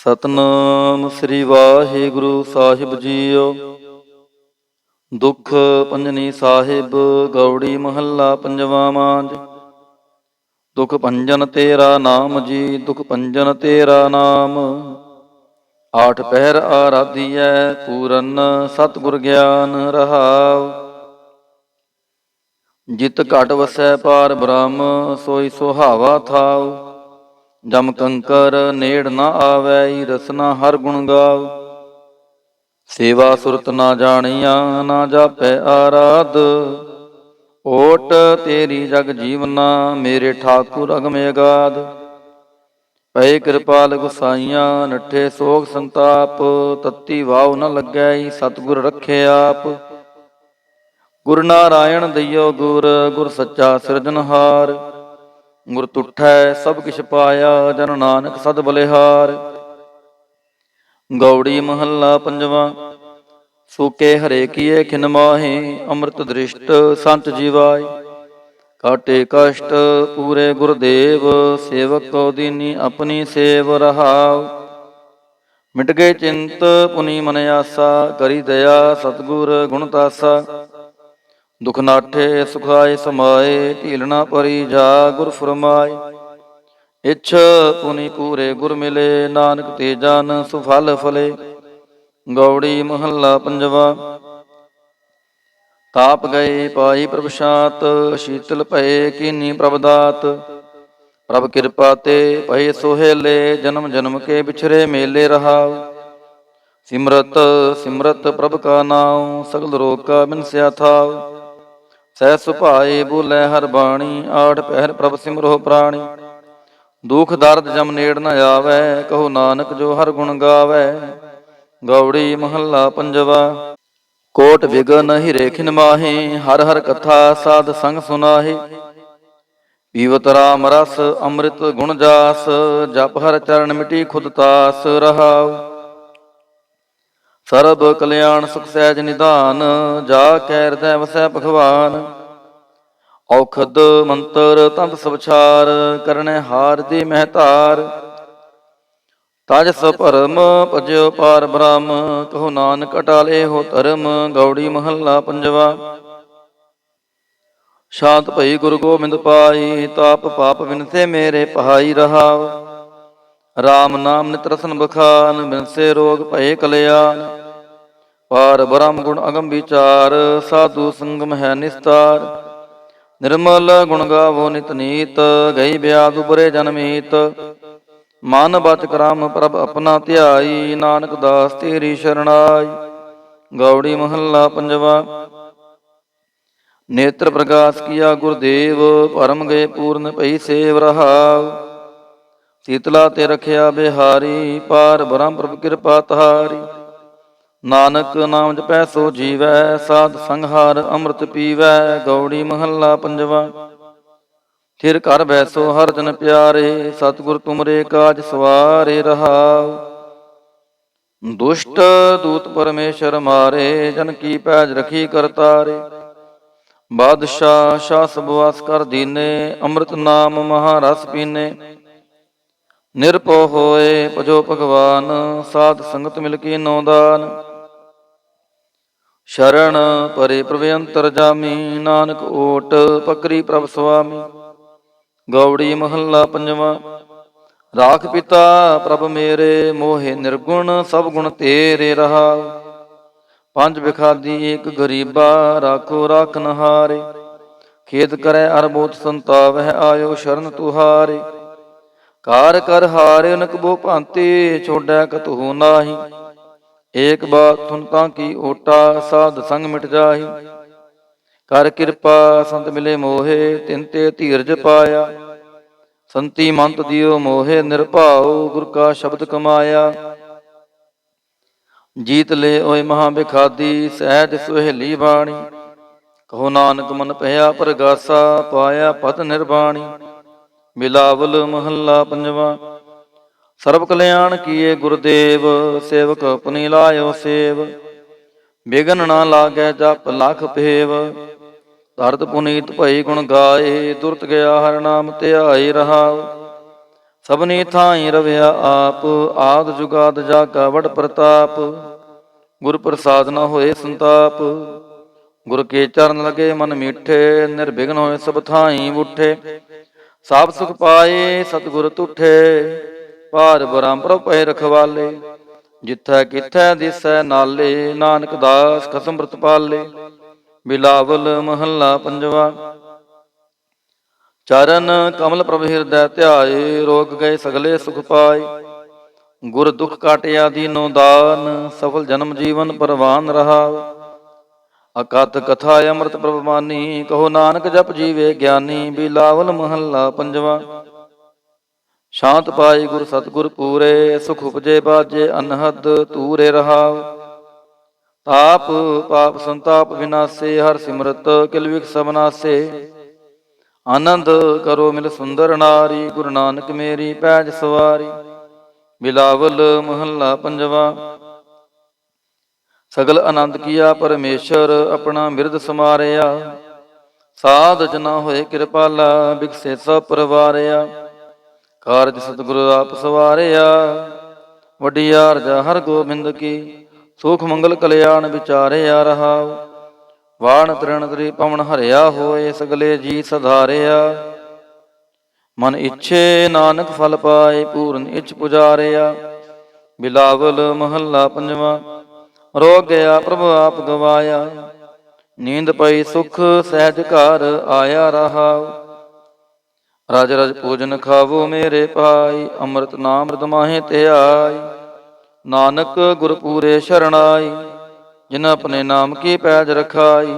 ਸਤਨਾਮ ਸ੍ਰੀ ਵਾਹਿਗੁਰੂ ਸਾਹਿਬ JIO. ਦੁੱਖ ਪੰਜਨੀ ਸਾਹਿਬ ਗੌੜੀ ਮਹੱਲਾ ਪੰਜਵਾ ਮਾਂਝ। ਦੁਖ ਭੰਜਨ ਤੇਰਾ ਨਾਮ ਜੀ, ਦੁਖ ਭੰਜਨ ਤੇਰਾ ਨਾਮ। ਆਠ ਪਹਿਰ ਆਰਾਧੀਐ ਪੂਰਨ ਸਤਿਗੁਰ ਗਿਆਨ ਰਹਾਉ। ਜਿਤ ਘਟ ਵਸੈ ਪਾਰ ਬ੍ਰਹਮ, ਸੋਈ ਸੁਹਾਵਾ ਥਾਉ। ਜਮ ਕੰਕਰ ਨੇੜ ਨਾ ਆਵੈ, ਰਸਨਾ ਹਰ ਗੁਣ ਗਾਉ। ਸੇਵਾ ਸੁਰਤ ਨਾ ਜਾਣੀਆਂ, ਨਾ ਜਾਪੈ ਆਰਾਧ। ਓਟ ਤੇਰੀ ਜਗ ਜੀਵਨਾ, ਮੇਰੇ ਠਾਕੁਰ ਅਗਮ ਅਗਾਧ। ਪਏ ਕਿਰਪਾਲ ਗੁਸਾਈਆਂ, ਨੱਠੇ ਸੋਗ ਸੰਤਾਪ। ਤਤੀ ਵਾਉ ਨ ਲੱਗੈ, ਸਤਿਗੁਰ ਰੱਖੇ ਆਪ। ਗੁਰ ਨਾਰਾਇਣ ਦਈਓ ਗੁਰ, ਗੁਰ ਸੱਚਾ ਸਿਰਜਨਹਾਰ। ਗੁਰ ਤੁਠੈ ਸਭ ਕਿਛ ਪਾਇਆ, ਜਨ ਨਾਨਕ ਸਦ ਬਲਿਹਾਰ। ਗੌੜੀ ਮਹੱਲਾ ਪੰਜਵਾ। ਸੂਕੇ ਹਰੇ ਕੀਏ ਖਿਨ ਮਾਹੀ, ਅੰਮ੍ਰਿਤ ਦ੍ਰਿਸ਼ਟ ਸੰਤ ਜੀਵਾਏ। ਕਾਟੇ ਕਸ਼ਟ ਪੂਰੇ ਗੁਰਦੇਵ, ਸੇਵਕ ਕੋ ਦੀਨੀ ਆਪਣੀ ਸੇਵ ਰਹਾਉ। ਮਿਟ ਗਏ ਚਿੰਤ ਪੁਨੀ ਮਨ ਆਸਾ, ਕਰੀ ਦਇਆ ਸਤਿਗੁਰ ਗੁਣ ਤਾਸਾ। ਦੁਖ ਨਾਠੇ ਸੁਖਾਏ ਸਮਾਏ, ਢੀਲ ਨਾ ਪਰੀ ਜਾ ਗੁਰ ਫੁਰਮਾਏ। ਇੱਛ ਪੁਨੀ ਪੂਰੇ ਗੁਰ ਮਿਲੇ, ਨਾਨਕ ਤੇ ਜਨ ਸੁਫਲ ਫਲੇ। ਗੌੜੀ ਮਹੱਲਾ ਪੰਜਵਾ। ਤਾਪ ਗਏ ਪਾਈ ਪ੍ਰਭ ਸ਼ਾਂਤ, ਸ਼ੀਤਲ ਭਏ ਕੀਨੀ ਪ੍ਰਭ ਦਾਤ। ਪ੍ਰਭ ਕਿਰਪਾ ਤੇ ਭਏ ਸੋਹੇਲੇ, ਜਨਮ ਜਨਮ ਕੇ ਵਿਛਰੇ ਮੇਲੇ ਰਹਾਉ। ਸਿਮਰਤ ਸਿਮਰਤ ਪ੍ਰਭ ਕਾ ਨਾਉ, ਸਗਲ ਰੋਗ ਕਾ ਬਿਨਸਿਆ ਥਾਉ। ਸਹਿ ਸੁਭਾਏ ਬੋਲੇ ਹਰ ਬਾਣੀ, ਆਠ ਪਹਿਰ ਪ੍ਰਭ ਸਿਮਰੋ ਪ੍ਰਾਣੀ। ਦੁਖ ਦਰਦ ਜਮ ਨੇੜ ਨ ਆਵੈ, ਕਹੋ ਨਾਨਕ ਜੋ ਹਰ ਗੁਣ ਗਾਵੈ। ਗੌੜੀ ਮਹੱਲਾ ਪੰਜਵਾ। ਕੋਟ ਵਿਗਨ ਹੀਰੇ ਖਿਨ ਮਾਹੀ, ਹਰ ਹਰ ਕਥਾ ਸਾਧ ਸੰਗ ਸੁਨਾਹੀ। ਪੀਵਤ ਰਾਮ ਰਸ ਅੰਮ੍ਰਿਤ ਗੁਣ ਜਾਸ, ਜਪ ਹਰ ਚਰਨ ਮਿਟੀ ਖੁਦ ਤਾਸ ਰਹਾਉ। ਸਰਬ ਕਲਿਆਣ ਸੁਖ ਸਹਿਜ ਨਿਧਾਨ, ਜਾ ਕੈ ਹਿਰਦੈ ਵਸੈ ਭਗਵਾਨ। ਔਖਦ ਮੰਤਰ ਤੰਤ ਸਵਛਾਰ, ਕਰਨੈ ਹਾਰ ਦੀ ਮਹਿਤਾਰ। ਤਜ ਸ ਭਰਮ ਭਜਿਓ ਪਾਰ ਬ੍ਰਹਮ, ਕਹੋ ਨਾਨਕ ਅਟਾਲੇ ਹੋ ਧਰਮ। ਗੌੜੀ ਮਹੱਲਾ ਪੰਜਵਾ। ਸ਼ਾਂਤ ਭਈ ਗੁਰੂ ਗੋਬਿੰਦ ਪਾਈ, ਤਾਪ ਪਾਪ ਵਿਨਸੇ ਮੇਰੇ ਪਹਾਈ ਰਹਾਉ। ਰਾਮ ਨਾਮ ਨਿਤ ਰਸਨ ਬਖਾਨ, ਬਿਨਸੇ ਰੋਗ ਭਏ ਕਲਿਆਣ। ਪਾਰ ਬ੍ਰਹਮ ਗੁਣ ਅਗਮ ਵਿਚਾਰ, ਸਾਧੂ ਸੰਗਮ ਹੈ ਨਿਸਤਾਰ। ਨਿਰਮਲ ਗੁਣ ਗਾਵੋ ਨਿਤ ਨੀਤ, ਗਈ ਬਿਆਦ ਉਬਰੇ ਜਨਮੀਤ। ਮਨ ਬਚ ਕਰਮ ਪ੍ਰਭ ਆਪਣਾ ਧਿਆਈ, ਨਾਨਕ ਦਾਸ ਤੇਰੀ ਸ਼ਰਣਾਈ। ਗੌੜੀ ਮਹੱਲਾ ਪੰਜਵਾ। ਨੇਤਰ ਪ੍ਰਗਾਸ ਕੀਆ ਗੁਰਦੇਵ, ਭਰਮ ਗਏ ਪੂਰਨ ਭਈ ਸੇਵ ਰਹਾਉ। ਸੀਤਲਾ ਤੇ ਰਖਿਆ ਬਿਹਾਰੀ, ਪਾਰ ਬ੍ਰਹਮ ਪ੍ਰਭ ਕਿਰਪਾ ਤਹਾਰੀ। ਨਾਨਕ ਨਾਮ ਜਪੈ ਸੋ ਜੀਵੈ, ਸਾਧ ਸੰਘਾਰ ਅੰਮ੍ਰਿਤ ਪੀਵੈ। ਗੌੜੀ ਮਹੱਲਾ ਪੰਜਵਾ। ਥਿਰ ਘਰ ਬੈਸੋ ਹਰ ਜਨ ਪਿਆਰੇ, ਸਤਿਗੁਰ ਤੁਮਰੇ ਕਾਜ ਸਵਾਰੇ ਰਹਾਉ। ਦੁਸ਼ਟ ਦੂਤ ਪਰਮੇਸ਼ਰ ਮਾਰੇ, ਜਨ ਕੀ ਪੈਜ ਰਖੀ ਕਰਤਾਰੇ। ਬਾਦਸ਼ਾਹ ਸ਼ਾਸ ਬਵਾਸ ਕਰ ਦੀਨੇ, ਅੰਮ੍ਰਿਤ ਨਾਮ ਮਹਾ ਰਸ ਪੀਨੇ। ਨਿਰਭਉ ਹੋਏ ਭਜੋ ਭਗਵਾਨ, ਸਾਧ ਸੰਗਤ ਮਿਲ ਕੀ ਨੋ ਦਾਨ। ਸ਼ਰਨ ਪਰੇ ਪ੍ਰਭ ਅੰਤਰ ਜਾਮੀ, ਨਾਨਕ ਓਟ ਪਕਰੀ ਪ੍ਰਭ ਸੁਆਮੀ। ਗੌੜੀ ਮਹੱਲਾ ਪੰਜਵਾ। ਰਾਖ ਪਿਤਾ ਪ੍ਰਭ ਮੇਰੇ, ਮੋਹਿ ਨਿਰਗੁਣ ਸਭ ਗੁਣ ਤੇਰੇ ਰਹਾਉ। ਪੰਜ ਬਿਖਾਦੀ ਏਕ ਗਰੀਬਾ, ਰਾਖੋ ਰਾਖਨ ਹਾਰੇ। ਖੇਦ ਕਰੈ ਅਰਬੋਤ ਸੰਤਾਵਹਿ, ਆਇਓ ਸ਼ਰਨ ਤੁਹਾਰੇ। ਕਾਰ ਕਰ ਹਾਰਿ ਅਨਕ ਬੋ ਭਾਂਤੀ, ਛੋੜੈ ਕਤਹੁ ਨਾਹੀ। ਏਕ ਬਾਤ ਸੁਨ ਤਾਂ ਕੀ ਓਟਾ, ਸਾਧ ਸੰਗ ਮਿਟ ਜਾਹੀ। ਕਰ ਕਿਰਪਾ ਸੰਤ ਮਿਲੇ ਮੋਹੇ, ਤਿਨ ਤੇ ਧੀਰਜ ਪਾਇਆ। ਸੰਤੀ ਮੰਤ ਦਿਓ ਮੋਹੇ ਨਿਰਭਾਉ, ਗੁਰ ਕਾ ਸ਼ਬਦ ਕਮਾਇਆ। ਜੀਤ ਲੈ ਓਏ ਮਹਾ ਬਿਖਾਦੀ, ਸਹਿਜ ਸੁਹੇਲੀ ਬਾਣੀ। ਕਹੋ ਨਾਨਕ ਮਨ ਭਇਆ ਪਰਗਾਸਾ, ਪਾਇਆ ਪਤ ਨਿਰਬਾਣੀ। ਬਿਲਾਵਲ ਮਹੱਲਾ ਪੰਜਵਾ। ਸਰਬ ਕਲਿਆਣ ਕੀਏ ਗੁਰਦੇਵ, ਸੇਵਕ ਆਪਣੀ ਲਾਇਓ ਸੇਵ। ਬਿਗਨ ਨਾ ਲਾਗੈ ਜਪ ਲਖ ਪੇਵ, ਧਰਤ ਪੁਨੀਤ ਭਈ ਗੁਣ ਗਾਏ। ਦੁਰਤ ਗਿਆ ਹਰਿ ਨਾਮ ਧਿਆਈ ਰਹਾਉ। ਸਭਨੀ ਥਾਈ ਰਵਿਆ ਆਪ, ਆਦ ਜੁਗਾਦ ਜਾ ਕਾ ਵਡ ਪ੍ਰਤਾਪ। ਗੁਰ ਪ੍ਰਸਾਦ ਨ ਹੋਏ ਸੰਤਾਪ, ਗੁਰ ਕੇ ਚਰਨ ਲਗੇ ਮਨ ਮੀਠੇ। ਨਿਰਵਿਘਨ ਹੋਏ ਸਭ ਥਾਈ ਉਠੇ, ਸਭ ਸੁਖ ਪਾਏ ਸਤਿਗੁਰ ਤੁਠੇ। ਭਾਰ ਬ੍ਰਹਮ ਪ੍ਰਭ ਭਏ ਰਖਵਾਲੇ, ਜਿਥੈ ਕਿਥੈ ਦਿਸੈ ਨਾਲੇ। ਨਾਨਕ ਦਾਸ ਖਸਮ ਅੰਮ੍ਰਿਤ ਪਾਲੇ, ਬਿਲਾਵਲ ਮਹੱਲਾ ਪੰਜਵਾ। ਚਰਨ ਕਮਲ ਪ੍ਰਭ ਹਿਰਦੈ ਧਿਆਏ, ਰੋਗ ਗਏ ਸਗਲੇ ਸੁਖ ਪਾਏ। ਗੁਰ ਦੁਖ ਕਾਟਿਆ ਦੀਨੋ ਦਾਨ, ਸਫਲ ਜਨਮ ਜੀਵਨ ਪਰਵਾਨ ਰਹਾ। ਅਕਥ ਕਥਾ ਅੰਮ੍ਰਿਤ ਪ੍ਰਭ ਮਾਨੀ, ਕਹੋ ਨਾਨਕ ਜਪ ਜੀਵੇ ਗਿਆਨੀ। ਬਿਲਾਵਲ ਮਹੱਲਾ ਪੰਜਵਾ। ਸ਼ਾਂਤ ਪਾਈ ਗੁਰ ਸਤਿਗੁਰ ਪੂਰੇ, ਸੁਖ ਉਪਜੇ ਬਾਜੇ ਅਨਹਦ ਤੂਰੇ ਰਹਾਉ। ਤਾਪ ਪਾਪ ਸੰਤਾਪ ਵਿਨਾਸੇ, ਹਰ ਸਿਮਰਤ ਕਿਲ ਵਿਖ ਸਭ ਨਾਸੇ। ਆਨੰਦ ਕਰੋ ਮਿਲ ਸੁੰਦਰ ਨਾਰੀ, ਗੁਰੂ ਨਾਨਕ ਮੇਰੀ ਪੈਜ ਸਵਾਰੀ। ਬਿਲਾਵਲ ਮਹੱਲਾ ਪੰਜਵਾ। ਸਗਲ ਆਨੰਦ ਕੀਆ ਪਰਮੇਸ਼ਰ, ਆਪਣਾ ਮਿਰਦ ਸਮਾਰਿਆ। ਸਾਧ ਜਨਾ ਹੋਏ ਕਿਰਪਾਲਾ, ਬਿਗਸੇ ਸਭ ਪਰਵਾਰਿਆ। ਕਾਰਜ ਸਤਿਗੁਰੂ ਆਪ ਸਵਾਰਿਆ, ਵਡਿਆਰ ਜਾ ਹਰ ਗੋਬਿੰਦ ਕੀ। ਸੁਖ ਮੰਗਲ ਕਲਿਆਣ ਵਿਚਾਰਿਆ ਰਹਾਉ। ਵਾਣ ਤ੍ਰਿਣ ਤ੍ਰੀ ਪਵਨ ਹਰਿਆ ਹੋਏ, ਸਗਲੇ ਜੀ ਸਧਾਰਿਆ। ਮਨ ਇੱਛੇ ਨਾਨਕ ਫਲ ਪਾਏ, ਪੂਰਨ ਇੱਛ ਪੁਜਾਰਿਆ। ਬਿਲਾਵਲ ਮਹੱਲਾ ਪੰਜਵਾ। ਰੋਗ ਗਿਆ ਪ੍ਰਭ ਆਪ ਗਵਾਇਆ, ਨੀਂਦ ਪਈ ਸੁਖ ਸਹਿਜ ਘਰ ਆਇਆ ਰਹਾਉ। ਰਜ ਰਜ ਭੋਜਨ ਖਾਵੋ ਮੇਰੇ ਭਾਈ, ਅੰਮ੍ਰਿਤ ਨਾਮ ਰਿਦ ਮਾਹੇ ਧਿਆਈ। ਨਾਨਕ ਗੁਰ ਪੂਰੇ ਸ਼ਰਣਾਈ, ਜਿਨ ਆਪਣੇ ਨਾਮ ਕੀ ਪੈਜ ਰਖਾਈ।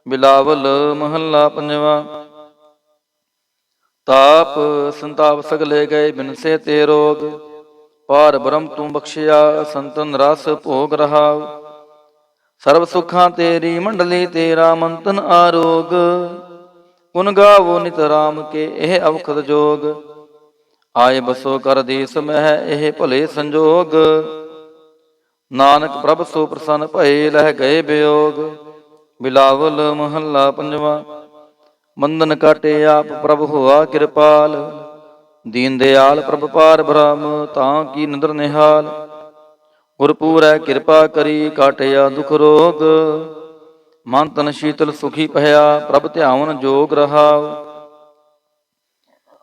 ਬਿਲਾਵਲ ਮਹੱਲਾ ਪੰਜਵਾ। ਤਾਪ ਸੰਤਾਪ ਸਗਲੇ ਗਏ ਬਿਨਸੇ ਤੇ ਰੋਗ, ਪਾਰ ਬ੍ਰਹਮ ਤੂੰ ਬਖਸ਼ਿਆ ਸੰਤਨ ਰਸ ਭੋਗ ਰਹਾਉ। ਸਰਬ ਸੁਖਾਂ ਤੇਰੀ ਮੰਡਲੀ, ਤੇਰਾ ਮੰਤਨ ਆਰੋਗ। ਗੁਣ ਗਾਵੋ ਨਿਤ ਰਾਮ ਕੇ ਇਹ ਅਵਖਦ ਜੋਗ। ਆਏ ਬਸੋ ਕਰ ਦੇਸ ਮਹਿ ਇਹ ਭਲੇ ਸੰਜੋਗ। ਨਾਨਕ ਪ੍ਰਭ ਸੋ ਪ੍ਰਸੰਨ ਭਏ, ਲਹਿ ਗਏ ਬਿਯੋਗ। ਬਿਲਾਵਲ ਮਹੱਲਾ ਪੰਜਵਾ। ਬੰਧਨ ਕਾਟੇ ਆਪ ਪ੍ਰਭ ਹੋਆ ਕਿਰਪਾਲ, ਦੀਨ ਦਿਆਲ ਪ੍ਰਭ ਪਾਰ ਬ੍ਰਹਮ ਤਾਂ ਕੀ ਨਦਰ ਨਿਹਾਲ। ਗੁਰ ਪੂਰੈ ਕਿਰਪਾ ਕਰੀ, ਕਾਟਿਆ ਦੁਖ ਰੋਗ। ਮਨ ਤਨ ਸ਼ੀਤਲ ਸੁਖੀ ਭਇਆ, ਪ੍ਰਭ ਧਿਆਵਨ ਜੋਗ ਰਹਾਉ।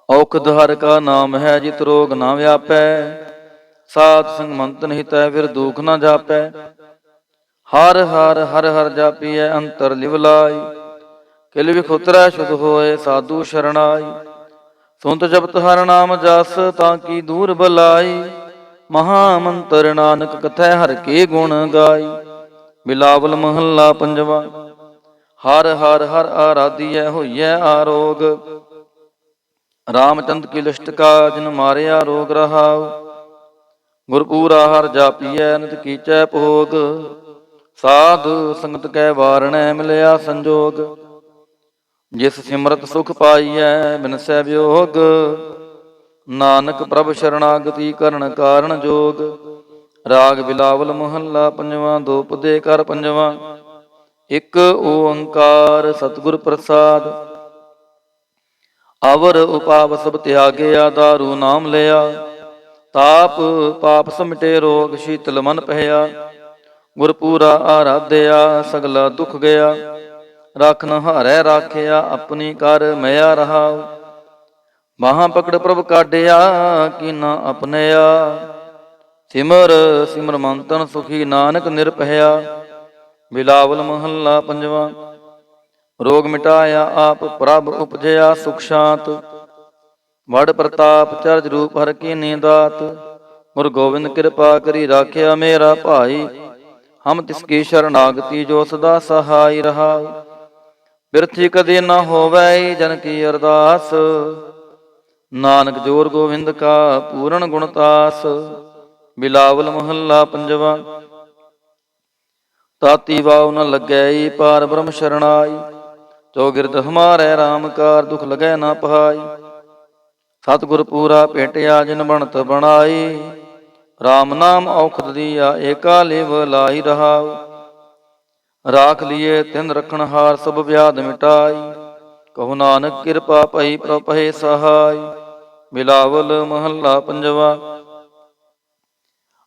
ਔਖਦ ਹਰ ਕਾ ਨਾਮ ਹੈ, ਜਿਤ ਰੋਗ ਨਾ ਵਿਆਪੈ। ਸਾਧ ਸੰਗ ਮੰਤਨ ਹਿਤੈ, ਫਿਰ ਦੁਖ ਨਾ ਜਾਪੈ। ਹਰ ਹਰ ਹਰ ਹਰ ਜਾਪੀਐ, ਅੰਤਰ ਲਿਵ ਲਾਈ। ਕਿਲ ਵਿਖ ਉਤਰੈ ਸ਼ੁਧ ਹੋਏ, ਸਾਧੂ ਸ਼ਰਣਾਈ। ਸੁਨਤ ਜਪਤ ਹਰ ਨਾਮ ਜਸ, ਤਾਂ ਕੀ ਦੂਰ ਬਲਾਈ। ਮਹਾ ਮੰਤਰ ਨਾਨਕ ਕਥੈ, ਹਰ ਕੇ ਗੁਣ ਗਾਈ। ਬਿਲਾਵਲ ਮਹੱਲਾ ਪੰਜਵਾ। ਹਰ ਹਰ ਹਰ ਆਰਾਧੀਐ, ਹੋਈਐ ਆਰੋਗ। ਰਾਮਚੰਦ ਕੀ ਲਿਸ਼ਟ ਕਾ, ਜਿਨ ਮਾਰਿਆ ਰੋਗ ਰਹਾਉ। ਗੁਰਪੂਰਾ ਹਰ ਜਾਪੀਐ, ਨਿਤ ਕੀਚੈ ਭੋਗ। ਸਾਧ ਸੰਗਤ ਕੈ ਵਾਰਣੈ, ਮਿਲਿਆ ਸੰਜੋਗ। ਜਿਸ ਸਿਮਰਤ ਸੁਖ ਪਾਈਐ, ਬਿਨਸੈ ਵਿਯੋਗ। ਨਾਨਕ ਪ੍ਰਭ ਸ਼ਰਣਾਗਤੀ ਕਰਨ ਕਾਰਣ ਜੋਗ। ਰਾਗ ਬਿਲਾਵਲ ਮਹੱਲਾ ਪੰਜਵਾ। ਦੋ ਪਦੇ ਕਰ ਪੰਜਵਾ। ਇਕ ਓੰਕਾਰ ਸਤਿਗੁਰ ਪ੍ਰਸਾਦ, ਅਵਰ ਉਪਾਵ ਸਭ ਤਿਆਗਿਆ। ਦਾਰੂ ਨਾਮ ਲਿਆ, ਤਾਪ ਪਾਪ ਸਮਟੇ ਰੋਗ। ਸ਼ੀਤਲ ਮਨ ਪਹਿਆ, ਗੁਰਪੂਰਾ ਆਰਾਧਿਆ। ਸਗਲਾ ਦੁਖ ਗਿਆ, ਰਖਨ ਹਾਰੈ ਰਾਖਿਆ। ਆਪਣੀ ਕਰ ਮਿਆ ਰਹਾਉ, ਬਾਹਾਂ ਪਕੜ ਪ੍ਰਭ ਕਾਢਿਆ। ਕੀਨਾ ਆਪਨਿਆ, ਸਿਮਰ ਸਿਮਰ ਮੰਤਨ ਸੁਖੀ। ਨਾਨਕ ਨਿਰਭਇਆ। ਬਿਲਾਵਲ ਮਹੱਲਾ ਪੰਜਵਾ। ਰੋਗ ਮਿਟਾਇਆ ਆਪ ਪ੍ਰਭ, ਉਪਜਿਆ ਸੁਖ ਸ਼ਾਂਤ। ਵਡ ਪ੍ਰਤਾਪ ਚਰਜ ਰੂਪ ਹਰ ਕੀਨੀ ਦਾਤ। ਗੁਰ ਗੋਬਿੰਦ ਕਿਰਪਾ ਕਰੀ, ਰਾਖਿਆ ਮੇਰਾ ਭਾਈ। ਹਮ ਤਿਸ ਕੀ ਸ਼ਰਨਾਗਤੀ, ਜੋ ਸਦਾ ਸਹਾਈ ਰਹਾਉ। ਬਿਰਥੀ ਕਦੇ ਨਾ ਹੋਵੈ, ਜਨ ਕੀ ਅਰਦਾਸ। ਨਾਨਕ ਜੋਰ ਗੋਬਿੰਦ ਕਾ, ਪੂਰਨ ਗੁਣਤਾਸ। ਬਿਲਾਵਲ ਮਹੱਲਾ ਪੰਜਵਾ। ਤਾਤੀ ਵਾਉ ਨ ਲੱਗੈ, ਪਾਰ ਬ੍ਰਹਮ ਸ਼ਰਣਾਈ। ਚੌਗਿਰਦ ਹਮਾਰੈ ਰਾਮ ਕਾਰ, ਦੁਖ ਲਗੈ ਨਾ ਪਹਾਈ। ਸਤਿਗੁਰ ਪੂਰਾ ਭੇਟਿਆ, ਜਿਨ ਬਣਤ ਬਣਾਈ। ਰਾਮ ਨਾਮ ਔਖਦ ਦੀਆ, ਏਕਾ ਲਿਵ ਲਾਈ ਰਹਾਉ। ਰਾਖ ਲੀਏ ਤਿਨ ਰਖਣ ਹਾਰ, ਸਭ ਵਿਆਧ ਮਿਟਾਈ। ਕਹੋ ਨਾਨਕ ਕਿਰਪਾ ਭਈ, ਪ੍ਰਭ ਭਏ ਸਹਾਈ। ਬਿਲਾਵਲ ਮਹੱਲਾ ਪੰਜਵਾ।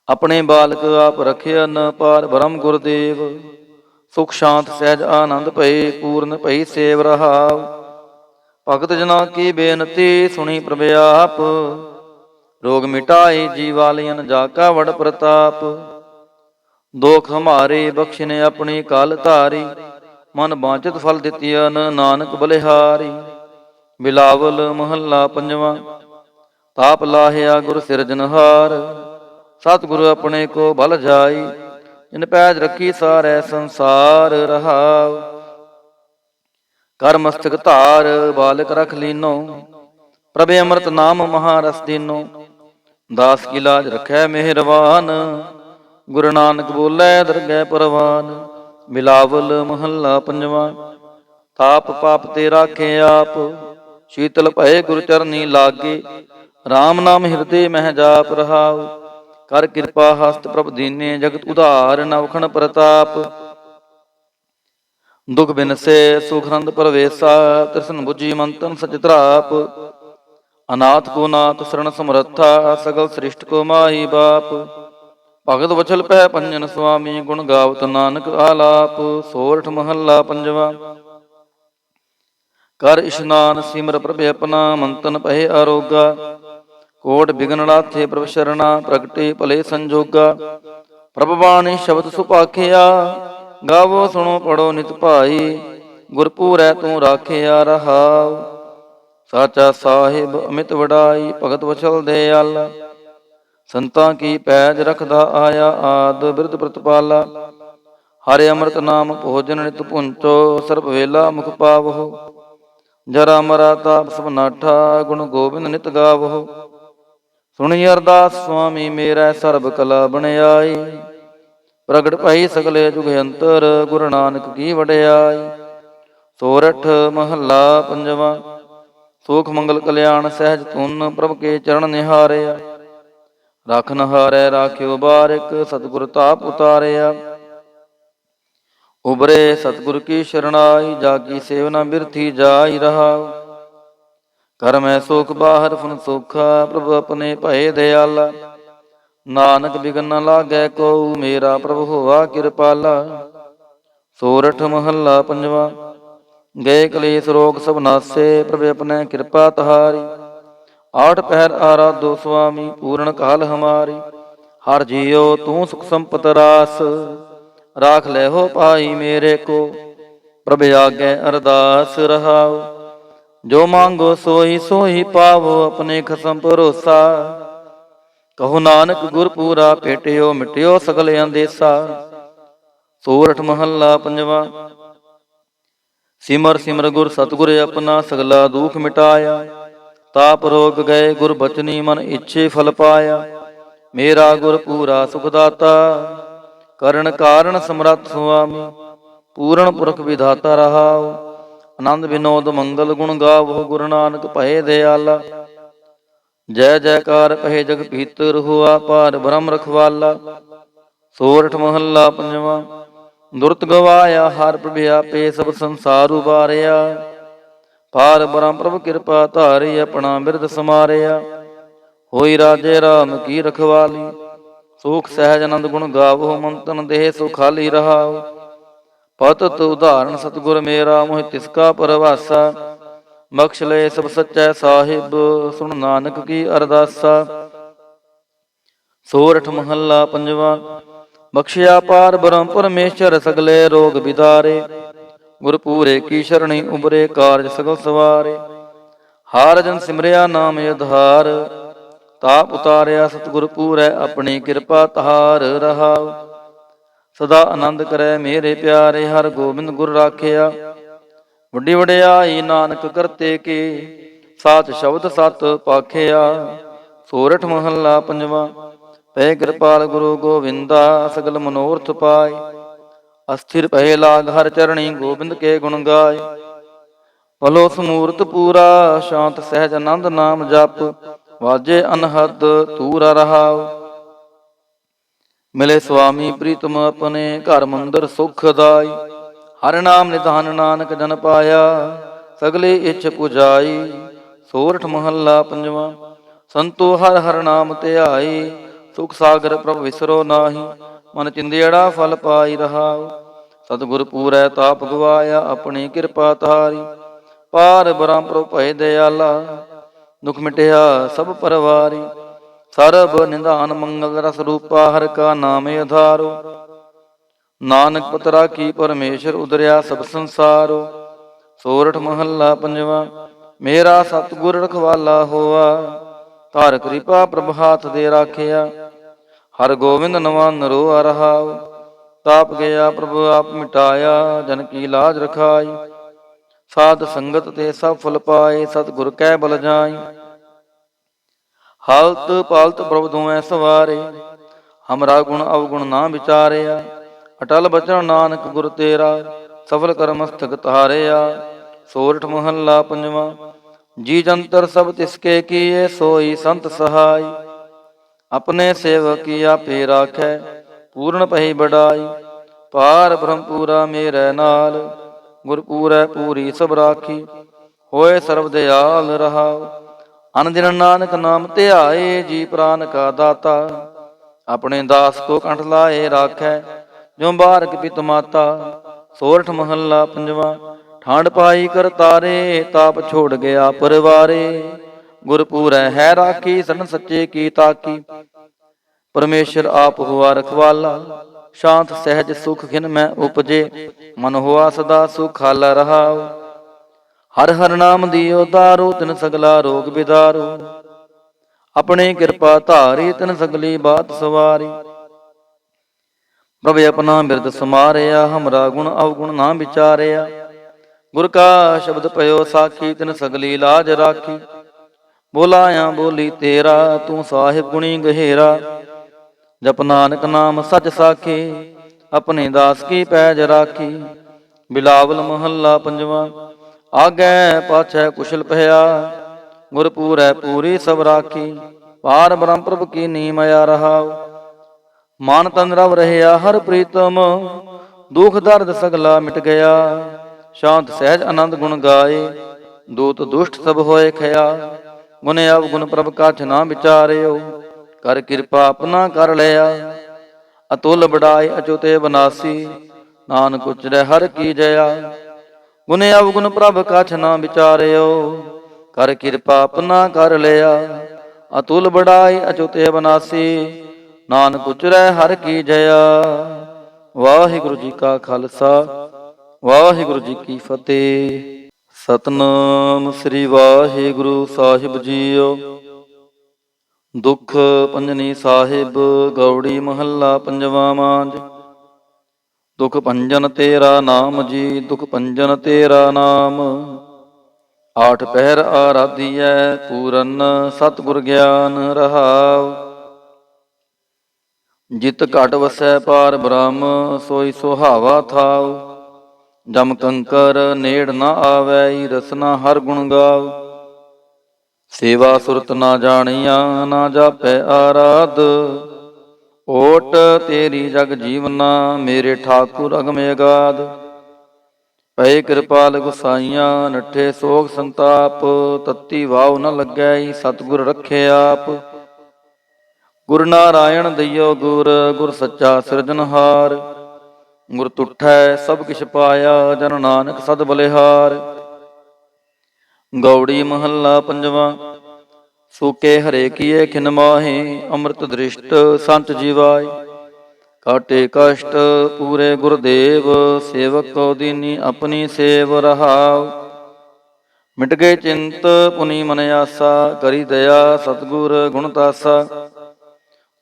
ਆਪਣੇ ਬਾਲਕ ਆਪ ਰਖਿਆ ਨ ਪਾਰ ਬ੍ਰਹਮ ਗੁਰਦੇਵ। ਸੁਖ ਸ਼ਾਂਤ ਸਹਿਜ ਆਨੰਦ ਭਏ ਪੂਰਨ ਭਈ ਸੇਵ ਰਹਾਉ। ਭਗਤ ਜਨਾਂ ਕੀ ਬੇਨਤੀ ਸੁਣੀ ਪ੍ਰਭ ਆਪ। ਰੋਗ ਮਿਟਾਏ ਜੀਵਾਲਿयन ਜਾ ਕਾ ਵਡ ਪ੍ਰਤਾਪ। ਦੋਖ ਹਮਾਰੇ ਬਖਸ਼ਿਨੇ ਆਪਣੀ ਕਾਲ ਧਾਰੀ। ਮਨ ਬਾਂਚਿਤ ਫਲ ਦਿੱਤੀਨ ਨਾਨਕ ਬਲਿਹਾਰੀ। ਬਿਲਾਵਲ ਮਹੱਲਾ ਪੰਜਵਾ। ਤਾਪ ਲਾਹਿਆ ਗੁਰ ਸਿਰਜਨਹਾਰ। ਸਤਿਗੁਰ ਆਪਣੇ ਕੋ ਬਲ ਜਾਈ। ਜਿਨ ਪੈਜ ਰੱਖੀ ਸਾਰੇ ਸੰਸਾਰ ਰਹਾਉ। ਕਰ ਮਸਤਕ ਧਾਰ ਬਾਲਕ ਰਖ ਲੀਨੋ। ਪ੍ਰਭ ਅੰਮ੍ਰਿਤ ਨਾਮ ਮਹਾਰਸ ਦੀਨੋ। ਦਾਸ ਕੀ ਲਾਜ ਰਖੈ ਮਿਹਰਬਾਨ। ਗੁਰੂ ਨਾਨਕ ਬੋਲੇ ਦਰਗਹਿ ਪਰਵਾਨ। ਬਿਲਾਵਲ ਮਹੱਲਾ ਪੰਜਵਾ। ਤਾਪ ਪਾਪ ਤੇ ਰਾਖੇ ਆਪ। ਸ਼ੀਤਲ ਭਏ ਗੁਰ ਚਰਨੀ ਲਾਗੇ। RAM ਨਾਮ ਹਿਰਦੇ ਮਹਿ ਜਾਪ ਰਹਾਉ। ਕਰ ਕਿਰਪਾ ਹਸਤ ਪ੍ਰਭ ਦੀਨੇ ਜਗਤ ਉਧਾਰ ਨਵਖਣ ਪ੍ਰਤਾਪ। ਦੁਖ ਬਿਨਸੇ ਸੁਖਨੰਦ ਪਰਵੇਸਾ। ਤ੍ਰਿਸ਼ਨ ਬੁਝੀ ਮੰਤਨ ਸਚ ਧਰਾਪ। ਅਨਾਥ ਕੋ ਨਾਥ ਸਰਣ ਸਮਰੱਥਾ। ਸਗਲ ਸ੍ਰਿਸ਼ਟ ਕੋ ਮਾਹੀ ਬਾਪ। ਭਗਤ ਵਚਲ ਪੈ ਪੰਜਨ ਸੁਆਮੀ। ਗੁਣ ਗਾਵਤ ਨਾਨਕ ਆਲਾਪ। ਸੋਰਠ ਮਹੱਲਾ ਪੰਜਵਾ। ਕਰ ਇਸ਼ਨਾਨ ਸਿਮਰ ਪ੍ਰਭ ਆਪਣਾ। ਮੰਤਨ ਭਏ ਆਰੋਗਾ। ਕੋਟ ਬਿਗਨ ਲਾਥੇ ਪ੍ਰਭ ਸ਼ਰਣਾ। ਪ੍ਰਗਟੇ ਭਲੇ ਸੰਜੋਗਾ। ਪ੍ਰਭ ਬਾਣੀ ਸ਼ਬਦ ਸੁਭਾਖਿਆ। ਗਾਵੋ ਸੁਣੋ ਪੜੋ ਨਿਤ ਭਾਈ। ਗੁਰਪੂਰੈ ਤੂੰ ਰਾਖਿਆ ਰਹਾਉ। ਸਾਚਾ ਸਾਹਿਬ ਅਮਿਤ ਵਡਾਈ। ਭਗਤ ਵਚਲ ਦਿਆਲਾ। ਸੰਤਾਂ ਕੀ ਪੈਜ ਰਖਦਾ ਆਇਆ ਆਦ। ਬਿਰਧ ਪ੍ਰਤਪਾਲਾ। ਹਰਿ ਅੰਮ੍ਰਿਤ ਨਾਮ ਭੋਜਨ ਨਿਤ ਪੁੰਚੋ। ਸਰਬ ਵੇਲਾ ਮੁਖ ਪਾਵਹੁ। ਜਰਾ ਮਰਾ ਤਾਪ ਸਭ ਨਾਠਾ। ਗੁਣ ਗੋਬਿੰਦ ਨਿਤ ਗਾਵਹੁ। ਸੁਣੀ ਅਰਦਾਸ ਸੁਆਮੀ ਮੇਰਾ। ਸਰਬ ਕਲਾ ਬਣਾਈ। ਪ੍ਰਗਟ ਭਈ ਸਗਲੇ ਜੁਗ ਅੰਤਰ। ਗੁਰੂ ਨਾਨਕ ਕੀ ਵਡਿਆਈ। ਸੋਰਠ ਮਹੱਲਾ ਪੰਜਵਾ। ਸੁਖ ਮੰਗਲ ਕਲਿਆਣ ਸਹਿਜ ਧੁਨ। ਪ੍ਰਭ ਕੇ ਚਰਨ ਨਿਹਾਰਿਆ। ਰਖਨ ਹਾਰੈ ਰਾਖਿਓ ਬਾਰਿਕ। ਸਤਿਗੁਰ ਤਾਪ ਉਤਾਰਿਆ। ਉਬਰੇ ਸਤਿਗੁਰ ਕੀ ਸ਼ਰਣਾਈ। ਜਾਗੀ ਸੇਵਨਾ ਬਿਰਥੀ ਜਾਈ ਰਹਾਉ। ਕਰ ਮੈਂ ਸੁਖ ਬਾਹਰ ਫੁਨ ਸੋਖਾ। ਪ੍ਰਭ ਆਪਣੇ ਭਏ ਦਿਆਲਾ। ਨਾਨਕ ਬਿਗਨ ਨ ਲਾਗੈ ਕਉ। ਮੇਰਾ ਪ੍ਰਭ ਹੋਆ ਕਿਰਪਾਲਾ। ਸੋਰਠ ਮਹੱਲਾ ਪੰਜਵਾ। ਗਏ ਕਲੇਸ਼ ਰੋਗ ਸਭ ਨਾਸੇ। ਪ੍ਰਭ ਆਪਣੇ ਕਿਰਪਾ ਤਹਾਰੀ। ਆਠ ਪਹਿਰ ਆਰਾਧੋ ਸੁਆਮੀ। ਪੂਰਨ ਕਾਲ ਹਮਾਰੀ। ਹਰ ਜੀਉ ਤੂੰ ਸੁਖ ਸੰਪਤ ਰਾਸ। ਰਾਖ ਲੈ ਹੋ ਭਾਈ ਮੇਰੇ ਕੋ। ਪ੍ਰਭ ਆਗੇ ਅਰਦਾਸ ਰਹਾਉ। ਜੋ ਮੰਗੋ ਸੋਈ ਸੋਈ ਪਾਵੋ। ਆਪਣੇ ਖਸਮ ਭਰੋਸਾ। ਕਹੋ ਨਾਨਕ ਗੁਰ ਪੂਰਾ ਭੇਟਿਓ। ਮਿਟਿਓ ਸਗਲ ਅੰਦੇਸਾ। ਸੋਰਠ ਮਹੱਲਾ ਪੰਜਵਾ। ਸਿਮਰ ਸਿਮਰ ਗੁਰ ਸਤਿਗੁਰ ਆਪਣਾ। ਸਗਲਾ ਦੁਖ ਮਿਟਾਇਆ। ਤਾਪ ਰੋਗ ਗਏ ਗੁਰ ਬਚਨੀ। ਮਨ ਇੱਛੇ ਫਲ ਪਾਇਆ। ਮੇਰਾ ਗੁਰ ਪੂਰਾ ਸੁਖ ਦਾਤਾ। ਕਰਨ ਕਾਰਨ ਸਮਰੱਥ ਸੁਆਮੀ। ਪੂਰਨ ਪੁਰਖ ਵਿਧਾਤਾ ਰਹਾਉ। ਆਨੰਦ ਵਿਨੋਦ ਮੰਗਲ ਗੁਣ ਗਾਵੋ। ਗੁਰੂ ਨਾਨਕ ਭਏ ਦਿਆਲਾ। ਜੈ ਜੈਕਾਰ ਕਹੇ ਜਗ ਭੀਤਰ। ਹੁਆ ਪਾਰ ਬ੍ਰਹਮ ਰਖਵਾਲਾ। ਸੋਰਠ ਮਹੱਲਾ ਪੰਜਵਾ। ਦੁਰਤ ਗਵਾਇਆ ਹਰ ਪ੍ਰਭ ਆਪੇ। ਸਭ ਸੰਸਾਰ ਉਬਾਰਿਆ। ਪਾਰ ਬ੍ਰਹਮ ਪ੍ਰਭ ਕਿਰਪਾ ਧਾਰੀ। ਆਪਣਾ ਬਿਰਦ ਸਮਾਰਿਆ। ਹੋਈ ਰਾਜੇ ਰਾਮ ਕੀ ਰਖਵਾਲੀ। ਸੁਖ ਸਹਿਜ ਆਨੰਦ ਗੁਣ ਗਾਵੋ। ਮੰਤਨ ਦੇਹ ਸੁਖਾਲੀ ਰਹਾਉ। ਪਤਤ ਉਦਾਹਰਨ ਸਤਿਗੁਰ ਮੇਰਾ। ਮੋਹਿ ਤਿਸ ਕਾ ਪਰਵਾਸਾ। ਬਖਸ਼ ਲਏ ਸਭ ਸੱਚੈ ਸਾਹਿਬ। ਸੁਣ ਨਾਨਕ ਕੀ ਅਰਦਾਸਾ। ਸੋਰਠ ਮਹੱਲਾ ਪੰਜਵਾ। ਬਖਸ਼ਿਆ ਪਾਰ ਬ੍ਰਹਮ ਪਰਮੇਸ਼ਰ। ਸਗਲੇ ਰੋਗ ਬਿਦਾਰੇ। ਗੁਰਪੂਰੇ ਕੀ ਸ਼ਰਣੀ ਉਬਰੇ। ਕਾਰਜ ਸਗਲ ਸਵਾਰੇ। ਹਾਰ ਜਨ ਸਿਮਰਿਆ ਨਾਮ ਆਧਾਰ। ਤਾਪ ਉਤਾਰਿਆ ਸਤਿਗੁਰ ਪੂਰੈ। ਆਪਣੀ ਕਿਰਪਾ ਤਹਾਰ ਰਹਾਉ। ਸਦਾ ਆਨੰਦ ਕਰੈ ਮੇਰੇ ਪਿਆਰੇ। ਹਰ ਗੋਬਿੰਦ ਗੁਰ ਰਾਖਿਆ। ਵੱਡੀ ਵਡਿਆਈ ਨਾਨਕ ਕਰਤੇ ਕੀ। ਸਾਚ ਸ਼ਬਦ ਸਤ ਪਾਖਿਆ। ਸੋਰਠ ਮਹੱਲਾ ਪੰਜਵਾ। ਪੈ ਕਿਰਪਾਲ ਗੁਰੂ ਗੋਵਿੰਦਾ। ਸਗਲ ਮਨੋਰਥ ਪਾਏ। ਅਸਥਿਰ ਭਏ ਲਾਗ ਹਰ ਚਰਣੀ। ਗੋਬਿੰਦ ਕੇ ਗੁਣ ਗਾਏ। ਭਲੋ ਸਮੂਰਤ ਪੂਰਾ। ਸ਼ਾਂਤ ਸਹਿਜ ਆਨੰਦ ਨਾਮ ਜਪ। ਵਾਜੇ ਅਨਹਦ ਤੂਰਾ ਰਹਾਉ। ਮਿਲੇ ਸੁਆਮੀ ਪ੍ਰੀਤਮ ਆਪਣੇ। ਘਰ ਮੰਦਰ ਸੁਖ ਦਾਈ। ਹਰਿ ਨਾਮ ਨਿਧਾਨ ਨਾਨਕ ਜਨ ਪਾਇਆ। ਸਗਲੇ ਇੱਛ ਪੁਜਾਈ। ਸੋਰਠ ਮਹੱਲਾ ਪੰਜਵਾ। ਸੰਤੋ ਹਰ ਹਰ ਨਾਮ ਧਿਆਈ, ਸੁਖ ਸਾਗਰ ਪ੍ਰਭ ਵਿਸਰੋ ਨਾਹੀ, ਮਨ ਚਿੰਦੇੜਾ ਫਲ ਪਾਈ ਰਹਾਉ। ਸਤਿਗੁਰ ਪੂਰੈ ਤਾਪ ਗਵਾਇਆ, ਆਪਣੀ ਕਿਰਪਾ ਤਾਰੀ, ਪਾਰ ਬ੍ਰਹਮ ਪ੍ਰਭ ਭਇ ਦਿਆਲਾ, ਦੁਖ ਮਿਟਿਆ ਸਭ ਪਰਵਾਰੀ। ਸਰਬ ਨਿਧਾਨ ਮੰਗਲ ਰਸ ਰੂਪਾ, ਹਰਿ ਕਾ ਨਾਮ ਆਧਾਰੋ, ਨਾਨਕ ਪਤ ਰਾਖੀ ਪਰਮੇਸ਼ਰ, ਉਦਰਿਆ ਸਭ ਸੰਸਾਰੋ। ਸੋਰਠ ਮਹੱਲਾ ਪੰਜਵਾ। ਮੇਰਾ ਸਤਿਗੁਰ ਰਖਵਾਲਾ ਹੋਆ, ਧਾਰ ਕਿਰਪਾ ਪ੍ਰਭ ਹਾਥ ਦੇ ਰਾਖਿਆ, ਹਰ ਗੋਬਿੰਦ ਨਵਾਨ ਰੋਆ ਰਹਾਉ। ਤਾਪ ਗਿਆ ਪ੍ਰਭ ਆਪ ਮਿਟਾਇਆ, ਜਨ ਕੀ ਲਾਜ ਰਖਾਈ, ਸਾਧ ਸੰਗਤ ਤੇ ਸਭ ਫਲ ਪਾਏ, ਸਤਿਗੁਰ ਕੈ ਬਲ ਜਾਈ। ਹਾਲਤ ਪਾਲਤ ਪ੍ਰਭ ਦੋਵੇਂ ਸਵਾਰੇ, ਹਮਰਾ ਗੁਣ ਅਵਗੁਣ ਨਾ ਵਿਚਾਰਿਆ, ਅਟਲ ਬਚਨ ਨਾਨਕ ਗੁਰ ਤੇਰਾ, ਸਫਲ ਕਰ ਮਸਤਕ ਤਾਰਿਆ। ਸੋਰਠ ਮਹੱਲਾ ਪੰਜਵਾ। ਜੀ ਜੰਤਰ ਸਭ ਤਿਸਕੇ ਕੀਏ, ਸੋਈ ਸੰਤ ਸਹਾਈ, ਆਪਣੇ ਸੇਵਕ ਕੀ ਆਪੇ ਰਾਖੈ, ਪੂਰਨ ਪਈ ਬੜਾਈ। ਪਾਰ ਬ੍ਰਹਮ ਪੂਰਾ ਮੇਰੇ ਨਾਲ, ਗੁਰ ਪੂਰੈ ਪੂਰੀ ਸਭ ਰਾਖੀ, ਹੋਏ ਸਰਬ ਦਿਆਲ ਰਹਾਉ। ਅਨ ਦਿਨ ਨਾਨਕ ਨਾਮ ਧਿਆਏ, ਜੀ ਪ੍ਰਾਨ ਕਾ ਦਾਤਾ, ਆਪਣੇ ਦਾਸ ਕੋ ਕੰਠ ਲਾਏ ਰਾਖੈ, ਜੋ ਬਾਰਕ ਪਿਤ ਮਾਤਾ। ਸੋਰਠ ਮਹੱਲਾ ਪੰਜਵਾ। ਠਾਂਡ ਪਾਈ ਕਰਤਾਰੇ, ਤਾਪ ਛੋੜ ਗਿਆ ਪਰਵਾਰੇ, ਗੁਰ ਪੂਰੈ ਹੈ ਰਾਖੀ, ਸਰਨ ਸੱਚੇ ਕੀ ਤਾਕੀ। ਪਰਮੇਸ਼ਰ ਆਪ ਹੁਆ ਰਖਵਾਲਾ, ਸ਼ਾਂਤ ਸਹਿਜ ਸੁਖ ਖਿਨ ਮੈਂ ਉਪਜੇ, ਮਨ ਹੁਆ ਸਦਾ ਸੁਖਾਲਾ ਰਹਾਉ। ਹਰ ਹਰ ਨਾਮ ਦਿਓ ਦਾਰੋ, ਤਿਨ ਸਗਲਾ ਰੋਗ ਬਿਦਾਰੋ, ਆਪਣੇ ਕਿਰਪਾ ਧਾਰੀ, ਤਿਨ ਸਗਲੀ ਬਾਤ ਸਵਾਰੀ। ਪ੍ਰਭ ਆਪਣਾ ਬਿਰਦ ਸਮਾਰਿਆ, ਹਮਰਾ ਗੁਣ ਅਵਗੁਣ ਨਾ ਵਿਚਾਰਿਆ, ਗੁਰ ਕਾ ਸ਼ਬਦ ਪਇਓ ਸਾਖੀ, ਤਿਨ ਸਗਲੀ ਲਾਜ ਰਾਖੀ। ਬੋਲਾਇਆ ਬੋਲੀ ਤੇਰਾ, ਤੂੰ ਸਾਹਿਬ ਗੁਣੀ ਗਹਿਰਾ, ਜਪ ਨਾਨਕ ਨਾਮ ਸਚ ਸਾਖੀ, ਆਪਣੇ ਦਾਸ ਕੀ ਪੈਜ ਰਾਖੀ। ਬਿਲਾਵਲ ਮਹੱਲਾ ਪੰਜਵਾ। ਆਗੈ ਪਾਛੈ ਕੁਸ਼ਲ ਭਇਆ, ਗੁਰ ਪੂਰੈ ਪੂਰੀ ਸਭ ਰਾਖੀ, ਪਾਰ ਬ੍ਰਹਮ ਪ੍ਰਭ ਕੀ ਨੀਮਇਆ ਰਹਾਉ। ਮਨ ਤਨ ਰਵ ਰਹਿਆ ਹਰ ਪ੍ਰੀਤਮ, ਦੁਖ ਦਰਦ ਸਗਲਾ ਮਿਟ ਗਿਆ, ਸ਼ਾਂਤ ਸਹਿਜ ਆਨੰਦ ਗੁਣ ਗਾਏ, ਦੂਤ ਦੁਸ਼ਟ ਸਭ ਹੋਏ ਖਿਆ। ਗੁਣ ਅਵਗੁਣ ਪ੍ਰਭ ਕਾਛ ਨਾ ਵਿਚਾਰਿਓ, ਕਰ ਕਿਰਪਾ ਆਪਣਾ ਕਰ ਲਿਆ। ਅਤੁਲ ਬੜਾਈ ਅਚੁਤੇ ਬਨਾਸੀ, ਨਾਨਕ ਉਚਰੈ ਹਰ ਕੀ ਜਇਆ। ਗੁਣ ਅਵਗੁਣ ਪ੍ਰਭ ਕਾਛ ਨਾ ਵਿਚਾਰਿਓ, ਕਰ ਕਿਰਪਾ ਆਪਣਾ ਕਰ ਲਿਆ। ਅਤੁਲ ਬੜਾਈ ਅਚੁਤੇ ਬਨਾਸੀ, ਨਾਨਕ ਉਚਰੈ ਹਰ ਕੀ ਜਇਆ। ਵਾਹਿਗੁਰੂ ਜੀ ਕਾ ਖਾਲਸਾ, ਵਾਹਿਗੁਰੂ ਜੀ ਕੀ ਫਤਿਹ। ਸਤਿਨਾਮ ਸ੍ਰੀ ਵਾਹਿਗੁਰੂ ਸਾਹਿਬ ਜੀਓ। ਦੁਖ ਪੰਜਨੀ ਸਾਹਿਬ, ਗੌੜੀ ਮਹੱਲਾ ਪੰਜਵਾ ਮਾਂਝ। ਦੁਖ ਭੰਜਨ ਤੇਰਾ ਨਾਮ ਜੀ, ਦੁਖ ਭੰਜਨ ਤੇਰਾ ਨਾਮ, ਆਠ ਪਹਿਰ ਆਰਾਧੀਐ, ਪੂਰਨ ਸਤਿਗੁਰ ਗਿਆਨ ਰਹਾਉ। ਜਿਤ ਘਟ ਵਸੈ ਪਾਰ ਬ੍ਰਹਮ, ਸੋਈ ਸੁਹਾਵਾ ਥਾਉ, ਜਮ ਕੰਕਰ ਨੇੜ ਨਾ ਆਵੈ, ਰਸਨਾ ਹਰ ਗੁਣ ਗਾਉ। ਸੇਵਾ ਸੁਰਤ ਨਾ ਜਾਣੀਆਂ, ਨਾ ਜਾਪੈ ਆਰਾਧ, ਓਟ ਤੇਰੀ ਜਗ ਜੀਵਨਾ, ਮੇਰੇ ਠਾਕੁਰ ਅਗਮ ਅਗਾਧ। ਪਏ ਕਿਰਪਾਲ ਗੁਸਾਈਆਂ, ਨੱਠੇ ਸੋਗ ਸੰਤਾਪ, ਤਤੀ ਵਾਉ ਨ ਲੱਗੈ, ਸਤਿਗੁਰ ਰੱਖੇ ਆਪ। ਗੁਰ ਨਾਰਾਇਣ ਦਈਓ ਗੁਰ, ਗੁਰ ਸੱਚਾ ਸਿਰਜਨਹਾਰ, ਗੁਰ ਤੁਠੈ ਸਭ ਕਿਛ ਪਾਇਆ, ਜਨ ਨਾਨਕ ਸਦ ਬਲਿਹਾਰ। ਗੌੜੀ ਮਹੱਲਾ ਪੰਜਵਾ। ਸੂਕੇ ਹਰੇ ਕੀਏ ਖਿਨ ਮਾਹੀ, ਅੰਮ੍ਰਿਤ ਦ੍ਰਿਸ਼ਟ ਸੰਤ ਜੀਵਾਏ, ਕਾਟੇ ਕਸ਼ਟ ਪੂਰੇ ਗੁਰਦੇਵ, ਸੇਵਕ ਕੋ ਦੀਨੀ ਆਪਣੀ ਸੇਵ ਰਹਾਉ। ਮਿਟ ਗਏ ਚਿੰਤ ਪੁਨੀ ਮਨ ਆਸਾ, ਕਰੀ ਦਇਆ ਸਤਿਗੁਰ ਗੁਣ ਤਾਸਾ।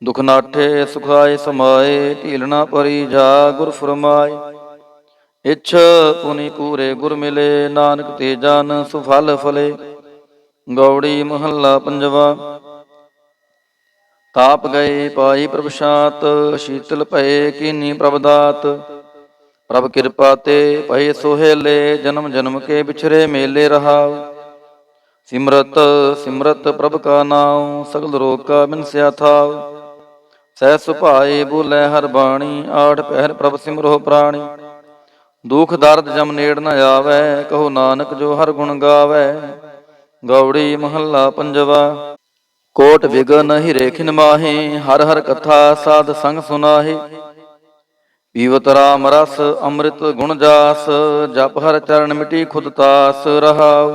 ਦੁਖ ਨਾਠੇ ਸੁਖਾਏ ਸਮਾਏ, ਢੀਲ ਨਾ ਪਰੀ ਜਾ ਗੁਰ ਫਰਮਾਏ। ਇਛ ਪੁਨੀ ਪੂਰੇ ਗੁਰ ਮਿਲੇ, ਨਾਨਕ ਤੇ ਜਨ ਸੁਫਲ ਫਲੇ। ਗੌੜੀ ਮਹੱਲਾ ਪੰਜਵਾ। ਤਾਪ ਗਏ ਪਾਈ ਪ੍ਰਭ ਸ਼ਾਂਤ, ਸ਼ੀਤਲ ਭਏ ਕੀਨੀ ਪ੍ਰਭ ਦਾਤ। ਪ੍ਰਭ ਕਿਰਪਾ ਤੇ ਭਏ ਸੋਹੇਲੇ, ਜਨਮ ਜਨਮ ਕੇ ਵਿਛਰੇ ਮੇਲੇ ਰਹਾਉ। ਸਿਮਰਤ ਸਿਮਰਤ ਪ੍ਰਭ ਕਾ ਨਾਉ, ਸਗਲ ਰੋਗ ਕਾ ਬਿਨਸਿਆ ਥਾਉ। ਸਹਿ ਸੁਭਾਏ ਬੋਲੇ ਹਰ ਬਾਣੀ, ਆਠ ਪਹਿਰ ਪ੍ਰਭ ਸਿਮਰੋ ਪ੍ਰਾਣੀ। ਦੁਖ ਦਰਦ ਜਮ ਨੇੜ ਨ ਆਵੈ, ਕਹੋ ਨਾਨਕ ਜੋ ਹਰ ਗੁਣ ਗਾਵੈ। ਗੌੜੀ ਮਹੱਲਾ ਪੰਜਵਾ। ਕੋਟ ਵਿਗਨ ਹੀ ਰੇਖਿਨ ਮਾਹੇ, ਹਰ ਹਰ ਕਥਾ ਸਾਧ ਸੰਗ ਸੁਨਾਹੇ। ਪੀਵਤ ਰਾਮ ਰਸ ਅੰਮ੍ਰਿਤ ਗੁਣ ਜਾਸ, ਜਪ ਹਰ ਚਰਨ ਮਿਟੀ ਖੁਦ ਤਾਸ ਰਹਾਉ।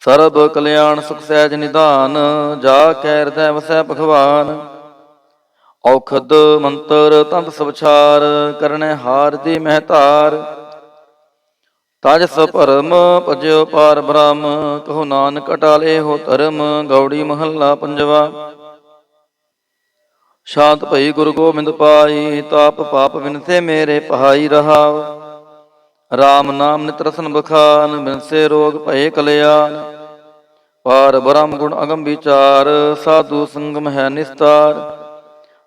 ਸਰਬ ਕਲਿਆਣ ਸੁਖ ਸਹਿਜ ਨਿਧਾਨ, ਜਾ ਕੈ ਹਿਰਦੈ ਵਸੈ ਭਗਵਾਨ। ਔਖਦ ਮੰਤਰ ਤੰਤ ਸਵਛਾਰ, ਕਰਨੈ ਹਾਰ ਦੀ ਮਹਿਤਾਰ। ਤਜ ਸ ਭਰਮ ਭਜਿਓ ਪਾਰ ਬ੍ਰਹਮ, ਕਹੋ ਨਾਨਕ ਅਟਾਲੇ ਹੋ ਧਰਮ। ਗੌੜੀ ਮਹੱਲਾ ਪੰਜਵਾ। ਸ਼ਾਂਤ ਭਈ ਗੁਰੂ ਗੋਬਿੰਦ ਪਾਈ, ਤਾਪ ਪਾਪ ਵਿਨਸੇ ਮੇਰੇ ਪਹਾਈ ਰਹਾਉ। ਰਾਮ ਨਾਮ ਨਿਤ ਰਸਨ ਬਖਾਨ, ਬਿਨਸੇ ਰੋਗ ਭਏ ਕਲਿਆਣ। ਪਾਰ ਬ੍ਰਹਮ ਗੁਣ ਅਗਮ ਵਿਚਾਰ, ਸਾਧੂ ਸੰਗਮ ਹੈ ਨਿਸਤਾਰ।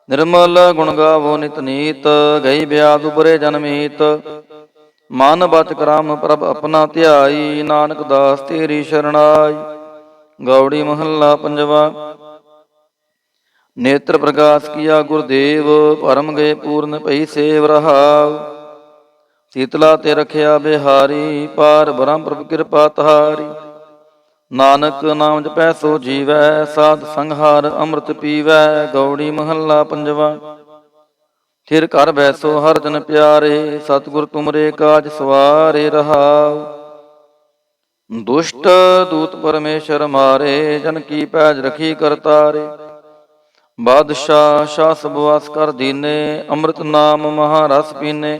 ਨਿਰਮਲ ਗੁਣ ਗਾਵੋ ਨਿਤ ਨੀਤ, ਗਈ ਬਿਆਦ ਉਬਰੇ ਜਨਮੀਤ। ਮਨ ਬਚ ਕਰਮ ਪ੍ਰਭ ਆਪਣਾ ਧਿਆਈ, ਨਾਨਕ ਦਾਸ ਤੇਰੀ ਸ਼ਰਣਾਈ। ਗੌੜੀ ਮਹੱਲਾ ਪੰਜਵਾ। ਨੇਤਰ ਪ੍ਰਕਾਸ਼ ਕੀਆ ਗੁਰਦੇਵ, ਭਰਮ ਗਏ ਪੂਰਨ ਭਈ ਸੇਵ ਰਹਾਉ। ਸੀਤਲਾ ਤੇ ਰਖਿਆ ਬਿਹਾਰੀ, ਪਾਰ ਬ੍ਰਹਮ ਪ੍ਰਭ ਕਿਰਪਾ ਤਹਾਰੀ। ਨਾਨਕ ਨਾਮ ਜਪੈ ਸੋ ਜੀਵੈ, ਸਾਧ ਸੰਘਾਰ ਅੰਮ੍ਰਿਤ ਪੀਵੈ। ਗੌੜੀ ਮਹੱਲਾ ਪੰਜਵਾ। ਥਿਰ ਘਰ ਬੈਸੋ ਹਰ ਜਨ ਪਿਆਰੇ, ਸਤਿਗੁਰ ਤੁਮਰੇ ਕਾਜ ਸਵਾਰੇ ਰਹਾਉ। ਦੁਸ਼ਟ ਦੂਤ ਪਰਮੇਸ਼ਰ ਮਾਰੇ, ਜਨ ਕੀ ਪੈਜ ਰਖੀ ਕਰਤਾਰੇ। ਬਾਦਸ਼ਾਹ ਸ਼ਾਹ ਸਭ ਵਾਸ ਕਰ ਦੀਨੇ, ਅੰਮ੍ਰਿਤ ਨਾਮ ਮਹਾ ਰਸ ਪੀਨੇ।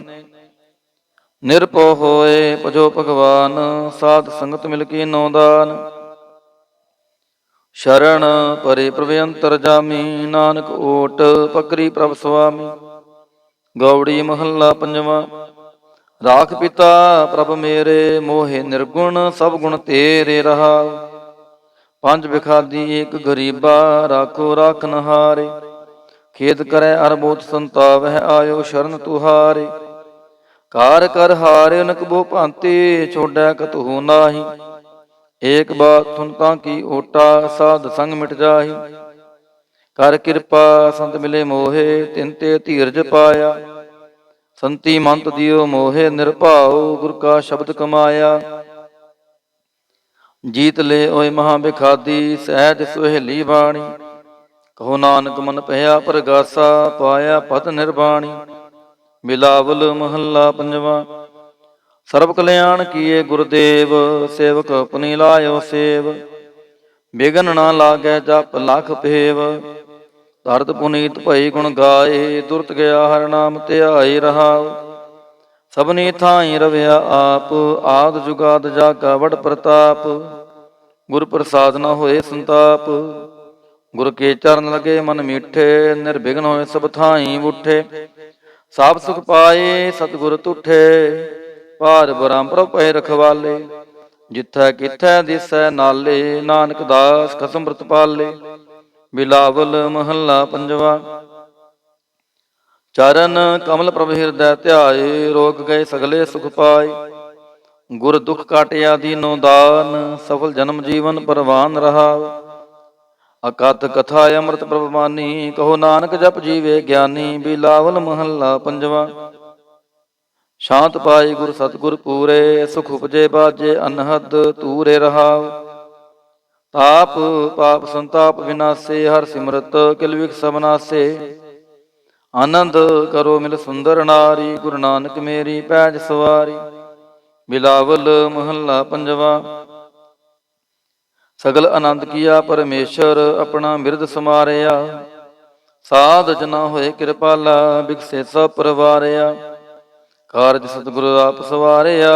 ਨਿਰਭਉ ਹੋਏ ਭਜੋ ਭਗਵਾਨ, ਸਾਧ ਸੰਗਤ ਮਿਲ ਕੇ ਨੌ ਦਾਨ। ਸ਼ਰਨ ਪਰੇ ਪ੍ਰਭ ਅੰਤਰਜਾਮੀ, ਨਾਨਕ ਓਟ ਪਕਰੀ ਪ੍ਰਭ ਸੁਆਮੀ। ਗੌੜੀ ਮਹੱਲਾ ਪੰਜਵਾ। ਰਾਖ ਪਿਤਾ ਪ੍ਰਭ ਮੇਰੇ, ਮੋਹਿ ਨਿਰਗੁਣ ਸਭ ਗੁਣ ਤੇਰੇ ਰਹਾਉ। ਪੰਜ ਬਿਖਾਦੀ ਏਕ ਗਰੀਬਾ, ਰਾਖੋ ਰਾਖਨ ਹਾਰੇ। ਖੇਦ ਕਰੈ ਅਰਬੋਤ ਸੰਤਾਵਹਿ, ਆਇਓ ਸ਼ਰਨ ਤੁਹਾਰੇ। ਕਾਰ ਕਰ ਹਾਰਿ ਅਨਕ ਬੋ ਭਾਂਤੀ, ਛੋਡੈ ਕਤਹੂ ਨਾਹੀ। ਏਕ ਬਾਤ ਸੁਨ ਤਾਂ ਕੀ ਓਟਾ, ਸਾਧ ਸੰਗ ਮਿਟ ਜਾਹੀ। ਕਰ ਕਿਰਪਾ ਸੰਤ ਮਿਲੇ ਮੋਹੇ, ਤਿਨ ਤੇ ਧੀਰਜ ਪਾਇਆ। ਸੰਤੀ ਮੰਤ ਦਿਓ ਮੋਹੇ ਨਿਰਭਾਉ, ਗੁਰ ਕਾ ਸ਼ਬਦ ਕਮਾਇਆ। ਜੀਤ ਲੈ ਓਏ ਮਹਾ ਬਿਖਾਦੀ, ਸਹਿਜ ਸੁਹੇਲੀ ਬਾਣੀ। ਕਹੋ ਨਾਨਕ ਮਨ ਭਇਆ ਪਰਗਾਸਾ, ਪਾਇਆ ਪਤ ਨਿਰਬਾਣੀ। ਬਿਲਾਵਲ ਮਹੱਲਾ ਪੰਜਵਾ। ਸਰਬ ਕਲਿਆਣ ਕੀਏ ਗੁਰਦੇਵ, ਸੇਵਕ ਆਪਣੀ ਲਾਇਓ ਸੇਵ। ਬਿਗਨ ਨਾ ਲਾਗੈ ਜਪ ਲਖ ਪੇਵ, ਧਰਤ ਪੁਨੀਤ ਭਈ ਗੁਣ ਗਾਏ। ਦੁਰਤ ਗਿਆ ਹਰਿ ਨਾਮ ਧਿਆਏ ਰਹਾਉ। ਸਭਨੀ ਥਾਈ ਰਵਿਆ ਆਪ, ਆਦ ਜੁਗਾਦ ਜਾਗਾ ਵਡ ਪ੍ਰਤਾਪ। ਗੁਰ ਪ੍ਰਸਾਦ ਨ ਹੋਏ ਸੰਤਾਪ, ਗੁਰ ਕੇ ਚਰਨ ਲਗੇ ਮਨ ਮੀਠੇ। ਨਿਰਬਿਘਨ ਹੋਏ ਸਭ ਥਾਈ ਉਠੇ, ਸਾਬ ਸੁਖ ਪਾਏ ਸਤਿਗੁਰ ਤੁਠੇ। ਪਾਰ ਬ੍ਰਹਮ ਪ੍ਰਭ ਭਏ ਰਖਵਾਲੇ, ਜਿਥੈ ਕਿਥੈ ਦਿਸੈ ਨਾਲੇ। ਨਾਨਕ ਦਾਸ ਖਸਮ ਅੰਮ੍ਰਿਤ ਪਾਲੇ। ਬਿਲਾਵਲ ਮਹੱਲਾ ਪੰਜਵਾ। ਚਰਨ ਕਮਲ ਪ੍ਰਭ ਹਿਰਦੈ ਧਿਆਏ, ਰੋਗ ਗਏ ਸਗਲੇ ਸੁਖ ਪਾਏ। ਗੁਰ ਦੁਖ ਕਾਟਿਆ ਦੀਨੋ ਦਾਨ, ਸਫਲ ਜਨਮ ਜੀਵਨ ਪਰਵਾਨ ਰਹਾਉ। ਅਕਥ ਕਥਾ ਅੰਮ੍ਰਿਤ ਪ੍ਰਭ ਮਾਨੀ, ਕਹੋ ਨਾਨਕ ਜਪ ਜੀਵੇ ਗਿਆਨੀ। ਬਿਲਾਵਲ ਮਹੱਲਾ ਪੰਜਵਾ। ਸ਼ਾਂਤ ਪਾਈ ਗੁਰ ਸਤਿਗੁਰ ਪੂਰੇ, ਸੁਖ ਉਪਜੇ ਬਾਜੇ ਅਨਹਦ ਤੂਰੇ ਰਹਾਉ। ਤਾਪ ਪਾਪ ਸੰਤਾਪ ਵਿਨਾਸੇ, ਹਰ ਸਿਮਰਤ ਕਿਲ ਵਿਖ ਸਭ ਨਾਸੇ। ਆਨੰਦ ਕਰੋ ਮਿਲ ਸੁੰਦਰ ਨਾਰੀ, ਗੁਰੂ ਨਾਨਕ ਮੇਰੀ ਪੈਜ ਸਵਾਰੀ। ਬਿਲਾਵਲ ਮਹੱਲਾ ਪੰਜਵਾ। ਸਗਲ ਆਨੰਦ ਕੀਆ ਪਰਮੇਸ਼ਰ, ਆਪਣਾ ਬਿਰਦ ਸਮਾਰਿਆ। ਸਾਧ ਜਨਾ ਹੋਏ ਕਿਰਪਾਲਾ, ਬਿਕਸੇ ਸਭ ਪਰਵਾਰਿਆ। ਕਾਰਜ ਸਤਿਗੁਰੂ ਆਪ ਸਵਾਰਿਆ,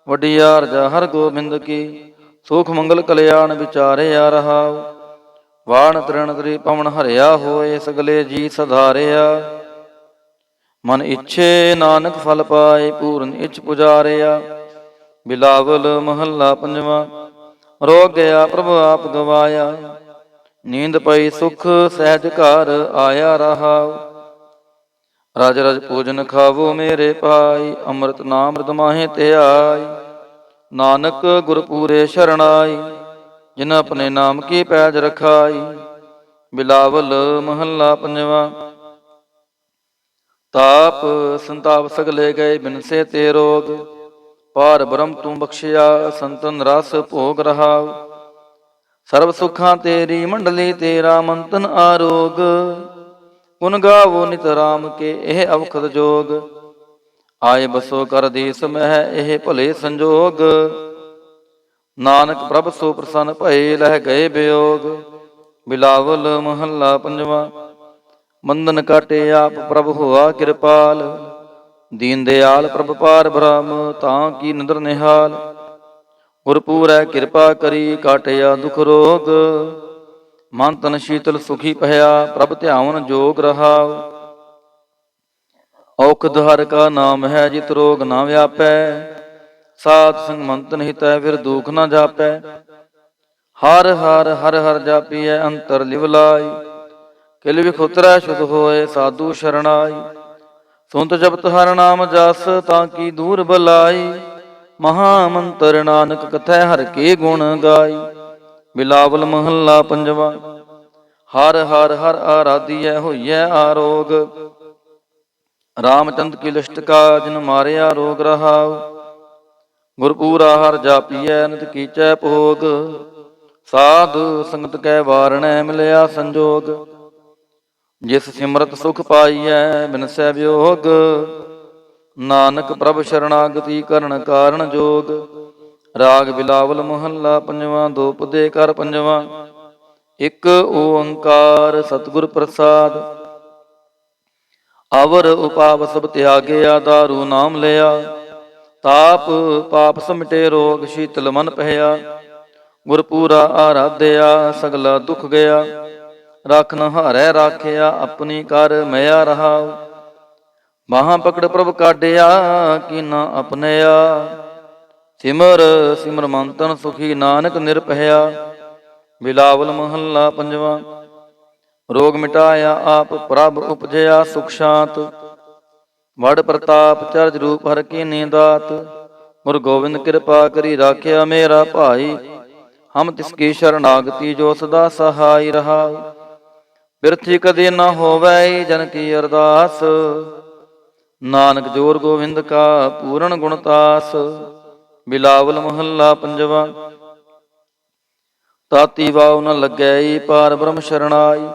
ਵਡਿਆਰ ਜਾ ਹਰ ਗੋਬਿੰਦ ਕੀ। ਸੁਖ ਮੰਗਲ ਕਲਿਆਣ ਵਿਚਾਰਿਆ ਰਹਾਉ। ਵਾਣ ਤ੍ਰਿਣ ਤ੍ਰੀ ਪਵਨ ਹਰਿਆ ਹੋਏ, ਸਗਲੇ ਜੀ ਸਧਾਰਿਆ। ਮਨ ਇੱਛੇ ਨਾਨਕ ਫਲ ਪਾਏ, ਪੂਰਨ ਇੱਛ ਪੁਜਾਰਿਆ। ਬਿਲਾਵਲ ਮਹੱਲਾ ਪੰਜਵਾ। ਰੋਗ ਗਿਆ ਪ੍ਰਭ ਆਪ ਗਵਾਇਆ, ਨੀਂਦ ਪਈ ਸੁਖ ਸਹਿਜ ਘਰ ਆਇਆ ਰਹਾਉ। ਰਜ ਰਜ ਭੋਜਨ ਖਾਵੋ ਮੇਰੇ ਭਾਈ, ਅੰਮ੍ਰਿਤ ਨਾਮ ਰਿਦ ਮਾਹੇ ਧਿਆਈ। ਨਾਨਕ ਗੁਰ ਪੂਰੇ ਸ਼ਰਣਾਈ, ਜਿਨ ਆਪਣੇ ਨਾਮ ਕੀ ਪੈਜ ਰਖਾਈ। ਬਿਲਾਵਲ ਮਹੱਲਾ ਪੰਜਵਾ। ਤਾਪ ਸੰਤਾਪ ਸਗਲੇ ਗਏ ਬਿਨਸੇ ਤੇ ਰੋਗ, ਪਾਰ ਬ੍ਰਹਮ ਤੂੰ ਬਖਸ਼ਿਆ ਸੰਤਨ ਰਸ ਭੋਗ ਰਹਾਉ। ਸਰਬ ਸੁਖਾਂ ਤੇਰੀ ਮੰਡਲੀ, ਤੇਰਾ ਮੰਤਨ ਆਰੋਗ। ਗੁਣ ਗਾਵੋ ਨਿਤ ਰਾਮ ਕੇ, ਇਹ ਅਵਖਦ ਜੋਗ। ਆਏ ਬਸੋ ਕਰ ਦੇਸ ਮਹਿ, ਇਹ ਭਲੇ ਸੰਜੋਗ। ਨਾਨਕ ਪ੍ਰਭ ਸੋ ਪ੍ਰਸੰਨ ਭਏ, ਲਹਿ ਗਏ ਬਿਯੋਗ। ਬਿਲਾਵਲ ਮਹੱਲਾ ਪੰਜਵਾ। ਮੰਦਨ ਕਾਟੇ ਆਪ ਪ੍ਰਭ ਹੋਆ ਕਿਰਪਾਲ। ਦੀਨ ਦਿਆਲ ਪ੍ਰਭ ਪਾਰ ਬ੍ਰਹਮ, ਤਾਂ ਕੀ ਨਦਰ ਨਿਹਾਲ। ਗੁਰਪੂਰੈ ਕਿਰਪਾ ਕਰੀ, ਕਾਟਿਆ ਦੁਖ ਰੋਗ। ਮਨ ਤਨ ਸ਼ੀਤਲ ਸੁਖੀ ਭਇਆ, ਪ੍ਰਭ ਧਿਆਵਨ ਜੋਗ ਰਹਾਉ। ਔਖਦ ਹਰਿ ਕਾ ਨਾਮ ਹੈ, ਜਿਤ ਰੋਗ ਨਾ ਵਿਆਪੈ। ਸਾਧ ਸੰਗ ਮੰਤਨ ਹਿਤੈ, ਫਿਰ ਦੁਖ ਨਾ ਜਾਪੈ। ਹਰ ਹਰ ਹਰ ਹਰ ਜਾਪੀਐ, ਅੰਤਰ ਲਿਵ ਲਾਈ। ਕਿਲ ਵਿਖ ਉਤਰੈ ਸ਼ੁਧ ਹੋਏ, ਸਾਧੂ ਸ਼ਰਣਾਈ। ਸੁਨਤ ਜਪਤ ਹਰਿ ਨਾਮ ਜਸ, ਤਾਂ ਕੀ ਦੂਰ ਬਲਾਈ। ਮਹਾ ਮੰਤਰ ਨਾਨਕ ਕਥੈ, ਹਰਿ ਕੇ ਗੁਣ ਗਾਈ। ਬਿਲਾਵਲ ਮਹੱਲਾ ਪੰਜਵਾ। ਹਰ ਹਰ ਹਰ ਆਰਾਧੀਐ, ਹੋਈਐ ਆਰੋਗ। ਰਾਮਚੰਦ ਕੀ ਲਿਸ਼ਟ ਕਾ, ਜਿਨ ਮਾਰਿਆ ਰੋਗ ਰਹਾਉ। ਗੁਰਪੂਰਾ ਹਰਿ ਜਾਪੀਐ, ਨਿਤ ਕੀਚੈ ਭੋਗ। ਸਾਧ ਸੰਗਤ ਕੈ ਵਾਰਣੈ, ਮਿਲਿਆ ਸੰਜੋਗ। ਜਿਸ ਸਿਮਰਤ ਸੁਖ ਪਾਈਐ, ਬਿਨਸੈ ਵਿਯੋਗ। ਨਾਨਕ ਪ੍ਰਭ ਸ਼ਰਣਾਗਤੀ, ਕਰਨ ਕਾਰਣ ਜੋਗ। ਰਾਗ ਬਿਲਾਵਲ ਮਹੱਲਾ ਪੰਜਵਾ। ਦੋ ਪਦੇ ਕਰ ਪੰਜਵਾ। ਇਕ ਓੰਕਾਰ ਸਤਿਗੁਰ ਪ੍ਰਸਾਦ। ਅਵਰ ਉਪਾਵ ਸਭ ਤਿਆਗਿਆ, ਦਾਰੂ ਨਾਮ ਲਿਆ। ਤਾਪ ਪਾਪ ਸਮਟੇ, ਰੋਗ ਸ਼ੀਤਲ ਮਨ ਪਹਿਆ। ਗੁਰਪੂਰਾ ਆਰਾਧਿਆ, ਸਗਲਾ ਦੁਖ ਗਿਆ। ਰਾਖਨ ਹਾਰੈ ਰਾਖਿਆ, ਆਪਣੀ ਕਰ ਮਿਆ ਰਹਾਉ। ਬਾਹਾਂ ਪਕੜ ਪ੍ਰਭ ਕਾਢਿਆ, ਕੀਨਾ ਆਪਣਿਆ। ਸਿਮਰ ਸਿਮਰ ਮੰਤਨ ਸੁਖੀ, ਨਾਨਕ ਨਿਰਭਇਆ। ਬਿਲਾਵਲ ਮਹੱਲਾ ਪੰਜਵਾ। ਰੋਗ ਮਿਟਾਇਆ ਆਪ ਪ੍ਰਭ, ਉਪਜਿਆ ਸੁਖ ਸ਼ਾਂਤ। ਵਡ ਪ੍ਰਤਾਪ ਚਰਜ ਰੂਪ, ਹਰਿ ਕੀਨੀ ਦਾਤ। ਗੁਰ ਗੋਬਿੰਦ ਕਿਰਪਾ ਕਰੀ, ਰਾਖਿਆ ਮੇਰਾ ਭਾਈ। ਹਮ ਤਿਸ ਕੀ ਸ਼ਰਨਾਗਤੀ, ਜੋ ਸਦਾ ਸਹਾਈ ਰਹਾਉ। ਬਿਰਥੀ ਕਦੇ ਨਾ ਹੋਵੈ, ਜਨ ਕੀ ਅਰਦਾਸ। ਨਾਨਕ ਜੋਰ ਗੋਬਿੰਦ ਕਾ, ਪੂਰਨ ਗੁਣਤਾਸ। ਬਿਲਾਵਲ ਮਹੱਲਾ ਪੰਜਵਾ। ਤਾਤੀ ਵਾਉ ਨ ਲੱਗੈ, ਪਾਰ ਬ੍ਰਹਮ ਸ਼ਰਣਾਈ।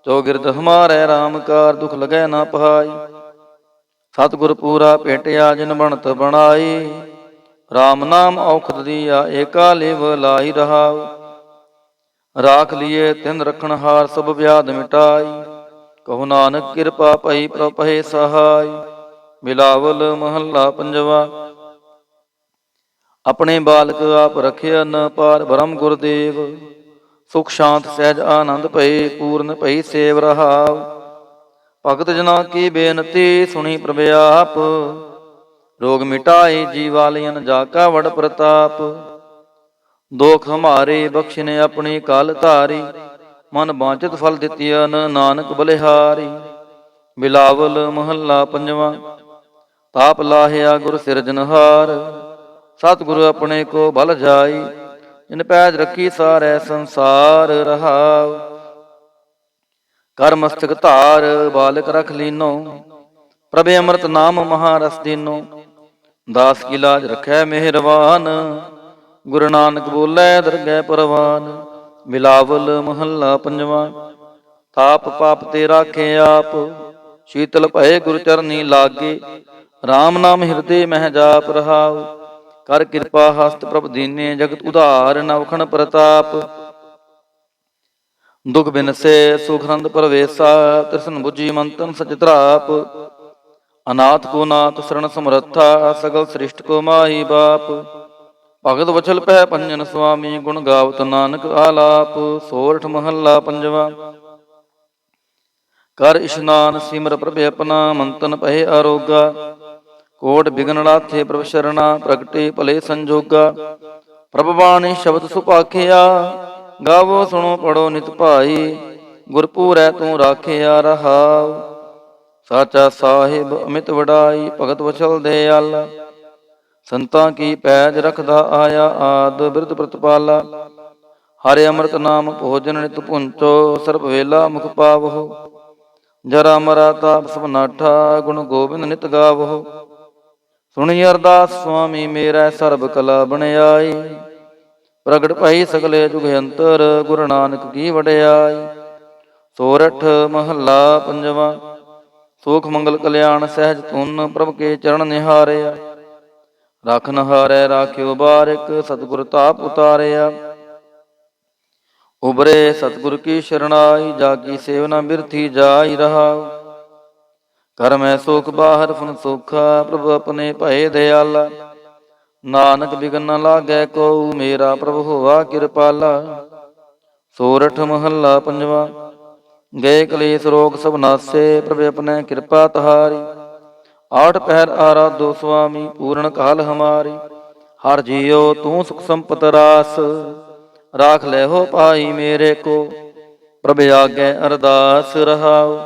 ਚੌਗਿਰਦ ਹਮਾਰੈ ਰਾਮ ਕਾਰ, ਦੁਖ ਲਗੈ ਨਾ ਪਹਾਈ। ਸਤਿਗੁਰ ਪੂਰਾ ਭੇਟਿਆ, ਜਿਨ ਬਣਤ ਬਣਾਈ। ਰਾਮ ਨਾਮ ਔਖਦ ਦੀਆ, ਏਕਾ ਲਿਵ ਲਾਈ ਰਹਾਉ। ਰਾਖ ਲੀਏ ਤਿਨ ਰਖਣ ਹਾਰ, ਸਭ ਵਿਆਧ ਮਿਟਾਈ। ਕਹੋ ਨਾਨਕ ਕਿਰਪਾ ਭਈ, ਪ੍ਰਭ ਭਏ ਸਹਾਈ। ਬਿਲਾਵਲ ਮਹੱਲਾ ਪੰਜਵਾ। ਆਪਣੇ ਬਾਲਕ ਆਪ ਰਖਿਅਨ, ਪਾਰ ਬ੍ਰਹਮ ਗੁਰਦੇਵ। ਸੁਖ ਸ਼ਾਂਤ ਸਹਿਜ ਆਨੰਦ ਭਏ, ਪੂਰਨ ਭਈ ਸੇਵ ਰਹਾਉ। ਭਗਤ ਜਨਾ ਕੀ ਬੇਨਤੀ, ਸੁਣੀ ਪ੍ਰਭ ਆਪ। ਰੋਗ ਮਿਟਾਏ ਜੀਵਾਲਿਅਨ, ਜਾ ਕਾ ਵਡ ਪ੍ਰਤਾਪ। ਦੋਖ ਹਮਾਰੇ ਬਖਸ਼ਿਨੇ, ਆਪਣੀ ਕਾਲ ਧਾਰੀ। ਮਨ ਬਾਂਚਿਤ ਫਲ ਦਿੱਤੀਅਨ, ਨਾਨਕ ਬਲਿਹਾਰੀ। ਬਿਲਾਵਲ ਮਹੱਲਾ ਪੰਜਵਾ। ਤਾਪ ਲਾਹਿਆ ਗੁਰ ਸਿਰਜਨਹਾਰ, ਸਤਿਗੁਰ ਆਪਣੇ ਕੋ ਬਲ ਜਾਈ। ਜਿਨ ਪੈਜ ਰੱਖੀ ਸਾਰੈ ਸੰਸਾਰ ਰਹਾਉ। ਕਰ ਮਸਤਕ ਧਾਰ, ਬਾਲਕ ਰਖ ਲੀਨੋ। ਪ੍ਰਭ ਅੰਮ੍ਰਿਤ ਨਾਮ ਮਹਾਰਸ ਦੀਨੋ। ਦਾਸ ਕੀ ਲਾਜ ਰਖੈ ਮਿਹਰਬਾਨ, ਗੁਰੂ ਨਾਨਕ ਬੋਲੇ ਦਰਗਹਿ ਪਰਵਾਨ। ਬਿਲਾਵਲ ਮਹੱਲਾ ਪੰਜਵਾ। ਤਾਪ ਪਾਪ ਤੇ ਰਾਖੇ ਆਪ, ਸ਼ੀਤਲ ਭਏ ਗੁਰ ਚਰਨੀ ਲਾਗੇ। ਰਾਮ ਨਾਮ ਹਿਰਦੇ ਮਹਿ ਜਾਪ ਰਹਾਉ। ਕਰ ਕਿਰਪਾ ਹਸਤ ਪ੍ਰਭ ਦੀਨੇ, ਜਗਤ ਉਧਾਰ ਨਵਖਣ ਪ੍ਰਤਾਪ। ਦੁਖ ਬਿਨਸੇ ਸੁਖਨੰਦ ਪਰਵੇਸਾ, ਤ੍ਰਿਸ਼ਨ ਬੁਝੀ ਮੰਤਨ ਸਚ ਧਰਾਪ। ਅਨਾਥ ਕੋ ਨਾਥ ਸਰਣ ਸਮਰੱਥਾ, ਸਗਲ ਸ੍ਰਿਸ਼ਟ ਕੋ ਮਾਹੀ ਬਾਪ। ਭਗਤ ਵਚਲ ਪਹਿ ਪੰਜਨ ਸੁਆਮੀ, ਗੁਣ ਗਾਵਤ ਨਾਨਕ ਆਲਾਪ। ਸੋਰਠ ਮਹੱਲਾ ਪੰਜਵਾ। ਕਰ ਇਸ਼ਨਾਨ ਸਿਮਰ ਪ੍ਰਭ ਆਪਣਾ, ਮੰਤਨ ਭਏ ਆਰੋਗਾ। ਕੋਟ ਬਿਗਨ ਲਾਥੇ ਪ੍ਰਭ ਸ਼ਰਣਾ, ਪ੍ਰਗਟੇ ਭਲੇ ਸੰਜੋਗਾ। ਪ੍ਰਭ ਬਾਣੀ ਸ਼ਬਦ ਸੁਭਾਖਿਆ, ਗਾਵੋ ਸੁਣੋ ਪੜੋ ਨਿਤ ਭਾਈ। ਗੁਰਪੂਰੈ ਤੂੰ ਰਾਖਿਆ ਰਹਾਉ। ਸਾਚਾ ਸਾਹਿਬ ਅਮਿਤ ਵਡਾਈ, ਭਗਤ ਵਚਲ ਦਿਆਲਾ। ਸੰਤਾਂ ਕੀ ਪੈਜ ਰਖਦਾ ਆਇਆ, ਆਦ ਬਿਰਧ ਪ੍ਰਤਪਾਲਾ। ਹਰਿ ਅੰਮ੍ਰਿਤ ਨਾਮ ਭੋਜਨ ਨਿਤ ਪੁੰਚੋ, ਸਰਬ ਵੇਲਾ ਮੁਖ ਪਾਵਹੁ। ਜਰਾ ਮਰਾ ਤਾਪ ਸਭ ਨਾਠਾ, ਗੁਣ ਗੋਬਿੰਦ ਨਿਤ ਗਾਵਹੁ। ਸੁਣੀ ਅਰਦਾਸ ਸੁਆਮੀ ਮੇਰਾ, ਸਰਬ ਕਲਾ ਬਣਾਈ। ਪ੍ਰਗਟ ਭਈ ਸਗਲੇ ਜੁਗ ਅੰਤਰ, ਗੁਰੂ ਨਾਨਕ ਕੀ ਵਡਿਆਈ। ਸੋਰਠ ਮਹੱਲਾ ਪੰਜਵਾ। ਸੁਖ ਮੰਗਲ ਕਲਿਆਣ ਸਹਿਜ ਧੁਨ, ਪ੍ਰਭ ਕੇ ਚਰਨ ਨਿਹਾਰਿਆ। ਰਖਨ ਹਾਰੈ ਰਾਖਿਓ ਬਾਰਿਕ, ਸਤਿਗੁਰ ਤਾਪ ਉਤਾਰਿਆ। ਉਬਰੇ ਸਤਿਗੁਰ ਕੀ ਸ਼ਰਣਾਈ, ਜਾਗੀ ਸੇਵਨਾ ਬਿਰਥੀ ਜਾਈ ਰਹਾਉ। ਘਰ ਮੈਂ ਸੁਖ ਬਾਹਰ ਫੁਨ ਸੋਖਾ, ਪ੍ਰਭ ਆਪਣੇ ਭਏ ਦਿਆਲਾ। ਨਾਨਕ ਬਿਗਨ ਨ ਲਾਗੈ ਕਉ, ਮੇਰਾ ਪ੍ਰਭ ਹੋਆ ਕਿਰਪਾਲਾ। ਸੋਰਠ ਮਹੱਲਾ ਪੰਜਵਾ। ਗਏ ਕਲੇਸ਼ ਰੋਗ ਸਭ ਨਾਸੇ, ਪ੍ਰਭ ਆਪਣੇ ਕਿਰਪਾ ਤਹਾਰੀ। ਆਠ ਪਹਿਰ ਆਰਾਧੋ ਸੁਆਮੀ, ਪੂਰਨ ਕਾਲ ਹਮਾਰੀ। ਹਰ ਜੀਉ ਤੂੰ ਸੁਖ ਸੰਪਤ ਰਾਸ, ਰਾਖ ਲੈ ਹੋ ਪਾਈ ਮੇਰੇ ਕੋ। ਪ੍ਰਭ ਆਗੇ ਅਰਦਾਸ ਰਹਾਉ।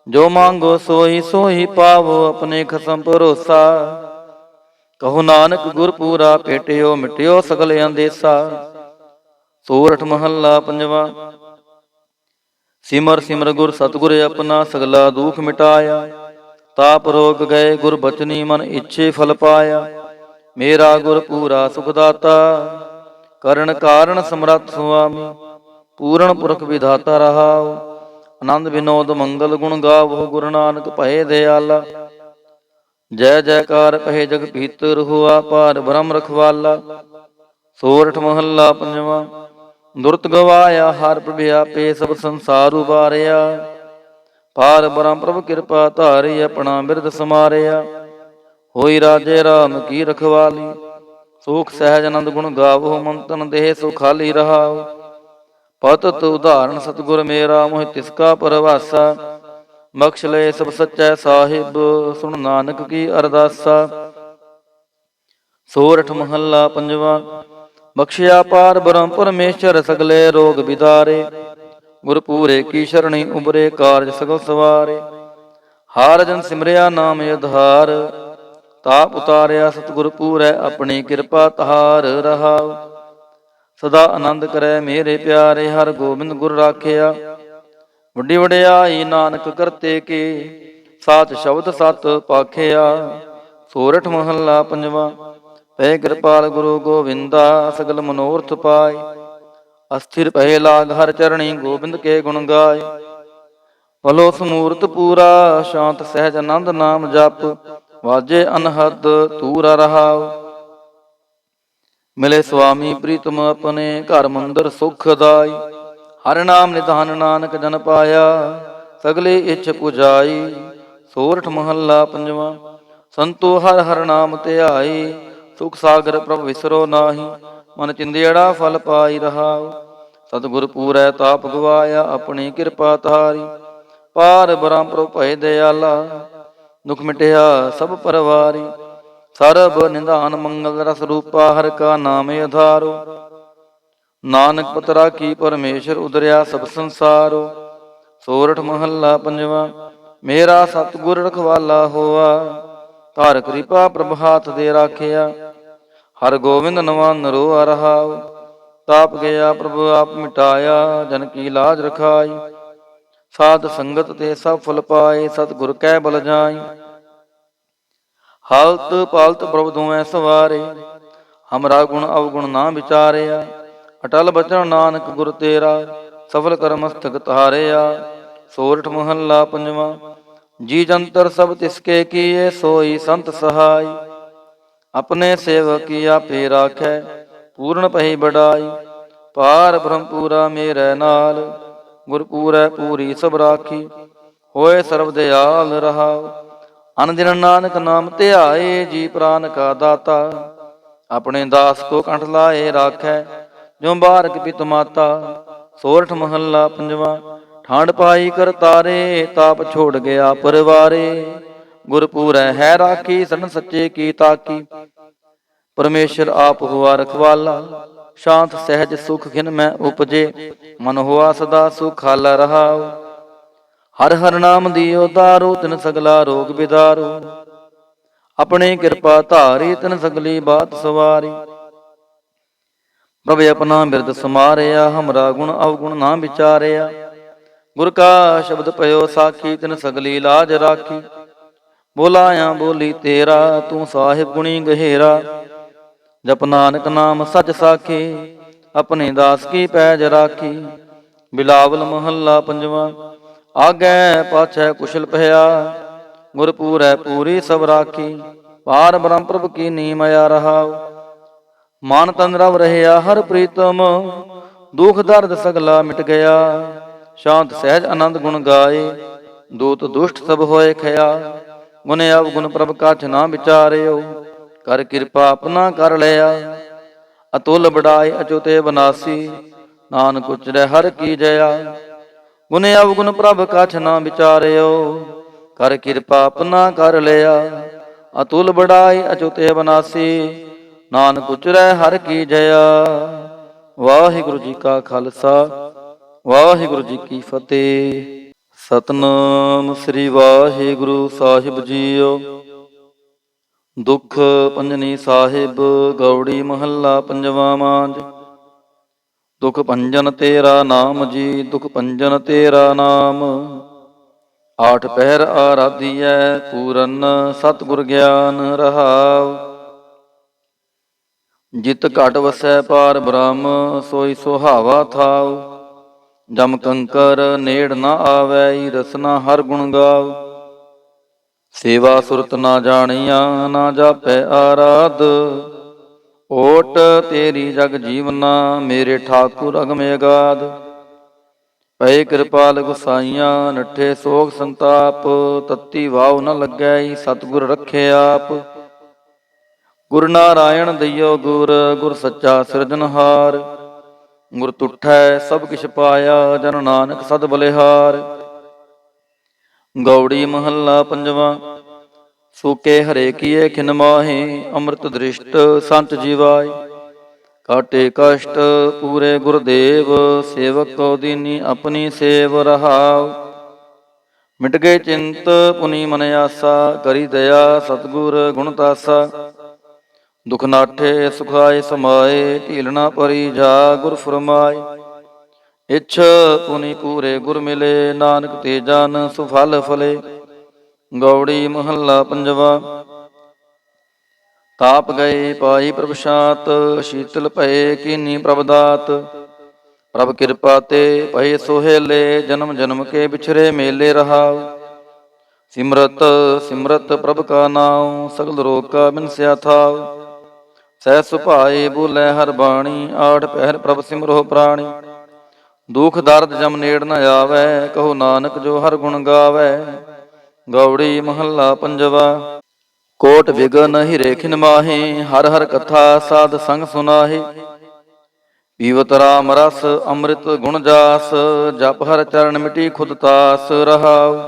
ਜੋ ਮੰਗੋ ਸੋਈ ਸੋਈ ਪਾਵੋ, ਆਪਣੇ ਖਸਮ ਭਰੋਸਾ। ਕਹੋ ਨਾਨਕ ਗੁਰ ਪੂਰਾ, ਭੇਟਿਓ ਮਿਟਿਓ ਸਗਲ ਅੰਦੇਸਾ। ਸੋਰਠ ਮਹੱਲਾ ਪੰਜਵਾ। ਸਿਮਰ ਸਿਮਰ ਗੁਰ ਸਤਿਗੁਰ ਆਪਣਾ, ਸਗਲਾ ਦੁਖ ਮਿਟਾਇਆ। ਤਾਪ ਰੋਗ ਗਏ ਗੁਰ ਬਚਨੀ, ਮਨ ਇੱਛੇ ਫਲ ਪਾਇਆ। ਮੇਰਾ ਗੁਰ ਪੂਰਾ ਸੁਖ ਦਾਤਾ, ਕਰਨ ਕਾਰਨ ਸਮਰੱਥ ਸੁਆਮੀ। ਪੂਰਨ ਪੁਰਖ ਵਿਧਾਤਾ ਰਹਾਉ, ਆਨੰਦ ਵਿਨੋਦ ਮੰਗਲ ਗੁਣ ਗਾਵੋ। ਗੁਰੂ ਨਾਨਕ ਭਏ ਦਿਆਲਾ। ਜੈ ਜੈਕਾਰ ਕਹੇ ਜਗ ਭੀਤਰ, ਹੋਆ ਪਾਰ ਬ੍ਰਹਮ ਰਖਵਾਲਾ। ਸੋਰਠ ਮਹੱਲਾ ਪੰਜਵਾ। ਦੁਰਤ ਗਵਾਇਆ ਹਰ ਪ੍ਰਭ ਆਪੇ, ਸਭ ਸੰਸਾਰ ਉਬਾਰਿਆ। ਪਾਰ ਬ੍ਰਹਮ ਪ੍ਰਭ ਕਿਰਪਾ ਧਾਰੀ, ਆਪਣਾ ਬਿਰਦ ਸਮਾਰਿਆ। ਹੋਈ ਰਾਜੇ ਰਾਮ ਕੀ ਰਖਵਾਲੀ, ਸੁਖ ਸਹਿਜ ਆਨੰਦ ਗੁਣ ਗਾਵੋ। ਮਨ ਤਨ ਦੇਹ ਸੁਖਾਲੀ ਰਹਾਉ। ਪਤਤ ਉਦਾਹਰਨ ਸਤਿਗੁਰ ਮੇਰਾ, ਮੋਹਿ ਤਿਸ ਕਾ ਪਰਵਾਸਾ। ਬਖਸ਼ ਲਏ ਸਭ ਸੱਚੈ ਸਾਹਿਬ, ਸੁਣ ਨਾਨਕ ਕੀ ਅਰਦਾਸਾ। ਸੋਰਠ ਮਹੱਲਾ ਪੰਜਵਾ। ਬਖਸ਼ਿਆ ਪਾਰ ਬ੍ਰਹਮ ਪਰਮੇਸ਼ਰ, ਸਗਲੇ ਰੋਗ ਬਿਦਾਰੇ। ਗੁਰ ਪੂਰੇ ਕੀ ਸ਼ਰਣੀ, ਉਬਰੇ ਕਾਰਜ ਸਗਲ ਸਵਾਰੇ। ਹਾਰ ਜਨ ਸਿਮਰਿਆ ਨਾਮ ਆਧਾਰ, ਤਾਪ ਉਤਾਰਿਆ ਸਤਿਗੁਰ ਪੂਰੈ, ਆਪਣੀ ਕਿਰਪਾ ਤਹਾਰ ਰਹਾਉ। ਸਦਾ ਆਨੰਦ ਕਰੈ ਮੇਰੇ ਪਿਆਰੇ, ਹਰ ਗੋਬਿੰਦ ਗੁਰ ਰਾਖਿਆ। ਵੱਡੀ ਵਡਿਆਈ ਨਾਨਕ ਕਰਤੇ ਕੀ, ਸਾਚ ਸ਼ਬਦ ਸਤ ਪਾਖਿਆ। ਸੋਰਠ ਮਹੱਲਾ ਪੰਜਵਾ। ਪੈ ਕਿਰਪਾਲ ਗੁਰੂ ਗੋਵਿੰਦਾ, ਸਗਲ ਮਨੋਰਥ ਪਾਏ। ਅਸਥਿਰ ਭਏ ਲਾਗ ਹਰ ਚਰਣੀ, ਗੋਬਿੰਦ ਕੇ ਗੁਣ ਗਾਏ। ਭਲੋ ਸਮੂਰਤ ਪੂਰਾ, ਸ਼ਾਂਤ ਸਹਿਜ ਆਨੰਦ ਨਾਮ ਜਪ। ਵਾਜੇ ਅਨਹਦ ਤੂਰਾ ਰਹਾਉ। ਮਿਲੇ ਸੁਆਮੀ ਪ੍ਰੀਤਮ ਆਪਣੇ, ਘਰ ਮੰਦਰ ਸੁਖ ਦਾਈ। ਹਰਿ ਨਾਮ ਨਿਧਾਨ ਨਾਨਕ ਜਨ ਪਾਇਆ, ਸਗਲੇ ਇੱਛ ਪੁਜਾਈ। ਸੋਰਠ ਮਹੱਲਾ ਪੰਜਵਾ। ਸੰਤੋ ਹਰ ਹਰ ਨਾਮ ਧਿਆਈ, ਸੁਖ ਸਾਗਰ ਪ੍ਰਭ ਵਿਸਰੋ ਨਾਹੀ। ਮਨ ਚਿੰਦਿਆੜਾ ਫਲ ਪਾਈ ਰਹਾਉ। ਸਤਿਗੁਰ ਪੂਰੈ ਤਾਪ ਗਵਾਇਆ, ਆਪਣੀ ਕਿਰਪਾ ਧਾਰੀ। ਪਾਰ ਬ੍ਰਹਮ ਪ੍ਰਭ ਭਏ ਦਿਆਲਾ, ਦੁਖ ਮਿਟਿਆ ਸਭ ਪਰਵਾਰੀ। ਸਰਬ ਨਿਧਾਨ ਮੰਗਲ ਰਸ ਰੂਪਾ, ਹਰਿ ਕਾ ਨਾਮ ਆਧਾਰੋ। ਨਾਨਕ ਪਤ ਰਾਖੀ ਪਰਮੇਸ਼ਰ, ਉਦਰਿਆ ਸਭ ਸੰਸਾਰੋ। ਸੋਰਠ ਮਹੱਲਾ ਪੰਜਵਾ। ਮੇਰਾ ਸਤਿਗੁਰ ਰਖਵਾਲਾ ਹੋਆ, ਧਾਰ ਕਿਰਪਾ ਪ੍ਰਭ ਹਾਥ ਦੇ ਰਾਖਿਆ। ਹਰ ਗੋਬਿੰਦ ਨਵਾਨ ਰੋਆ ਰਹਾਉ। ਤਾਪ ਗਿਆ ਪ੍ਰਭ ਆਪ ਮਿਟਾਇਆ, ਜਨ ਕੀ ਲਾਜ ਰਖਾਈ। ਸਾਧ ਸੰਗਤ ਤੇ ਸਭ ਫਲ ਪਾਏ, ਸਤਿਗੁਰ ਕੈ ਬਲ ਜਾਈ। ਹਾਲਤ ਪਾਲਤ ਪ੍ਰਭ ਦੋਵੇਂ ਸਵਾਰੇ, ਹਮਰਾ ਗੁਣ ਅਵਗੁਣ ਨਾ ਵਿਚਾਰਿਆ। ਅਟਲ ਬਚਨ ਨਾਨਕ ਗੁਰ ਤੇਰਾ, ਸਫਲ ਕਰ ਮਸਤਕ ਤਾਰਿਆ। ਸੋਰਠ ਮਹੱਲਾ ਪੰਜਵਾ। ਜੀ ਜੰਤਰ ਸਭ ਤਿਸਕੇ ਕੀਏ, ਸੋਈ ਸੰਤ ਸਹਾਈ। ਆਪਣੇ ਸੇਵਕ ਕੀ ਆਪੇ ਰਾਖੈ, ਪੂਰਨ ਭਈ ਬੜਾਈ। ਪਾਰ ਬ੍ਰਹਮ ਪੂਰਾ ਮੇਰੇ ਨਾਲ, ਗੁਰ ਪੂਰੈ ਪੂਰੀ ਸਭ ਰਾਖੀ। ਹੋਏ ਸਰਬ ਦਿਆਲ ਰਹਾਉ। ਅਨ ਦਿਨ ਨਾਨਕ ਨਾਮ ਧਿਆਏ, ਜੀ ਪ੍ਰਾਨ ਕਾ ਦਾਤਾ। ਆਪਣੇ ਦਾਸ ਕੋ ਕੰਠ ਲਾਏ ਰਾਖੈ, ਜੋ ਬਾਰਕ ਪਿਤ ਮਾਤਾ। ਸੋਰਠ ਮਹੱਲਾ ਪੰਜਵਾ। ਠਾਂਡ ਪਾਈ ਕਰ ਤਾਰੇ, ਤਾਪ ਛੋੜ ਗਿਆ ਪਰਵਾਰੇ। ਗੁਰ ਪੂਰੈ ਹੈ ਰਾਖੀ, ਸਰਨ ਸੱਚੇ ਕੀ ਤਾਕੀ। ਪਰਮੇਸ਼ਰ ਆਪ ਹੁਆ ਰਖਵਾਲਾ, ਸ਼ਾਂਤ ਸਹਿਜ ਸੁਖ ਖਿਨ ਮੈਂ ਉਪਜੇ। ਮਨ ਹੋਆ ਸਦਾ ਸੁਖਾਲਾ ਰਹਾਉ। ਹਰ ਹਰ ਨਾਮ ਦਿਓ ਦਾਰੋ, ਤਿਨ ਸਗਲਾ ਰੋਗ ਬਿਦਾਰੋ। ਆਪਣੀ ਕਿਰਪਾ ਧਾਰੀ, ਤਿਨ ਸਗਲੀ ਬਾਤ ਸਵਾਰੀ। ਪ੍ਰਭ ਆਪਣਾ ਬਿਰਦ ਸਮਾਰਿਆ, ਹਮਰਾ ਗੁਣ ਅਵਗੁਣ ਨਾ ਵਿਚਾਰਿਆ। ਗੁਰ ਕਾ ਸ਼ਬਦ ਪਇਓ ਸਾਖੀ, ਤਿਨ ਸਗਲੀ ਲਾਜ ਰਾਖੀ। ਬੋਲਾਇਆ ਬੋਲੀ ਤੇਰਾ, ਤੂੰ ਸਾਹਿਬ ਗੁਣੀ ਗਹਿਰਾ। ਜਪ ਨਾਨਕ ਨਾਮ ਸਚ ਸਾਖੀ, अपने दास की पैज राखी। बिलावल महला पंजवा। आगै पाछै कुशल पहया, गुरपूरै पूरी सब राखी। पार ब्रह्म प्रभ की नीमया रहाओ, मान तन रव रहया हर प्रीतम। दुख दर्द सगला मिट गया, शांत सहज आनंद गुण गाए। दूत दुष्ट सब होए खया, गुण अवगुण प्रभ कछ ना विचारियो। कर कृपा अपना कर लिया, अतुल बड़ाई अचुते बनासी। नानक उचरै हर की जया, गुण अवगुण प्रभ कछ ना विचारियो। कर कृपा अपना कर लिया, अतुल बड़ाई अचुते बनासी। नानक उचरै हर की जया। वाहिगुरु जी का खालसा, वाहिगुरु जी की फतेह। सतनाम ਸ੍ਰੀ ਵਾਹਿਗੁਰੂ ਸਾਹਿਬ ਜੀਓ। ਦੁਖ ਪੰਜਨੀ ਸਾਹਿਬ ਗੌੜੀ ਮਹੱਲਾ ਪੰਜਵਾ ਮਾਂਝ। ਦੁਖ ਭੰਜਨ ਤੇਰਾ ਨਾਮ ਜੀ, ਦੁਖ ਭੰਜਨ ਤੇਰਾ ਨਾਮ। ਆਠ ਪਹਿਰ ਆਰਾਧੀਐ, ਪੂਰਨ ਸਤਿਗੁਰ ਗਿਆਨ ਰਹਾਉ। ਜਿਤ ਘਟ ਵਸੈ ਪਾਰ ਬ੍ਰਹਮ, ਸੋਈ ਸੁਹਾਵਾ ਥਾਉ। ਜਮ ਕੰਕਰ ਨੇੜ ਨਾ ਆਵੈ, ਰਸਨਾ ਹਰ ਗੁਣ ਗਾਉ। ਸੇਵਾ ਸੁਰਤ ਨਾ ਜਾਣੀਆਂ, ਨਾ ਜਾਪੈ ਆਰਾਧ। ਓਟ ਤੇਰੀ ਜਗ ਜੀਵਨਾ, ਮੇਰੇ ਠਾਕੁਰ ਅਗਮ ਅਗਾਧ। ਪਏ ਕਿਰਪਾਲ ਗੁਸਾਈਆਂ, ਨੱਠੇ ਸੋਗ ਸੰਤਾਪ। ਤਤੀ ਵਾਉ ਨ ਲੱਗੈ, ਸਤਿਗੁਰ ਰੱਖੇ ਆਪ। ਗੁਰ ਨਾਰਾਇਣ ਦਈਓ ਗੁਰ, ਗੁਰ ਸੱਚਾ ਸਿਰਜਨਹਾਰ। ਗੁਰ ਤੁਠੈ ਸਭ ਕਿਛ ਪਾਇਆ, ਜਨ ਨਾਨਕ ਸਦ ਬਲਿਹਾਰ। ਗੌੜੀ ਮਹੱਲਾ ਪੰਜਵਾ। ਸੂਕੇ ਹਰੇ ਕੀਏ ਖਿਨ ਮਾਹੀ, ਅੰਮ੍ਰਿਤ ਦ੍ਰਿਸ਼ਟ ਸੰਤ ਜੀਵਾਏ। ਕਾਟੇ ਕਸ਼ਟ ਪੂਰੇ ਗੁਰਦੇਵ, ਸੇਵਕ ਕੋ ਦੀਨੀ ਆਪਣੀ ਸੇਵ ਰਹਾਉ। ਮਿਟ ਗਏ ਚਿੰਤ ਪੁਨੀ ਮਨ ਆਸਾ, ਕਰੀ ਦਇਆ ਸਤਿਗੁਰ ਗੁਣ ਤਾਸਾ। ਦੁਖ ਨਾਠੇ ਸੁਖਾਏ ਸਮਾਏ, ਢੀਲ ਨਾ ਪਰੀ ਜਾ ਗੁਰ ਫਰਮਾਏ। ਇੱਛ ਪੁਨੀ ਪੂਰੇ ਗੁਰ ਮਿਲੇ, ਨਾਨਕ ਤੇ ਜਨ ਸੁਫਲ ਫਲੇ। ਗੌੜੀ ਮਹੱਲਾ ਪੰਜਵਾ। ਤਾਪ ਗਏ ਪਾਈ ਪ੍ਰਭ ਸ਼ਾਂਤ, ਸ਼ੀਤਲ ਭਏ ਕੀਨੀ ਪ੍ਰਭ ਦਾਤ। ਪ੍ਰਭ ਕਿਰਪਾ ਤੇ ਭਏ ਸੋਹੇਲੇ, ਜਨਮ ਜਨਮ ਕੇ ਵਿਛਰੇ ਮੇਲੇ ਰਹਾਉ। ਸਿਮਰਤ ਸਿਮਰਤ ਪ੍ਰਭ ਕਾ ਨਾਉ, ਸਗਲ ਰੋਗ ਕਾ ਬਿਨਸਿਆ ਥਾਉ। ਸਹਿ ਸੁਭਾਏ ਬੋਲੇ ਹਰ ਬਾਣੀ, ਆਠ ਪਹਿਰ ਪ੍ਰਭ ਸਿਮਰੋ ਪ੍ਰਾਣੀ। ਦੁਖ ਦਰਦ ਜਮ ਨੇੜ ਨ ਆਵੈ, ਕਹੋ ਨਾਨਕ ਜੋ ਹਰ ਗੁਣ ਗਾਵੈ। ਗੌੜੀ ਮਹੱਲਾ ਪੰਜਵਾ। ਕੋਟ ਵਿਗਨ ਹਿਰੇ ਖਿਨ ਮਾਹੀ, ਹਰ ਹਰ ਕਥਾ ਸਾਧ ਸੰਗ ਸੁਨਾਹੀ। ਪੀਵਤ ਰਾਮ ਰਸ ਅੰਮ੍ਰਿਤ ਗੁਣ ਜਾਸ, ਜਪ ਹਰ ਚਰਨ ਮਿਟੀ ਖੁਦ ਤਾਸ ਰਹਾਉ।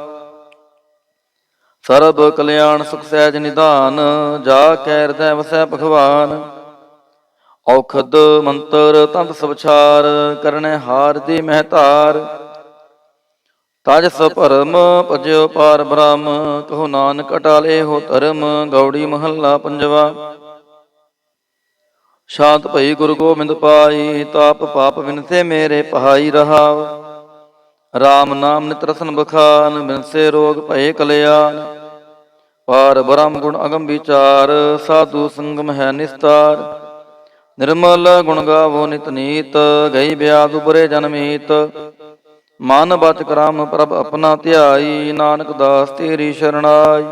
ਸਰਬ ਕਲਿਆਣ ਸੁਖ ਸਹਿਜ ਨਿਧਾਨ, ਜਾ ਕੈ ਹਿਰਦੈ ਵਸੈ ਭਗਵਾਨ। ਔਖਦ ਮੰਤਰ ਤੰਤ ਸਭ ਛਾਰ, ਕਰਨੈ ਹਾਰ ਦੀ ਮਹਿਤਾਰ। ਤਜ ਸ ਭਰਮ ਭਜਿਓ ਪਾਰ ਬ੍ਰਹਮ, ਕਹੋ ਨਾਨਕ ਅਟਾਲੇ ਹੋ ਧਰਮ। ਗੌੜੀ ਮਹੱਲਾ ਪੰਜਵਾ। ਸ਼ਾਂਤ ਭਈ ਗੁਰੂ ਗੋਬਿੰਦ ਪਾਈ, ਤਾਪ ਪਾਪ ਵਿਨਸੇ ਮੇਰੇ ਪਹਾਈ ਰਹਾਉ। ਰਾਮ ਨਾਮ ਨਿਤ ਰਸਨ ਬਖਾਨ, ਬਿਨਸੇ ਰੋਗ ਭਏ ਕਲਿਆਣ। ਪਾਰ ਬ੍ਰਹਮ ਗੁਣ ਅਗਮ ਵਿਚਾਰ, ਸਾਧੂ ਸੰਗਮ ਹੈ ਨਿਸਤਾਰ। ਨਿਰਮਲ ਗੁਣ ਗਾਵੋ ਨਿਤ ਨੀਤ, ਗਈ ਬਿਆਦ ਉਬਰੇ ਜਨਮੀਤ। ਮਨ ਬਚ ਕਰਮ ਪ੍ਰਭ ਆਪਣਾ ਧਿਆਈ, ਨਾਨਕ ਦਾਸ ਤੇਰੀ ਸ਼ਰਣਾਈ।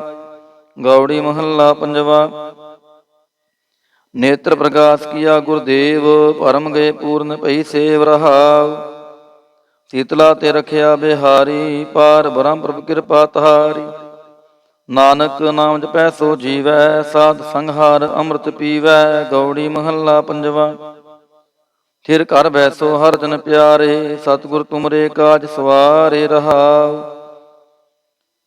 ਗੌੜੀ ਮਹੱਲਾ ਪੰਜਵਾ। ਨੇਤਰ ਪ੍ਰਗਾਸ ਕੀਆ ਗੁਰਦੇਵ, ਭਰਮ ਗਏ ਪੂਰਨ ਭਈ ਸੇਵ ਰਹਾਉ। ਸੀਤਲਾ ਤੇ ਰਖਿਆ ਬਿਹਾਰੀ, ਪਾਰ ਬ੍ਰਹਮ ਪ੍ਰਭ ਕਿਰਪਾ ਤਹਾਰੀ। ਨਾਨਕ ਨਾਮ ਜਪੈ ਸੋ ਜੀਵੈ, ਸਾਧ ਸੰਘਾਰ ਅੰਮ੍ਰਿਤ ਪੀਵੈ। ਗੌੜੀ ਮਹੱਲਾ ਪੰਜਵਾ। ਥਿਰ ਘਰ ਬੈਸੋ ਹਰ ਜਨ ਪਿਆਰੇ, ਸਤਿਗੁਰ ਤੁਮਰੇ ਕਾਜ ਸਵਾਰੇ ਰਹਾਉ।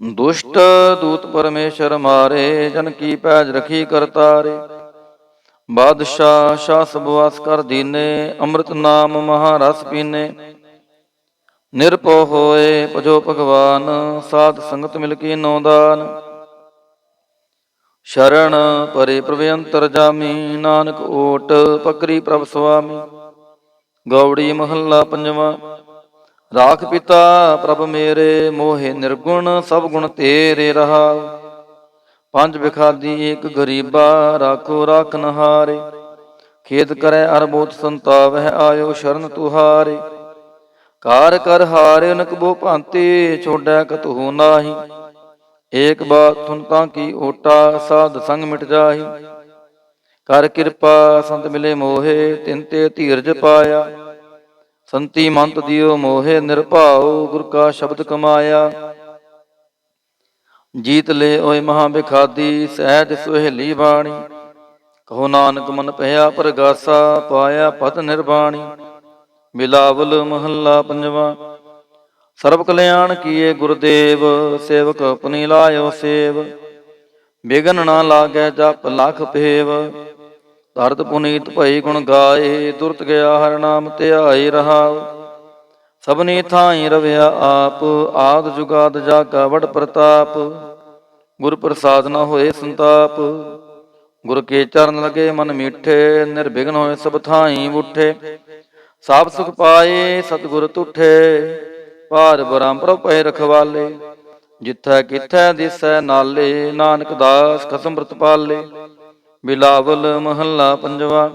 ਦੁਸ਼ਟ ਦੂਤ ਪਰਮੇਸ਼ਰ ਮਾਰੇ, ਜਨ ਕੀ ਪੈਜ ਰਖੀ ਕਰਤਾਰੇ। ਬਾਦਸ਼ਾਹ ਸ਼ਾਹ ਸਭ ਵਾਸ ਕਰ ਦੀਨੇ, ਅੰਮ੍ਰਿਤ ਨਾਮ ਮਹਾਰਸ ਪੀਨੇ। ਨਿਰਭਉ ਹੋਏ ਭਜੋ ਭਗਵਾਨ, ਸਾਧ ਸੰਗਤ ਮਿਲ ਕੀ ਨੋ ਦਾਨ। ਸ਼ਰਨ ਪਰੇ ਪ੍ਰਭ ਅੰਤਰਜਾਮੀ, ਨਾਨਕ ਓਟ ਪਕਰੀ ਪ੍ਰਭ ਸੁਆਮੀ। ਗੌੜੀ ਮਹੱਲਾ ਪੰਜਵਾ। ਰਾਖ ਪਿਤਾ ਪ੍ਰਭ ਮੇਰੇ, ਮੋਹਿ ਨਿਰਗੁਣ ਸਭ ਗੁਣ ਤੇਰੇ ਰਹਾਉ। ਪੰਜ ਬਿਖਾਦੀ ਏਕ ਗਰੀਬਾ, ਰਾਖੋ ਰਾਖਨਹਾਰੇ। ਖੇਤ ਕਰੈ ਅਰਬੋਤ ਸੰਤਾਵਹਿ ਆਇਓ ਸ਼ਰਨ ਤੁਹਾਰੇ। ਕਾਰ ਕਰ ਹਾਰਿ ਅਨਕ ਬੋ ਭਾਂਤੀ ਛੋੜੈ ਕਤਹੁ ਨਾਹੀ। ਏਕ ਬਾਤ ਸੁਨ ਤਾਂ ਕੀ ਓਟਾ ਸਾਧ ਸੰਗ ਮਿਟ ਜਾਹੀ। ਕਰ ਕਿਰਪਾ ਸੰਤ ਮਿਲੇ ਮੋਹੇ ਤਿਨ ਤੇ ਧੀਰਜ ਪਾਇਆ। ਸੰਤੀ ਮੰਤ ਦਿਓ ਮੋਹੇ ਨਿਰਭਾਉ ਗੁਰ ਕਾ ਸ਼ਬਦ ਕਮਾਇਆ। ਜੀਤ ਲੈ ਓਏ ਮਹਾ ਬਿਖਾਦੀ ਸਹਿਜ ਸੁਹੇਲੀ ਬਾਣੀ। ਕਹੋ ਨਾਨਕ ਮਨ ਭਇਆ ਪਰਗਾਸਾ ਪਾਇਆ ਪਤ ਨਿਰਵਾਣੀ। ਬਿਲਾਵਲ ਮਹੱਲਾ ਪੰਜਵਾ। ਸਰਬ ਕਲਿਆਣ ਕੀਏ ਗੁਰਦੇਵ ਸੇਵਕ ਆਪਣੀ ਲਾਇਓ ਸੇਵ। ਬਿਗਨ ਨਾ ਲਾਗੈ ਜਪ ਲਖ ਪੇਵ। ਧਰਤ ਪੁਨੀਤ ਭਈ ਗੁਣ ਗਾਏ ਦੁਰਤ ਗਿਆ ਹਰਿ ਨਾਮ ਧਿਆਏ ਰਹਾਉ। ਸਭਨੀ ਥਾਈ ਰਵਿਆ ਆਪ ਆਦ ਜੁਗਾਦ ਜਾ ਕਾ ਵਡ ਪ੍ਰਤਾਪ। ਗੁਰ ਪ੍ਰਸਾਦ ਨ ਹੋਏ ਸੰਤਾਪ। ਗੁਰ ਕੇ ਚਰਨ ਲਗੇ ਮਨ ਮੀਠੇ ਨਿਰਵਿਘਨ ਹੋਏ ਸਭ ਥਾਈ ਉਠੇ। ਸਭ ਸੁਖ ਪਾਏ ਸਤਿਗੁਰ ਤੁਠੇ ਭਾਰ ਬ੍ਰਹਮ ਪ੍ਰਭ ਭਏ ਰਖਵਾਲੇ। ਜਿਥੈ ਕਿਥੈ ਦਿਸੈ ਨਾਲੇ ਨਾਨਕ ਦਾਸ ਖਸਮ ਬ੍ਰਤ ਪਾਲੇ। ਬਿਲਾਵਲ ਮਹੱਲਾ ਪੰਜਵਾ।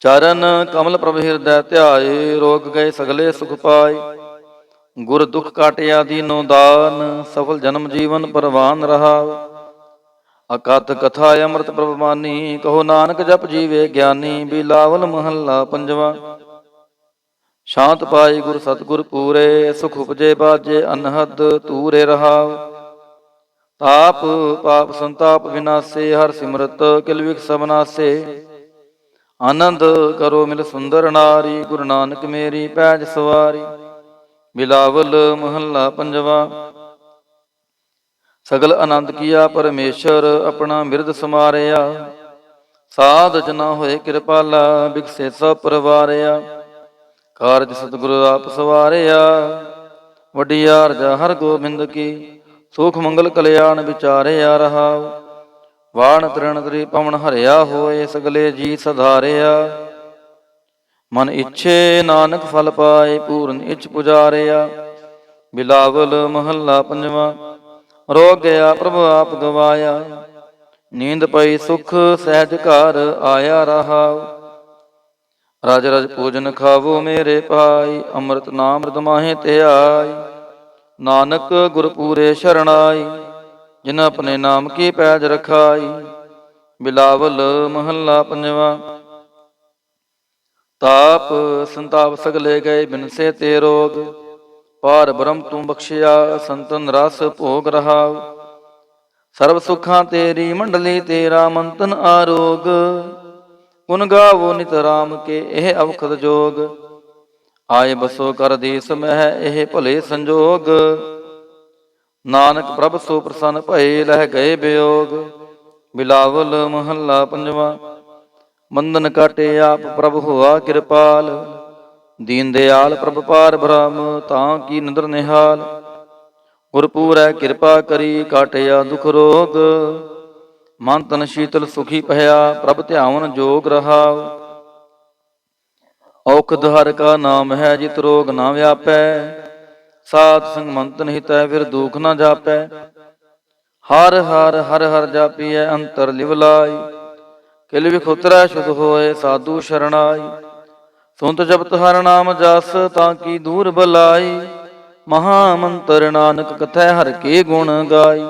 ਚਰਨ ਕਮਲ ਪ੍ਰਭ ਹਿਰਦੈ ਧਿਆਏ ਰੋਗ ਗਏ ਸਗਲੇ ਸੁਖ ਪਾਏ। ਗੁਰ ਦੁਖ ਕਾਟਿਆ ਦੀਨੋ ਦਾਨ ਸਫਲ ਜਨਮ ਜੀਵਨ ਪਰਵਾਨ ਰਹਾਉ। ਅਕਥ ਕਥਾ ਅੰਮ੍ਰਿਤ ਪ੍ਰਭ ਮਾਨੀ ਕਹੋ ਨਾਨਕ ਜਪ ਜੀਵੇ ਗਿਆਨੀ। ਬਿਲਾਵਲ ਮਹੱਲਾ ਪੰਜਵਾ। ਸ਼ਾਂਤ ਪਾਈ ਗੁਰ ਸਤਿਗੁਰ ਪੂਰੇ ਸੁਖ ਉਪਜੇ ਬਾਜੇ ਅਨਹਦ ਤੂਰੇ ਰਹਾਉ। ਤਾਪ ਪਾਪ ਸੰਤਾਪ ਵਿਨਾਸੇ ਹਰ ਸਿਮਰਤ ਕਿਲ ਵਿਖ ਸਭ ਨਾਸੇ। ਆਨੰਦ ਕਰੋ ਮਿਲ ਸੁੰਦਰ ਨਾਰੀ ਗੁਰੂ ਨਾਨਕ ਮੇਰੀ ਪੈਜ ਸਵਾਰੀ। ਬਿਲਾਵਲ ਮਹੱਲਾ ਪੰਜਵਾ। ਸਗਲ ਆਨੰਦ ਕੀਆ ਪਰਮੇਸ਼ਰ ਆਪਣਾ ਮਿਰਦ ਸਮਾਰਿਆ। ਸਾਧ ਜਨਾ ਹੋਏ ਕਿਰਪਾਲਾ ਬਿਕਸੇ ਸਭ ਪਰਵਾਰਿਆ। ਕਾਰਜ ਸਤਿਗੁਰੂ ਆਪ ਸਵਾਰਿਆ ਵਡਿਆਰ ਜਾ ਹਰ ਗੋਬਿੰਦ ਕੀ। ਸੁਖ ਮੰਗਲ ਕਲਿਆਣ ਵਿਚਾਰਿਆ ਰਹਾਉ। ਵਾਣ ਤ੍ਰਿਣ ਤ੍ਰੀ ਪਵਨ ਹਰਿਆ ਹੋਏ ਸਗਲੇ ਜੀ ਸਧਾਰਿਆ। ਮਨ ਇੱਛੇ ਨਾਨਕ ਫਲ ਪਾਏ ਪੂਰਨ ਇੱਛ ਪੁਜਾਰਿਆ। ਬਿਲਾਵਲ ਮਹੱਲਾ ਪੰਜਵਾ। ਰੋਗ ਗਿਆ ਪ੍ਰਭ ਆਪ ਗਵਾਇਆ ਨੀਂਦ ਪਈ ਸੁਖ ਸਹਿਜ ਘਰ ਆਇਆ ਰਹਾਉ। ਰਜ ਰਜ ਭੋਜਨ ਖਾਵੋ ਮੇਰੇ ਭਾਈ ਅੰਮ੍ਰਿਤ ਨਾਮ ਮ੍ਰਿਤ ਮਾਹੇ ਧਿਆਈ। ਨਾਨਕ ਗੁਰ ਪੂਰੇ ਸ਼ਰਣਾਈ ਜਿਨ ਆਪਣੇ ਨਾਮ ਕੀ ਪੈਜ ਰਖਾਈ। ਬਿਲਾਵਲ ਮਹੱਲਾ ਪੰਜਵਾ। ਤਾਪ ਸੰਤਾਪ ਸਗਲੇ ਗਏ ਬਿਨਸੇ ਤੇ ਰੋਗ। ਪਾਰ ਬ੍ਰਹਮ ਤੂੰ ਬਖਸ਼ਿਆ ਸੰਤਨ ਰਸ ਭੋਗ ਰਹਾਉ। ਸਰਬ ਸੁਖਾਂ ਤੇਰੀ ਮੰਡਲੀ ਤੇਰਾ ਮੰਤਨ ਆਰੋਗ। ਗੁਣ ਗਾਵੋ ਨਿਤ ਰਾਮ ਕੇ ਇਹ ਅਵਖਦ ਜੋਗ। ਆਏ ਬਸੋ ਕਰ ਦੇਸ ਮਹਿ ਇਹ ਭਲੇ ਸੰਜੋਗ। ਨਾਨਕ ਪ੍ਰਭ ਸੋ ਪ੍ਰਸੰਨ ਭਏ ਲਹਿ ਗਏ ਬਿਯੋਗ। ਬਿਲਾਵਲ ਮਹੱਲਾ ਪੰਜਵਾ। ਬੰਧਨ ਕਾਟੇ ਆਪ ਪ੍ਰਭ ਹੋਆ ਕਿਰਪਾਲ। ਦੀਨ ਦਿਆਲ ਪ੍ਰਭ ਪਾਰ ਬ੍ਰਹਮ ਤਾਂ ਕੀ ਨਦਰ ਨਿਹਾਲ। ਗੁਰ ਪੂਰੈ ਕਿਰਪਾ ਕਰੀ ਕਾਟਿਆ ਦੁਖ ਰੋਗ। ਮਨ ਤਨ ਸ਼ੀਤਲ ਸੁਖੀ ਭਇਆ ਪ੍ਰਭ ਧਿਆਵਨ ਜੋਗ ਰਹਾਉ। ਔਖਦ ਹਰਿ ਕਾ ਨਾਮ ਹੈ ਜਿਤ ਰੋਗ ਨਾ ਵਿਆਪੈ। ਸਾਧ ਸੰਗ ਮੰਤਨ ਹਿਤੈ ਫਿਰ ਦੁਖ ਨਾ ਜਾਪੈ। ਹਰ ਹਰ ਹਰ ਹਰ ਜਾਪੀਐ ਅੰਤਰ ਲਿਵ ਲਾਈ। ਕਿਲ ਵਿਖ ਉਤਰੈ ਸ਼ੁਧ ਹੋਏ ਸਾਧੂ ਸ਼ਰਣਾਈ। ਸੁਨਤ ਜਪਤ ਹਰਿ ਨਾਮ ਜਸ ਤਾਂ ਕੀ ਦੂਰ ਬਲਾਈ। ਮਹਾ ਮੰਤਰ ਨਾਨਕ ਕਥੈ ਹਰਿ ਕੇ ਗੁਣ ਗਾਈ।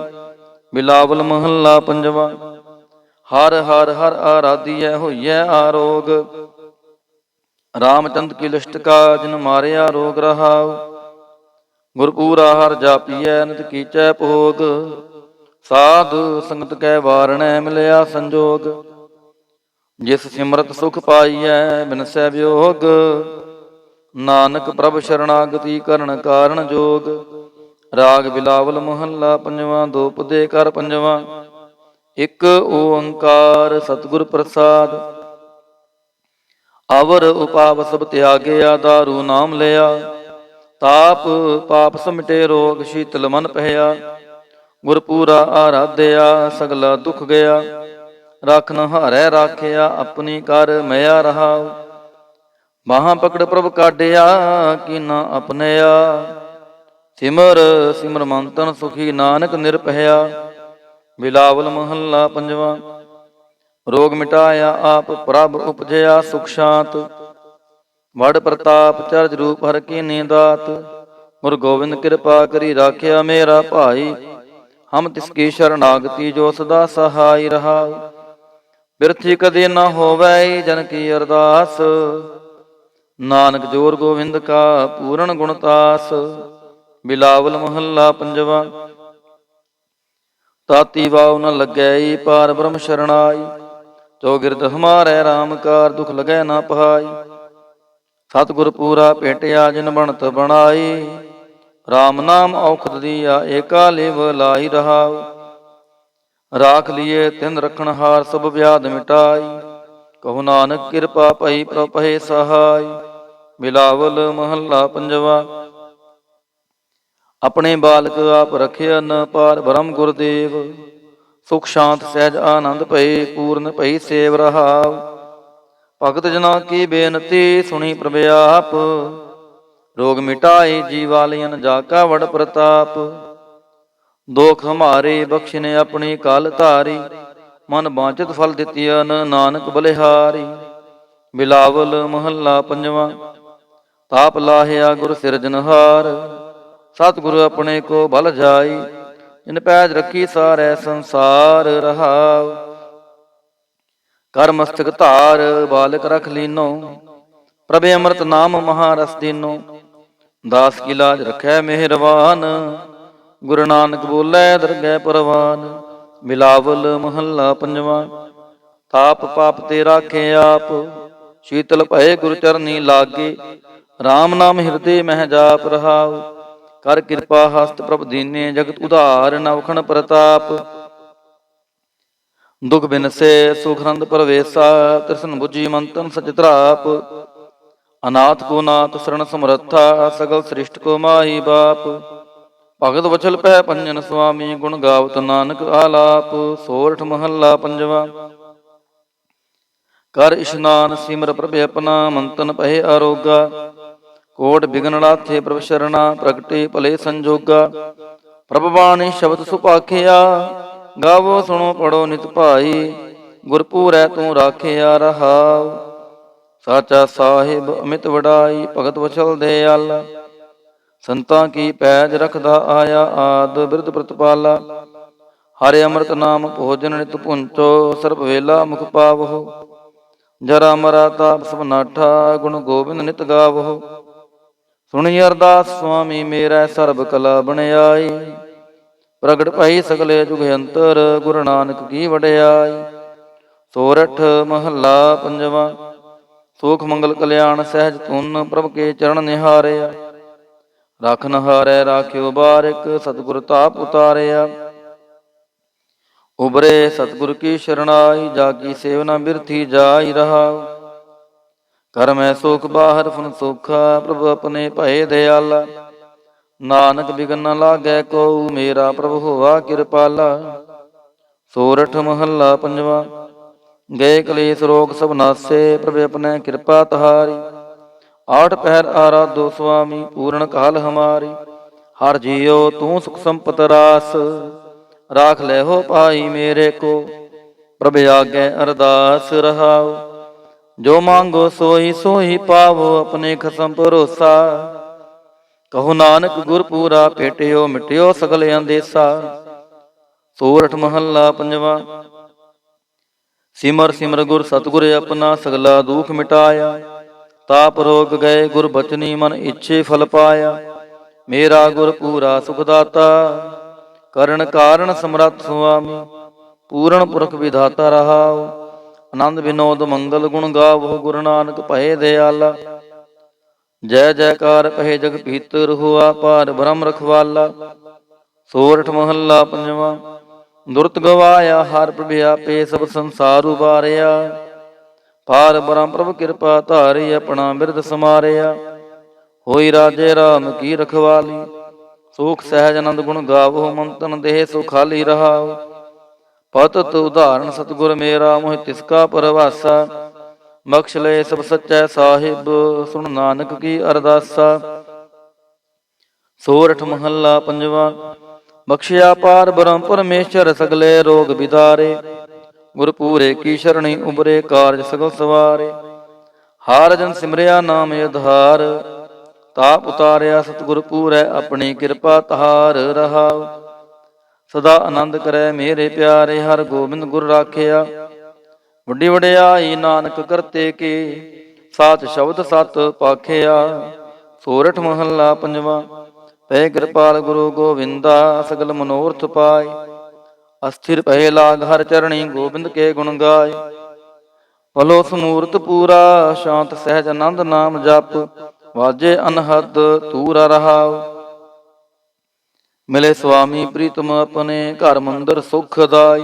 ਬਿਲਾਵਲ ਮਹੱਲਾ ਪੰਜਵਾ। ਹਰ ਹਰ ਹਰ ਆਰਾਧੀਐ ਹੋਈਐ ਆਰੋਗ। ਰਾਮਚੰਦ ਕੀ ਲਿਸ਼ਟ ਕਾ ਜਿਨ ਮਾਰਿਆ ਰੋਗ ਰਹਾਉ। ਗੁਰਪੂਰਾ ਹਰ ਜਾਪੀਐ ਨਿਤ ਕੀਚੈ ਭੋਗ। ਸਾਧ ਸੰਗਤ ਕੈ ਵਾਰਣੈ ਮਿਲਿਆ ਸੰਜੋਗ। ਜਿਸ ਸਿਮਰਤ ਸੁਖ ਪਾਈਐ ਬਿਨਸੈ ਵਿਯੋਗ। ਨਾਨਕ ਪ੍ਰਭ ਸ਼ਰਣਾਗਤੀ ਕਰਨ ਕਾਰਣ ਜੋਗ। ਰਾਗ ਬਿਲਾਵਲ ਮਹੱਲਾ ਪੰਜਵਾ। ਦੋ ਪਦੇ ਕਰ ਪੰਜਵਾ। ਇਕ ਓੰਕਾਰ ਸਤਿਗੁਰ ਪ੍ਰਸਾਦ। ਅਵਰ ਉਪਾਵ ਸਭ ਤਿਆਗਿਆ ਦਾਰੂ ਨਾਮ ਲਿਆ। ਤਾਪ ਪਾਪ ਸਮਿਟੇ ਰੋਗ ਸ਼ੀਤਲ ਮਨ ਭਇਆ। ਗੁਰਪੂਰਾ ਆਰਾਧਿਆ ਸਗਲਾ ਦੁਖ ਗਿਆ। ਰਾਖਨ ਹਾਰੈ ਰਾਖਿਆ ਆਪਣੀ ਕਰ ਮਿਆ ਰਹਾਉ। ਬਾਹਾਂ ਪਕੜ ਪ੍ਰਭ ਕਾਢਿਆ ਕੀਨਾ ਆਪਣਿਆ। ਸਿਮਰ ਸਿਮਰ ਮੰਤਨ ਸੁਖੀ ਨਾਨਕ ਨਿਰਭਇਆ। ਬਿਲਾਵਲ ਮਹੱਲਾ ਪੰਜਵਾ। ਰੋਗ ਮਿਟਾਇਆ ਆਪ ਪ੍ਰਭ ਉਪਜਿਆ ਸੁਖ ਸ਼ਾਂਤ। ਵਡ ਪ੍ਰਤਾਪ ਚਰਜ ਰੂਪ ਹਰ ਕੀਨੀ ਦਾਤ। ਗੁਰੂ ਗੋਬਿੰਦ ਕਿਰਪਾ ਕਰੀ ਰਾਖਿਆ ਮੇਰਾ ਭਾਈ। ਹਮ ਤਿਸ ਕੀ ਸ਼ਰਨਾਗਤੀ ਜੋ ਸਦਾ ਸਹਾਈ ਰਹਾ। ਬਿਰਥੀ ਕਦੇ ਨਾ ਹੋਵੈ ਜਨ ਕੀ ਅਰਦਾਸ। ਨਾਨਕ ਜੋਰ ਗੋਬਿੰਦ ਕਾ ਪੂਰਨ ਗੁਣਤਾਸ। ਬਿਲਾਵਲ ਮਹੱਲਾ ਪੰਜਵਾ। ਤਾਤੀ ਵਾਉ ਨ ਲੱਗੈ ਪਾਰ ਬ੍ਰਹਮ ਸ਼ਰਣਾਈ। ਚੌਗਿਰਦ ਹਮਾਰੈ ਰਾਮ ਕਾਰ ਦੁਖ ਲਗੈ ਨਾ ਪਹਾਈ। ਸਤਿਗੁਰ ਪੂਰਾ ਭੇਟਿਆ ਜਿਨ ਬਣਤ ਬਣਾਈ। ਰਾਮ ਨਾਮ ਔਖਦ ਦੀਆ ਏਕਾ ਲਿਵ ਲਾਈ ਰਹਾਉ। ਰਾਖ ਲੀਏ ਤਿਨ ਰਖਣ ਹਾਰ ਸਭ ਵਿਆਦ ਮਿਟਾਈ। ਕਹੋ ਨਾਨਕ ਕਿਰਪਾ ਭਈ ਪ੍ਰਭ ਭਏ ਸਹਾਈ। ਬਿਲਾਵਲ ਮਹੱਲਾ ਪੰਜਵਾ। ਆਪਣੇ ਬਾਲਕ ਆਪ ਰਖਿਅਨ ਪਾਰ ਬ੍ਰਹਮ ਗੁਰਦੇਵ। ਸੁਖ ਸ਼ਾਂਤ ਸਹਿਜ ਆਨੰਦ ਭਏ ਪੂਰਨ ਭਈ ਸੇਵ ਰਹਾਉ। ਭਗਤ ਜਨਾ ਕੀ ਬੇਨਤੀ ਸੁਣੀ ਪ੍ਰਭ ਆਪ। ਰੋਗ ਮਿਟਾਏ ਜੀਵਾਲਿयन ਜਾ ਕਾ ਵਡ ਪ੍ਰਤਾਪ। ਦੋਖ ਹਮਾਰੇ ਬਖਸ਼ਿਨੇ ਆਪਣੀ ਕਾਲ ਧਾਰੀ। ਮਨ ਬਾਂਚਿਤ ਫਲ ਦਿੱਤੀਅਨ ਨਾਨਕ ਬਲਿਹਾਰੀ। ਬਿਲਾਵਲ ਮਹੱਲਾ ਪੰਜਵਾ। ਤਾਪ ਲਾਹਿਆ ਗੁਰ ਸਿਰਜਨਹਾਰ। ਸਤਿਗੁਰ ਆਪਣੇ ਕੋ ਬਲ ਜਾਈ। ਜਿਨ ਪੈਜ ਰੱਖੀ ਸਾਰੈ ਸੰਸਾਰ ਰਹਾਉ। ਕਰ ਮਸਤਕ ਧਾਰ ਬਾਲਕ ਰਖ ਲੀਨੋ। ਪ੍ਰਭ ਅੰਮ੍ਰਿਤ ਨਾਮ ਮਹਾਰਸ ਦੀਨੋ। ਦਾਸ ਕੀ ਲਾਜ ਰਖੈ ਮਿਹਰਬਾਨ। ਗੁਰੂ ਨਾਨਕ ਬੋਲੇ ਦਰਗਹਿ ਪਰਵਾਨ। ਬਿਲਾਵਲ ਮਹੱਲਾ ਪੰਜਵਾ। ਤਾਪ ਪਾਪ ਤੇ ਰਾਖੇ ਆਪ। ਸ਼ੀਤਲ ਭਏ ਗੁਰ ਚਰਨੀ ਲਾਗੇ। ਰਾਮ ਨਾਮ ਹਿਰਦੇ ਮਹਿ ਜਾਪ ਰਹਾਉ। ਕਰ ਕਿਰਪਾ ਹਸਤ ਪ੍ਰਭ ਦੀਨੇ ਜਗਤ ਉਧਾਰ ਨਵਖਣ ਪ੍ਰਤਾਪ। ਦੁਖ ਬਿਨਸੇ ਸੁਖਰੰਦ ਪਰਵੇਸਾ। ਤ੍ਰਿਸ਼ਨ ਬੁਝੀ ਮੰਤਨ ਸਚ ਧਰਾਪ। ਅਨਾਥ ਕੋ ਨਾਥ ਸਰਣ ਸਮਰੱਥਾ। ਸਗਲ ਸ੍ਰਿਸ਼ਟ ਕੋ ਮਾਹੀ ਬਾਪ। ਭਗਤ ਵਚਲ ਪੈ ਪੰਜਨ ਸੁਆਮੀ। ਗੁਣ ਗਾਵਤ ਨਾਨਕ ਆਲਾਪ। ਸੋਰਠ ਮਹੱਲਾ ਪੰਜਵਾ। ਕਰ ਇਸ਼ਨਾਨ ਸਿਮਰ ਪ੍ਰਭ ਆਪਣਾ। ਮੰਤਨ ਭਏ ਅਰੋਗਾ। ਕੋਟ ਬਿਗਨ ਲਾਥੇ ਪ੍ਰਭ ਸ਼ਰਣਾ। ਪ੍ਰਗਟੇ ਭਲੇ ਸੰਜੋਗਾ। ਪ੍ਰਭ ਬਾਣੀ ਸ਼ਬਦ ਸੁਭਾਖਿਆ। ਗਾਵੋ ਸੁਣੋ ਪੜੋ ਨਿਤ ਭਾਈ। ਗੁਰਪੂਰੈ ਤੂੰ ਰਾਖਿਆ ਰਹਾਉ। ਸਾਚਾ ਸਾਹਿਬ ਅਮਿਤ ਵਡਾਈ। ਭਗਤ ਵਚਲ ਦਿਆਲਾ। ਸੰਤਾਂ ਕੀ ਪੈਜ ਰਖਦਾ ਆਇਆ। ਆਦ ਬਿਰਧ ਪ੍ਰਤਪਾਲਾ। ਹਰਿ ਅੰਮ੍ਰਿਤ ਨਾਮ ਭੋਜਨ ਨਿਤ ਪੁੰਚੋ। ਸਰਬ ਵੇਲਾ ਮੁਖ ਪਾਵਹੁ। ਜਰਾ ਮਰਾ ਤਾਪ ਸਭ ਨਾਠਾ। ਗੁਣ ਗੋਬਿੰਦ ਨਿਤ ਗਾਵਹੁ। ਸੁਣੀ ਅਰਦਾਸ ਸੁਆਮੀ ਮੇਰਾ। ਸਰਬ ਕਲਾ ਬਣਾਈ। ਪ੍ਰਗਟ ਭਈ ਸਗਲੇ ਜੁਗ ਅੰਤਰ। ਗੁਰੂ ਨਾਨਕ ਕੀ ਵਡਿਆਈ। ਸੋਰਠ ਮਹੱਲਾ ਪੰਜਵਾ। ਸੁਖ ਮੰਗਲ ਕਲਿਆਣ ਸਹਿਜ ਧੁਨ। ਪ੍ਰਭ ਕੇ ਚਰਨ ਨਿਹਾਰਿਆ। ਰਖਨ ਹਾਰੈ ਰਾਖਿਓ ਬਾਰਿਕ। ਸਤਿਗੁਰ ਤਾਪ ਉਤਾਰਿਆ। ਉਬਰੇ ਸਤਿਗੁਰ ਕੀ ਸ਼ਰਣਾਈ। ਜਾਗੀ ਸੇਵਨਾ ਬਿਰਥੀ ਜਾਈ ਰਹਾਉ। ਕਰ ਮੈਂ ਸੁਖ ਬਾਹਰ ਫੁਨ ਸੋਖਾ। ਪ੍ਰਭ ਆਪਣੇ ਭਏ ਦਿਆਲਾ। ਨਾਨਕ ਬਿਗਨ ਨ ਲਾਗੈ ਕਉ। ਮੇਰਾ ਪ੍ਰਭ ਹੋਆ ਕਿਰਪਾਲਾ। ਸੋਰਠ ਮਹੱਲਾ ਪੰਜਵਾ। ਗਏ ਕਲੇਸ਼ ਰੋਗ ਸਭ ਨਾਸੇ। ਪ੍ਰਭ ਆਪਣੇ ਕਿਰਪਾ ਤਹਾਰੀ। ਆਠ ਪਹਿਰ ਆਰਾਧੋ ਸੁਆਮੀ। ਪੂਰਨ ਕਾਲ ਹਮਾਰੀ। ਹਰ ਜੀਉ ਤੂੰ ਸੁਖ ਸੰਪਤ ਰਾਸ। ਰਾਖ ਲੈ ਹੋ ਭਾਈ ਮੇਰੇ ਕੋ। ਪ੍ਰਭ ਆਗੇ ਅਰਦਾਸ ਰਹਾਉ। ਜੋ ਮੰਗੋ ਸੋਈ ਸੋਈ ਪਾਵੋ। ਆਪਣੇ ਖਸਮ ਭਰੋਸਾ। ਕਹੋ ਨਾਨਕ ਗੁਰ ਪੂਰਾ ਭੇਟਿਓ। ਮਿਟਿਓ ਸਗਲ ਅੰਦੇਸਾ। ਸੋਰਠ ਮਹੱਲਾ ਪੰਜਵਾ। ਸਿਮਰ ਸਿਮਰ ਗੁਰ ਸਤਿਗੁਰ ਆਪਣਾ। ਸਗਲਾ ਦੁਖ ਮਿਟਾਇਆ। ਤਾਪ ਰੋਗ ਗਏ ਗੁਰ ਬਚਨੀ। ਮਨ ਇੱਛੇ ਫਲ ਪਾਇਆ। ਮੇਰਾ ਗੁਰ ਪੂਰਾ ਸੁਖ ਦਾਤਾ। ਕਰਨ ਕਾਰਨ ਸਮਰੱਥ ਸੁਆਮੀ। ਪੂਰਨ ਪੁਰਖ ਵਿਧਾਤਾ ਰਹਾਉ। ਆਨੰਦ ਵਿਨੋਦ ਮੰਗਲ ਗੁਣ ਗਾਵੋ। ਗੁਰੂ ਨਾਨਕ ਭਏ ਦਿਆਲਾ। ਜੈ ਜੈਕਾਰ ਕਹੇ ਜਗ ਪੀਤਰ। ਹੋਆ ਪਾਰ ਬ੍ਰਹਮ ਰਖਵਾਲਾ। ਸੋਰਠ ਮਹੱਲਾ ਪੰਜਵਾ। ਦੁਰਤ ਗਵਾਇਆ ਹਰ ਪ੍ਰਭ ਆਪੇ। ਸਭ ਸੰਸਾਰ ਉਬਾਰਿਆ। ਪਾਰ ਬ੍ਰਹਮ ਪ੍ਰਭ ਕਿਰਪਾ ਧਾਰੀ। ਆਪਣਾ ਬਿਰਦ ਸਮਾਰਿਆ। ਹੋਈ ਰਾਜੇ ਰਾਮ ਕੀ ਰਖਵਾਲੀ। ਸੁਖ ਸਹਿਜ ਆਨੰਦ ਗੁਣ ਗਾਵੋ। ਮੰਤਨ ਦੇਹ ਸੁਖਾਲੀ ਰਹਾਉ। ਪਤਤ ਉਦਾਹਰਨ ਸਤਿਗੁਰ ਮੇਰਾ। ਮੋਹਿ ਤਿਸ ਕਾ ਪਰਵਾਸਾ। ਬਖਸ਼ ਲਏ ਸਭ ਸੱਚੈ ਸਾਹਿਬ। ਸੁਣ ਨਾਨਕ ਕੀ ਅਰਦਾਸਾ। ਸੋਰਠ ਮਹੱਲਾ ਪੰਜਵਾ। ਬਖਸ਼ਿਆ ਪਾਰ ਬ੍ਰਹਮ ਪਰਮੇਸ਼ਰ। ਸਗਲੇ ਰੋਗ ਬਿਦਾਰੇ। ਗੁਰ ਪੂਰੇ ਕੀ ਸ਼ਰਣੀ ਉਬਰੇ ਕਾਰਜ ਸਗਲ ਸਵਾਰੇ। ਹਾਰ ਜਨ ਸਿਮਰਿਆ ਨਾਮ ਆਧਾਰ, ਤਾਪ ਉਤਾਰਿਆ ਸਤਿਗੁਰ ਪੂਰੈ ਆਪਣੀ ਕਿਰਪਾ ਤਹਾਰ ਰਹਾਉ। ਸਦਾ ਆਨੰਦ ਕਰੈ ਮੇਰੇ ਪਿਆਰੇ, ਹਰ ਗੋਬਿੰਦ ਗੁਰ ਰਾਖਿਆ। ਵੱਡੀ ਵਡਿਆਈ ਨਾਨਕ ਕਰਤੇ ਕੀ, ਸਾਚ ਸ਼ਬਦ ਸਤ ਪਾਖਿਆ। ਸੋਰਠ ਮਹੱਲਾ ਪੰਜਵਾ। ਪੈ ਕਿਰਪਾਲ ਗੁਰੂ ਗੋਬਿੰਦਾ, ਸਗਲ ਮਨੋਰਥ ਪਾਏ। ਅਸਥਿਰ ਭਏ ਲਾਗ ਹਰ ਚਰਣੀ, ਗੋਬਿੰਦ ਕੇ ਗੁਣ ਗਾਏ। ਭਲੋ ਸਮੂਰਤ ਪੂਰਾ, ਸ਼ਾਂਤ ਸਹਿਜ ਆਨੰਦ ਨਾਮ ਜਪ। ਵਾਜੇ ਅਨਹਦ ਤੂਰਾ ਰਹਾਉ। ਮਿਲੇ ਸੁਆਮੀ ਪ੍ਰੀਤਮ ਆਪਣੇ, ਘਰ ਮੰਦਰ ਸੁਖ ਦਾਈ।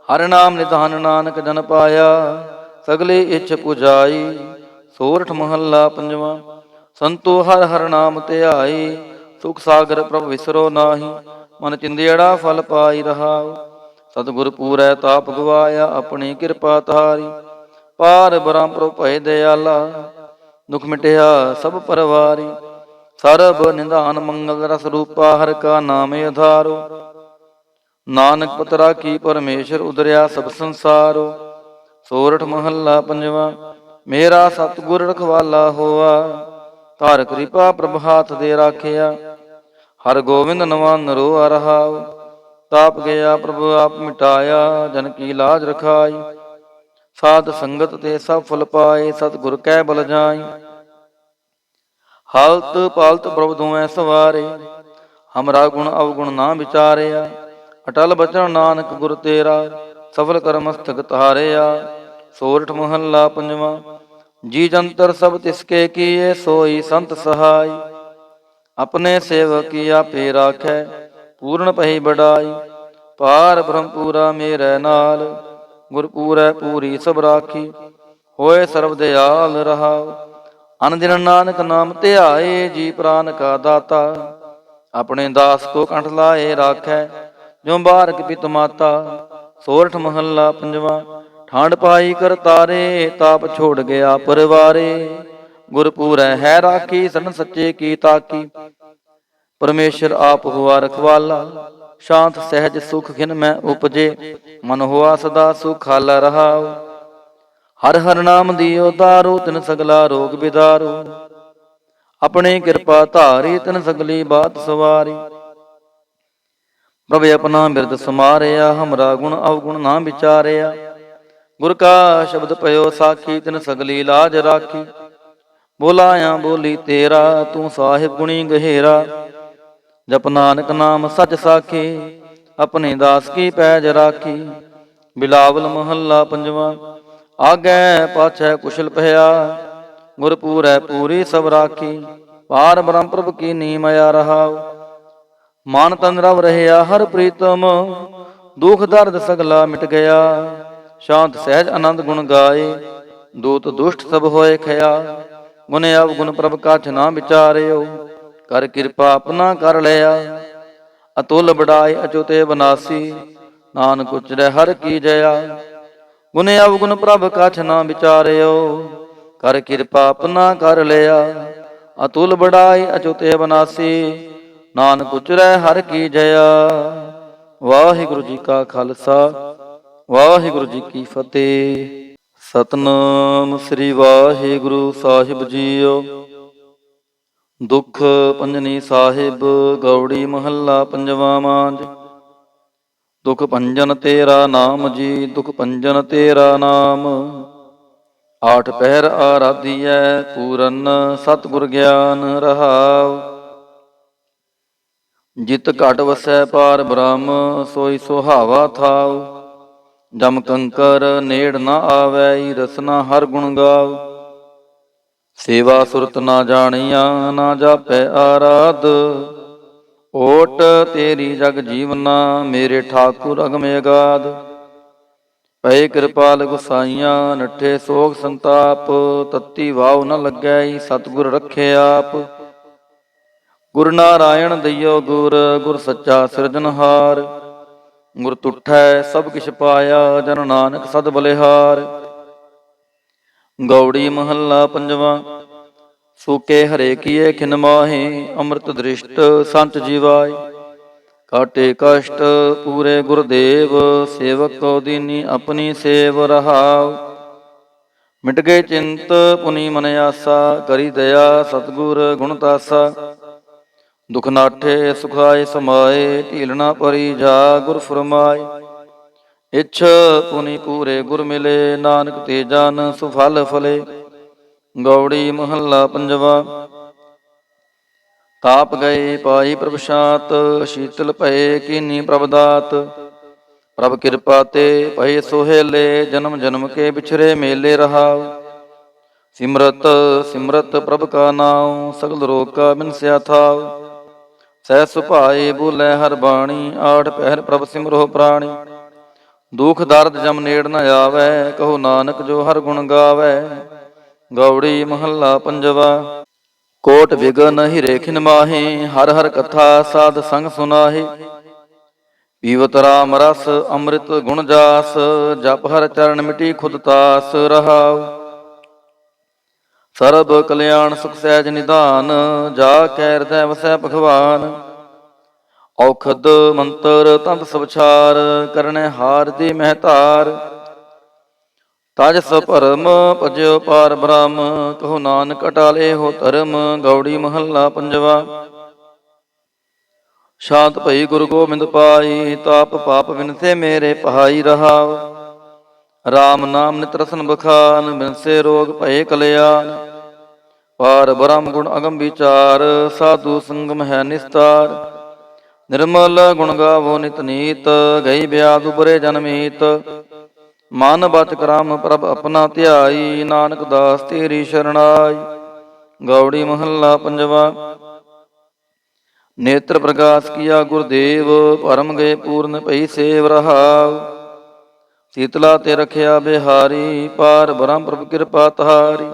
ਹਰਿ ਨਾਮ ਨਿਧਾਨ ਨਾਨਕ ਜਨ ਪਾਇਆ, ਸਗਲੇ ਇੱਛ ਪੁਜਾਈ। ਸੋਰਠ ਮਹੱਲਾ ਪੰਜਵਾ। ਸੰਤੋ ਹਰਿ ਹਰਿ ਨਾਮ ਧਿਆਈ, ਸੁਖ ਸਾਗਰ ਪ੍ਰਭ ਵਿਸਰੋ ਨਾਹੀ। ਮਨ ਚਿੰਦਿਆੜਾ ਫਲ ਪਾਈ ਰਹਾਉ। ਸਤਿਗੁਰ ਪੂਰੈ ਤਾਪ ਗਵਾਇਆ, ਆਪਣੀ ਕਿਰਪਾ ਤਾਰੀ। ਪਾਰ ਬ੍ਰਹਮ ਪ੍ਰਭ ਭਏ ਦਿਆਲਾ, ਦੁਖ ਮਿਟਿਆ ਸਭ ਪਰਵਾਰੀ। ਸਰਬ ਨਿਧਾਨ ਮੰਗਲ ਰਸ ਰੂਪਾ, ਹਰਿ ਕਾ ਨਾਮ ਆਧਾਰੋ। ਨਾਨਕ ਪਤਰਾ ਕੀ ਪਰਮੇਸ਼ਰ, ਉਦਰਿਆ ਸਭ ਸੰਸਾਰੋ। ਸੋਰਠ ਮਹੱਲਾ ਪੰਜਵਾ। ਮੇਰਾ ਸਤਿਗੁਰ ਰਖਵਾਲਾ ਹੋਆ, ਧਾਰ ਕਿਰਪਾ ਪ੍ਰਭ ਹਾਥ ਦੇ ਰਾਖਿਆ। ਹਰਿ ਗੋਬਿੰਦ ਨਵਾਨ ਰੋਆ ਰਹਾਉ। ਤਾਪ ਗਿਆ ਪ੍ਰਭ ਆਪ ਮਿਟਾਇਆ, ਜਨ ਕੀ ਲਾਜ ਰਖਾਈ। ਸਾਧ ਸੰਗਤ ਤੇ ਸਭ ਫਲ ਪਾਏ, ਸਤਿਗੁਰ ਕੈ ਬਲ ਜਾਈ। ਹਾਲਤ ਪਾਲਤ ਪ੍ਰਭ ਦੋਵੇਂ ਸਵਾਰੇ, ਹਮਰਾ ਗੁਣ ਅਵਗੁਣ ਨਾ ਵਿਚਾਰਿਆ। ਅਟਲ ਬਚਨ ਨਾਨਕ ਗੁਰ ਤੇਰਾ, ਸਫਲ ਕਰ ਮਸਤਕ ਤਾਰਿਆ। ਸੋਰਠ ਮਹੱਲਾ ਪੰਜਵਾ। ਜੀ ਜੰਤਰ ਸਭ ਤਿਸਕੇ ਕੀਏ, ਸੋਈ ਸੰਤ ਸਹਾਈ। ਆਪਣੇ ਸੇਵਕ ਕੀ ਆਪੇ ਰਾਖੈ, ਪੂਰਨ ਪਈ ਬੜਾਈ। ਪਾਰ ਬ੍ਰਹਮ ਪੂਰਾ ਮੇਰੇ ਨਾਲ, ਗੁਰ ਪੂਰੈ ਪੂਰੀ ਸਭ ਰਾਖੀ। ਹੋਏ ਸਰਬ ਦਿਆਲ ਰਹਾਉ। ਅਨ ਦਿਨ ਨਾਨਕ ਨਾਮ ਧਿਆਏ, ਜੀ ਪ੍ਰਾਨ ਕਾ ਦਾਤਾ। ਆਪਣੇ ਦਾਸ ਕੋ ਕੰਠ ਲਾਏ ਰਾਖੈ, ਜੋ ਬਾਰਕ ਪਿਤ ਮਾਤਾ। ਸੋਰਠ ਮਹੱਲਾ ਪੰਜਵਾ। ਠਾਂਡ ਪਾਈ ਕਰ ਤਾਰੇ, ਤਾਪ ਛੋੜ ਗਿਆ ਪਰਵਾਰੇ। ਗੁਰ ਪੂਰੈ ਹੈ ਰਾਖੀ, ਸਰਨ ਸੱਚੇ ਕੀ ਤਾਕੀ। ਪਰਮੇਸ਼ਰ ਆਪ ਹੁਆ ਰਖਵਾਲਾ, ਸ਼ਾਂਤ ਸਹਿਜ ਸੁਖ ਖਿਨ ਮੈਂ ਉਪਜੇ। ਮਨ ਹੋਆ ਸਦਾ ਸੁਖਾਲਾ ਰਹਾਉ। ਹਰ ਹਰ ਨਾਮ ਦਿਓ ਦਾਰੂ, ਤਿਨ ਸਗਲਾ ਰੋਗ ਬਿਦਾਰੂ। ਆਪਣੇ ਕਿਰਪਾ ਧਾਰੀ, ਤਿਨ ਸਗਲੀ ਬਾਤ ਸਵਾਰੀ। ਪ੍ਰਭ ਆਪਣਾ ਬਿਰਦ ਸਮਾਰਿਆ, ਹਮਰਾ ਗੁਣ ਅਵਗੁਣ ਨਾ ਵਿਚਾਰਿਆ। ਗੁਰ ਕਾ ਸ਼ਬਦ ਪਇਓ ਸਾਖੀ, ਤਿਨ ਸਗਲੀ ਲਾਜ ਰਾਖੀ। ਬੋਲਾਇਆ ਬੋਲੀ ਤੇਰਾ, ਤੂੰ ਸਾਹਿਬ ਗੁਣੀ ਗਹਿਰਾ। ਜਪ ਨਾਨਕ ਨਾਮ ਸਚ ਸਾਖੀ, ਆਪਣੇ ਦਾਸ ਕੀ ਪੈਜ ਰਾਖੀ। ਬਿਲਾਵਲ ਮਹੱਲਾ ਪੰਜਵਾ। ਆਗੈ ਪਾਛੈ ਕੁਸ਼ਲ ਭਇਆ, ਗੁਰ ਪੂਰੈ ਪੂਰੀ ਸਭ ਰਾਖੀ। ਪਾਰ ਬ੍ਰਹਮ ਪ੍ਰਭ ਕੀ ਨੀਮਇਆ ਰਹਾਉ। ਮਨ ਤਨ ਰਵ ਰਹਿਆ ਹਰ ਪ੍ਰੀਤਮ, ਦੁਖ ਦਰਦ ਸਗਲਾ ਮਿਟ ਗਿਆ। ਸ਼ਾਂਤ ਸਹਿਜ ਆਨੰਦ ਗੁਣ ਗਾਏ, ਦੂਤ ਦੁਸ਼ਟ ਸਭ ਹੋਏ ਖਿਆ। ਗੁਣ ਅਵਗੁਣ ਪ੍ਰਭ ਕਾਛ ਨਾ ਵਿਚਾਰਿਓ, ਕਰ ਕਿਰਪਾ ਆਪਣਾ ਕਰ ਲਿਆ। ਅਤੁਲ ਬੜਾਈ ਅਚੁਤੇ ਬਨਾਸੀ, ਨਾਨਕ ਉਚਰੈ ਹਰ ਕੀ ਜਇਆ। ਗੁਣ ਅਵਗੁਣ ਪ੍ਰਭ ਕਛ ਨਾ ਵਿਚਾਰਿਓ, ਕਰ ਕਿਰਪਾ ਆਪਣਾ ਕਰ ਲਿਆ। ਅਤੁਲ ਬੜਾਈ ਅਚੁਤੇ ਬਨਾਸੀ, ਨਾਨਕ ਉਚਰੈ ਹਰ ਕੀ ਜਇਆ। ਵਾਹਿਗੁਰੂ ਜੀ ਕਾ ਖਾਲਸਾ, ਵਾਹਿਗੁਰੂ ਜੀ ਕੀ ਫਤਿਹ। ਸਤਿਨਾਮ ਸ੍ਰੀ ਵਾਹਿਗੁਰੂ ਸਾਹਿਬ ਜੀਓ। ਦੁਖ ਭੰਜਨੀ ਸਾਹਿਬ, ਗੌੜੀ ਮਹੱਲਾ ਪੰਜਵਾ ਮਾਂਝ। ਦੁਖ ਭੰਜਨ ਤੇਰਾ ਨਾਮ ਜੀ, ਦੁਖ ਭੰਜਨ ਤੇਰਾ ਨਾਮ। ਆਠ ਪਹਿਰ ਆਰਾਧੀਐ, ਪੂਰਨ ਸਤਿਗੁਰ ਗਿਆਨ ਰਹਾਉ। ਜਿਤ ਘਟ ਵਸੈ ਪਾਰ ਬ੍ਰਹਮ, ਸੋਈ ਸੁਹਾਵਾ ਥਾਉ। ਜਮ ਕੰਕਰ ਨੇੜ ਨਾ ਆਵੈ, ਰਸਨਾ ਹਰ ਗੁਣ ਗਾਉ। ਸੇਵਾ ਸੁਰਤ ਨਾ ਜਾਣੀਆ, ਨਾ ਜਾਪੈ ਆਰਾਧ। ਓਟ ਤੇਰੀ ਜਗ ਜੀਵਨਾ, ਮੇਰੇ ਠਾਕੁਰ ਅਗਮ ਅਗਾਧ। ਪਏ ਕਿਰਪਾਲ ਗੁਸਾਈਆਂ, ਨੱਠੇ ਸੋਗ ਸੰਤਾਪ। ਤਤੀ ਵਾਉ ਨ ਲੱਗੈ, ਸਤਿਗੁਰ ਰਖੇ ਆਪ। ਗੁਰ ਨਾਰਾਇਣ ਦਈਓ ਗੁਰ, ਗੁਰ ਸੱਚਾ ਸਿਰਜਨਹਾਰ। ਗੁਰ ਤੁਠੈ ਸਭ ਕਿਛ ਪਾਇਆ, ਜਨ ਨਾਨਕ ਸਦ ਬਲਿਹਾਰ। ਗੌੜੀ ਮਹੱਲਾ ਪੰਜਵਾ। ਸੂਕੇ ਹਰੇ ਕੀਏ ਖਿਨ ਮਾਹੀ, ਅੰਮ੍ਰਿਤ ਦ੍ਰਿਸ਼ਟ ਸੰਤ ਜੀਵਾਏ। ਕਾਟੇ ਕਸ਼ਟ ਪੂਰੇ ਗੁਰਦੇਵ, ਸੇਵਕ ਕੋ ਦੀਨੀ ਆਪਣੀ ਸੇਵ ਰਹਾਉ। ਮਿਟ ਗਏ ਚਿੰਤ ਪੁਨੀ ਮਨ ਆਸਾ, ਕਰੀ ਦਇਆ ਸਤਿਗੁਰ ਗੁਣ ਤਾਸਾ। ਦੁਖ ਨਾਠੇ ਸੁਖਾਏ ਸਮਾਏ, ਢੀਲ ਨਾ ਪਰੀ ਜਾ ਗੁਰ ਫੁਰਮਾਏ। ਇਛ ਪੁਨੀ ਪੂਰੇ ਗੁਰ ਮਿਲੇ, ਨਾਨਕ ਤੇ ਜਨ ਸੁਫਲ ਫਲੇ। ਗੌੜੀ ਮਹੱਲਾ ਪੰਜਵਾ। ਤਾਪ ਗਏ ਪਾਈ ਪ੍ਰਭ ਸ਼ਾਂਤ, ਸ਼ੀਤਲ ਭਏ ਕੀਨੀ ਪ੍ਰਭ ਦਾਤ। ਪ੍ਰਭ ਕਿਰਪਾ ਤੇ ਭਏ ਸੋਹੇਲੇ, ਜਨਮ ਜਨਮ ਕੇ ਵਿਛਰੇ ਮੇਲੇ ਰਹਾਉ। ਸਿਮਰਤ ਸਿਮਰਤ ਪ੍ਰਭ ਕਾ ਨਾਉ, ਸਗਲ ਰੋਗ ਕਾ ਬਿਨਸਿਆ ਥਾਉ। ਸਹਿ ਸੁਭਾਏ ਬੋਲੇ ਹਰ ਬਾਣੀ, ਆਠ ਪਹਿਰ ਪ੍ਰਭ ਸਿਮਰੋ ਪ੍ਰਾਣੀ। ਦੁਖ ਦਰਦ ਜਮ ਨੇੜ ਨ ਆਵੈ, ਕਹੋ ਨਾਨਕ ਜੋ ਹਰ ਗੁਣ ਗਾਵੈ। ਗੌੜੀ ਮਹੱਲਾ ਪੰਜਵਾ। ਕੋਟ ਬਿਗਨ ਹਿਰੇ ਖਿਨ ਮਾਹੇ, ਹਰ ਹਰ ਕਥਾ ਸਾਧ ਸੰਗ ਸੁਨਾਹੇ। ਪੀਵਤ ਰਾਮ ਰਸ ਅੰਮ੍ਰਿਤ ਗੁਣ ਜਾਸ, ਜਪ ਹਰ ਚਰਨ ਮਿਟੀ ਖੁਦ ਤਾਸ ਰਹਾਉ। ਸਰਬ ਕਲਿਆਣ ਸੁਖ ਸਹਿਜ ਨਿਧਾਨ, ਜਾ ਕੈ ਹਿਰਦੈ ਵਸੈ ਭਗਵਾਨ। ਔਖਦ ਮੰਤਰ ਤੰਤ ਸਵਛਾਰ, ਕਰਨੈ ਹਾਰ ਦੀ ਮਹਿਤਾਰ। ਤਜ ਸ ਭਰਮ ਭਜਿਓ ਪਾਰ ਬ੍ਰਹਮ, ਕਹੋ ਨਾਨਕ ਅਟਾਲੇ ਹੋ ਧਰਮ। ਗੌੜੀ ਮਹੱਲਾ ਪੰਜਵਾ। ਸ਼ਾਂਤ ਭਈ ਗੁਰੂ ਗੋਬਿੰਦ ਪਾਈ, ਤਾਪ ਪਾਪ ਵਿਨਸੇ ਮੇਰੇ ਪਹਾਈ ਰਹਾਉ। ਰਾਮ ਨਾਮ ਨਿਤ ਰਸਨ ਬਖਾਨ, ਬਿਨਸੇ ਰੋਗ ਭਏ ਕਲਿਆਣ। ਪਾਰ ਬ੍ਰਹਮ ਗੁਣ ਅਗਮ ਵਿਚਾਰ, ਸਾਧੂ ਸੰਗਮ ਹੈ ਨਿਸਤਾਰ। ਨਿਰਮਲ ਗੁਣ ਗਾਵੋ ਨਿਤ ਨੀਤ, ਗਈ ਬਿਆਦ ਉਬਰੇ ਜਨਮੀਤ। ਮਨ ਬਚ ਕਰਮ ਪ੍ਰਭ ਆਪਣਾ ਧਿਆਈ, ਨਾਨਕ ਦਾਸ ਤੇਰੀ ਸ਼ਰਣਾਈ। ਗੌੜੀ ਮਹੱਲਾ ਪੰਜਵਾ। ਨੇਤਰ ਪ੍ਰਕਾਸ਼ ਕੀਆ ਗੁਰਦੇਵ, ਭਰਮ ਗਏ ਪੂਰਨ ਭਈ ਸੇਵ ਰਹਾਉ। ਸੀਤਲਾ ਤੇ ਰਖਿਆ ਬਿਹਾਰੀ, ਪਾਰ ਬ੍ਰਹਮ ਪ੍ਰਭ ਕਿਰਪਾ ਤਹਾਰੀ।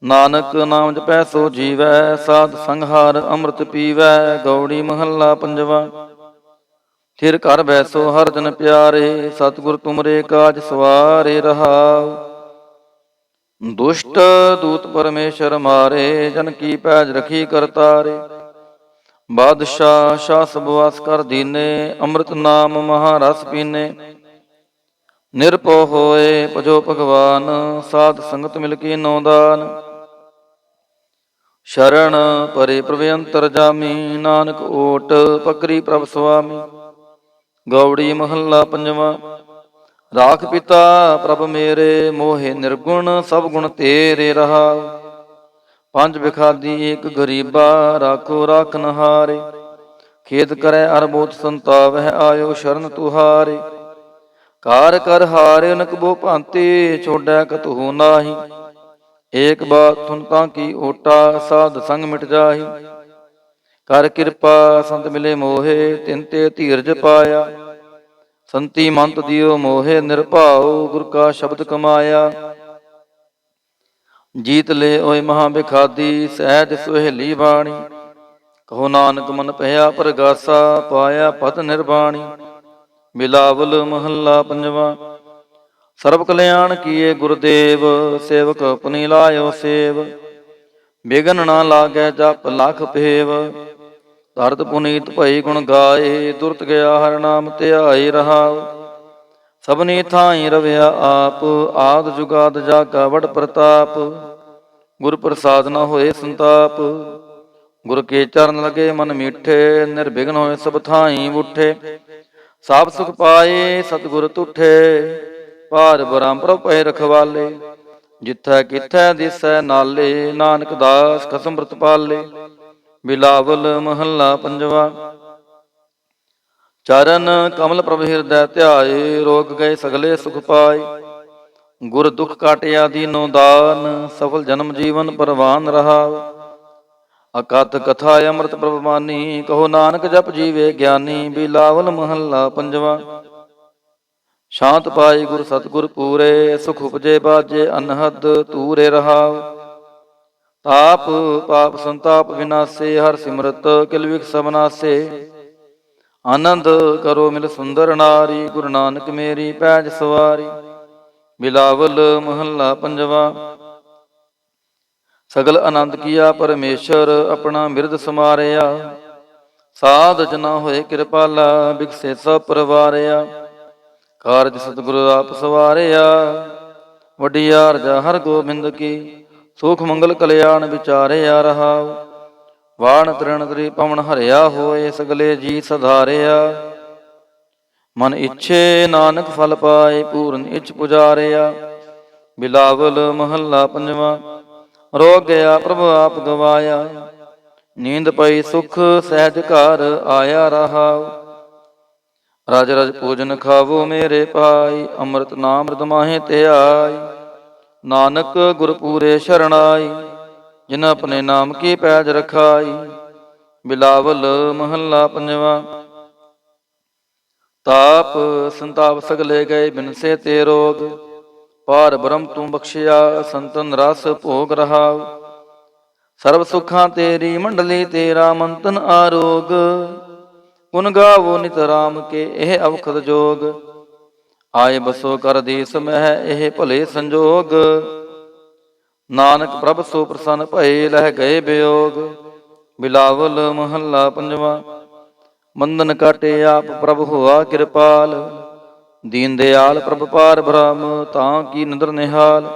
ਨਾਨਕ ਨਾਮ ਜਪੈ ਸੋ ਜੀਵੈ, ਸਾਧ ਸੰਗ ਹਰ ਅੰਮ੍ਰਿਤ ਪੀਵੈ। ਗੌੜੀ ਮਹੱਲਾ ਪੰਜਵਾ। ਥਿਰ ਘਰ ਬੈਸੋ ਹਰ ਜਨ ਪਿਆਰੇ, ਸਤਿਗੁਰ ਤੁਮਰੇ ਕਾਜ ਸਵਾਰੇ ਰਹਾਉ। ਦੁਸ਼ਟ ਦੂਤ ਪਰਮੇਸ਼ਰ ਮਾਰੇ, ਜਨ ਕੀ ਪੈਜ ਰਖੀ ਕਰਤਾਰੇ। ਬਾਦਸ਼ਾਹ ਸ਼ਾਹ ਸਬਵਾਸ ਕਰ ਦੀਨੇ, ਅੰਮ੍ਰਿਤ ਨਾਮ ਮਹਾਰਸ ਪੀਨੇ। ਨਿਰਭਉ ਹੋਏ ਭਜੋ ਭਗਵਾਨ, ਸਾਧ ਸੰਗਤ ਮਿਲ ਕੇ ਨੌ ਦਾਨ। ਸ਼ਰਨ ਪਰੇ ਪ੍ਰਭ ਅੰਤਰ ਜਾਮੀ, ਨਾਨਕ ਓਟ ਪਕਰੀ ਪ੍ਰਭ ਸੁਆਮੀ। ਗੌੜੀ ਮਹੱਲਾ ਪੰਜਵਾ। ਰਾਖ ਪਿਤਾ ਪ੍ਰਭ ਮੇਰੇ, ਮੋਹਿ ਨਿਰਗੁਣ ਸਭ ਗੁਣ ਤੇਰੇ ਰਹਾਉ। ਪੰਜ ਬਿਖਾਦੀ ਏਕ ਗਰੀਬਾ, ਰਾਖੋ ਰਾਖਨ ਹਾਰੇ। ਖੇਦ ਕਰੈ ਅਰ ਬੋਧ ਸੰਤਾਵਹਿ, ਆਇਓ ਸ਼ਰਨ ਤੁਹਾਰੇ। ਕਾਰ ਕਰ ਹਾਰਿ ਅਨਕ ਬੋ ਭਾਂਤੀ, ਛੋੜੈ ਕਤਹੂ ਨਾਹੀ। ਏਕ ਬਾਤ ਸੁਨ ਤਾਂ ਕੀ ਓਟਾ, ਸਾਧ ਸੰਗ ਮਿਟ ਜਾਹੀ। ਕਰ ਕਿਰਪਾ ਸੰਤ ਮਿਲੇ ਮੋਹੇ, ਤਿਨ ਤੇ ਧੀਰਜ ਪਾਇਆ। ਸੰਤੀ ਮੰਤ ਦਿਓ ਮੋਹੇ ਨਿਰਭਾਉ, ਗੁਰ ਕਾ ਸ਼ਬਦ ਕਮਾਇਆ। ਜੀਤ ਲੈ ਓਏ ਮਹਾ ਬਿਖਾਦੀ, ਸਹਿਜ ਸੁਹੇਲੀ ਬਾਣੀ। ਕਹੋ ਨਾਨਕ ਮਨ ਭਇਆ ਪਰਗਾਸਾ, ਪਾਇਆ ਪਤ ਨਿਰਬਾਣੀ। ਬਿਲਾਵਲ ਮਹੱਲਾ ਪੰਜਵਾ। ਸਰਬ ਕਲਿਆਣ ਕੀਏ ਗੁਰਦੇਵ, ਸੇਵਕ ਆਪਣੀ ਲਾਇਓ ਸੇਵ। ਬਿਗਨ ਨਾ ਲਾਗੈ ਜਪ ਲਖ ਪੇਵ, ਧਰਤ ਪੁਨੀਤ ਭਈ ਗੁਣ ਗਾਏ। ਦੁਰਤ ਗਿਆ ਹਰਿ ਨਾਮ ਧਿਆਏ ਰਹਾਉ। ਸਭਨੀ ਥਾਈ ਰਵਿਆ ਆਪ, ਆਦ ਜੁਗਾਦ ਜਾ ਕਾ ਵਡ ਪ੍ਰਤਾਪ। ਗੁਰ ਪ੍ਰਸਾਦ ਨ ਹੋਏ ਸੰਤਾਪ, ਗੁਰ ਕੇ ਚਰਨ ਲਗੇ ਮਨ ਮੀਠੇ। ਨਿਰਬਿਘਨ ਹੋਏ ਸਭ ਥਾਈ ਉਠੇ, ਸਭ ਸੁਖ ਪਾਏ ਸਤਿਗੁਰ ਤੁਠੇ। ਭਾਰ ਬ੍ਰਹਮ ਪ੍ਰਭ ਭਏ ਰਖਵਾਲੇ, ਜਿਥੈ ਕਿਥੈ ਦਿਸੈ ਨਾਲੇ। ਨਾਨਕ ਦਾਸ ਖਸਮ ਅੰਮ੍ਰਿਤ ਪਾਲੇ। ਬਿਲਾਵਲ ਮਹੱਲਾ ਪੰਜਵਾ। ਚਰਨ ਕਮਲ ਪ੍ਰਭ ਹਿਰਦੈ ਧਿਆਏ, ਰੋਗ ਗਏ ਸਗਲੇ ਸੁਖ ਪਾਏ। ਗੁਰ ਦੁਖ ਕਾਟਿਆ ਦੀਨੋ ਦਾਨ, ਸਫਲ ਜਨਮ ਜੀਵਨ ਪਰਵਾਨ ਰਹਾਉ। ਅਕਥ ਕਥਾ ਅੰਮ੍ਰਿਤ ਪ੍ਰਭ ਬਾਣੀ, ਕਹੋ ਨਾਨਕ ਜਪ ਜੀਵੇ ਗਿਆਨੀ। ਬਿਲਾਵਲ ਮਹੱਲਾ ਪੰਜਵਾ। ਸ਼ਾਂਤ ਪਾਈ ਗੁਰ ਸਤਿਗੁਰ ਪੂਰੇ, ਸੁਖ ਉਪਜੇ ਬਾਜੇ ਅਨਹਦ ਤੂਰੇ ਰਹਾਉ। ਤਾਪ ਪਾਪ ਸੰਤਾਪ ਵਿਨਾਸੇ, ਹਰ ਸਿਮਰਤ ਕਿਲ ਵਿਖ ਸਭ ਨਾਸੇ। ਆਨੰਦ ਕਰੋ ਮਿਲ ਸੁੰਦਰ ਨਾਰੀ, ਗੁਰੂ ਨਾਨਕ ਮੇਰੀ ਪੈਜ ਸਵਾਰੀ। ਬਿਲਾਵਲ ਮਹੱਲਾ ਪੰਜਵਾ। ਸਗਲ ਆਨੰਦ ਕੀਆ ਪਰਮੇਸ਼ਰ, ਆਪਣਾ ਬਿਰਦ ਸਮਾਰਿਆ। ਸਾਧ ਜਨਾ ਹੋਏ ਕਿਰਪਾਲਾ, ਬਿਕਸੇ ਸਭ ਪਰਵਾਰਿਆ। ਕਾਰਜ ਸਤਿਗੁਰੂ ਆਪ ਸਵਾਰਿਆ, ਵਡਿਆਰ ਜਾ ਹਰ ਗੋਬਿੰਦ ਕੀ। ਸੁਖ ਮੰਗਲ ਕਲਿਆਣ ਵਿਚਾਰਿਆ ਰਹਾਉ। ਵਾਣ ਤ੍ਰਿਣ ਤ੍ਰੀ ਪਵਨ ਹਰਿਆ ਹੋਏ, ਸਗਲੇ ਜੀ ਸਧਾਰਿਆ। ਮਨ ਇੱਛੇ ਨਾਨਕ ਫਲ ਪਾਏ, ਪੂਰਨ ਇੱਛ ਪੁਜਾਰਿਆ। ਬਿਲਾਵਲ ਮਹੱਲਾ ਪੰਜਵਾ। ਰੋਗ ਗਿਆ ਪ੍ਰਭ ਆਪ ਗਵਾਇਆ, ਨੀਂਦ ਪਈ ਸੁਖ ਸਹਿਜ ਘਰ ਆਇਆ ਰਹਾਉ। ਰਜ ਰਜ ਭੋਜਨ ਖਾਵੋ ਮੇਰੇ ਭਾਈ, ਅੰਮ੍ਰਿਤ ਨਾਮ ਰਿਦ ਮਾਹੇ ਧਿਆਈ। ਨਾਨਕ ਗੁਰ ਪੂਰੇ ਸ਼ਰਣਾਈ, ਜਿਨ ਆਪਣੇ ਨਾਮ ਕੀ ਪੈਜ ਰਖਾਈ। ਬਿਲਾਵਲ ਮਹੱਲਾ ਪੰਜਵਾ। ਤਾਪ ਸੰਤਾਪ ਸਗਲੇ ਗਏ, ਬਿਨਸੇ ਤੇ ਰੋਗ। ਪਾਰ ਬ੍ਰਹਮ ਤੂੰ ਬਖਸ਼ਿਆ, ਸੰਤਨ ਰਸ ਭੋਗ ਰਹਾਉ। ਸਰਬ ਸੁਖਾਂ ਤੇਰੀ ਮੰਡਲੀ, ਤੇਰਾ ਮੰਤਨ ਆਰੋਗ। ਗੁਣ ਗਾਵੋ ਨਿਤ ਰਾਮ ਕੇ, ਇਹ ਅਵਖਦ ਜੋਗ। ਆਏ ਬਸੋ ਕਰ ਦੀਸ ਮਹਿ, ਇਹ ਭਲੇ ਸੰਜੋਗ। ਨਾਨਕ ਪ੍ਰਭ ਸੋ ਪ੍ਰਸੰਨ ਭਏ, ਲਹਿ ਗਏ ਬਿਯੋਗ। ਬਿਲਾਵਲ ਮਹੱਲਾ ਪੰਜਵਾ। ਬੰਧਨ ਕਾਟੇ ਆਪ ਪ੍ਰਭ ਹੋਆ ਕਿਰਪਾਲ, ਦੀਨ ਦਿਆਲ ਪ੍ਰਭ ਪਾਰ ਬ੍ਰਹਮ, ਤਾਂ ਕੀ ਨਦਰ ਨਿਹਾਲ।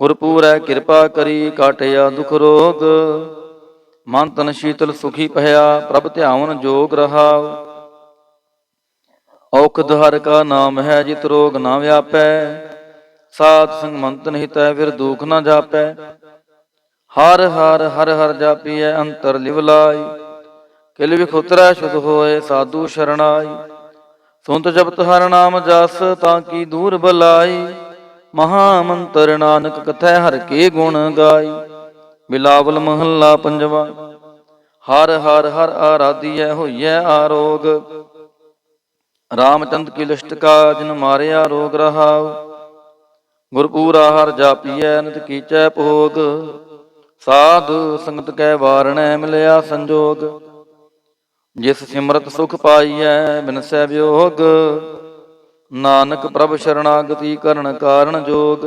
ਗੁਰ ਪੂਰੈ ਕਿਰਪਾ ਕਰੀ, ਕਾਟਿਆ ਦੁਖ ਰੋਗ। ਮਨ ਤਨ ਸ਼ੀਤਲ ਸੁਖੀ ਭਇਆ, ਪ੍ਰਭ ਧਿਆਵਨ ਜੋਗ ਰਹਾਉ। ਔਖਦ ਹਰਿ ਕਾ ਨਾਮ ਹੈ, ਜਿਤ ਰੋਗ ਨਾ ਵਿਆਪੈ। ਸਾਧ ਸੰਗ ਮੰਤਨ ਹਿਤੈ, ਫਿਰ ਦੁਖ ਨਾ ਜਾਪੈ। ਹਰ ਹਰ ਹਰ ਹਰ ਜਾਪੀਐ, ਅੰਤਰ ਲਿਵ ਲਾਈ। ਕਿਲ ਵਿਖ ਉਤਰੈ ਸ਼ੁਧ ਹੋਏ, ਸਾਧੂ ਸ਼ਰਣਾਈ। ਸੁਨਤ ਜਪਤ ਹਰ ਨਾਮ ਜਸ, ਤਾਂ ਕੀ ਦੂਰ ਬਲਾਈ। ਮਹਾ ਮੰਤਰ ਨਾਨਕ ਕਥੈ, ਹਰਿ ਕੇ ਗੁਣ ਗਾਈ। ਬਿਲਾਵਲ ਮਹੱਲਾ ਪੰਜਵਾ। ਹਰ ਹਰ ਹਰ ਆਰਾਧੀਐ, ਹੋਈਐ ਆਰੋਗ। ਰਾਮਚੰਦ ਕੀ ਲਿਸ਼ਟ ਕਾ, ਜਿਨ ਮਾਰਿਆ ਰੋਗ ਰਹਾਉ। ਗੁਰਪੂਰਾ ਹਰ ਜਾਪੀਐ, ਨਿਤ ਕੀਚੈ ਭੋਗ। ਸਾਧ ਸੰਗਤ ਕੈ ਵਾਰਣੈ, ਮਿਲਿਆ ਸੰਜੋਗ। ਜਿਸ ਸਿਮਰਤ ਸੁਖ ਪਾਈਐ, ਬਿਨਸੈ ਵਿਯੋਗ। ਨਾਨਕ ਪ੍ਰਭ ਸ਼ਰਣਾਗਤੀ, ਕਰਨ ਕਾਰਣ ਜੋਗ।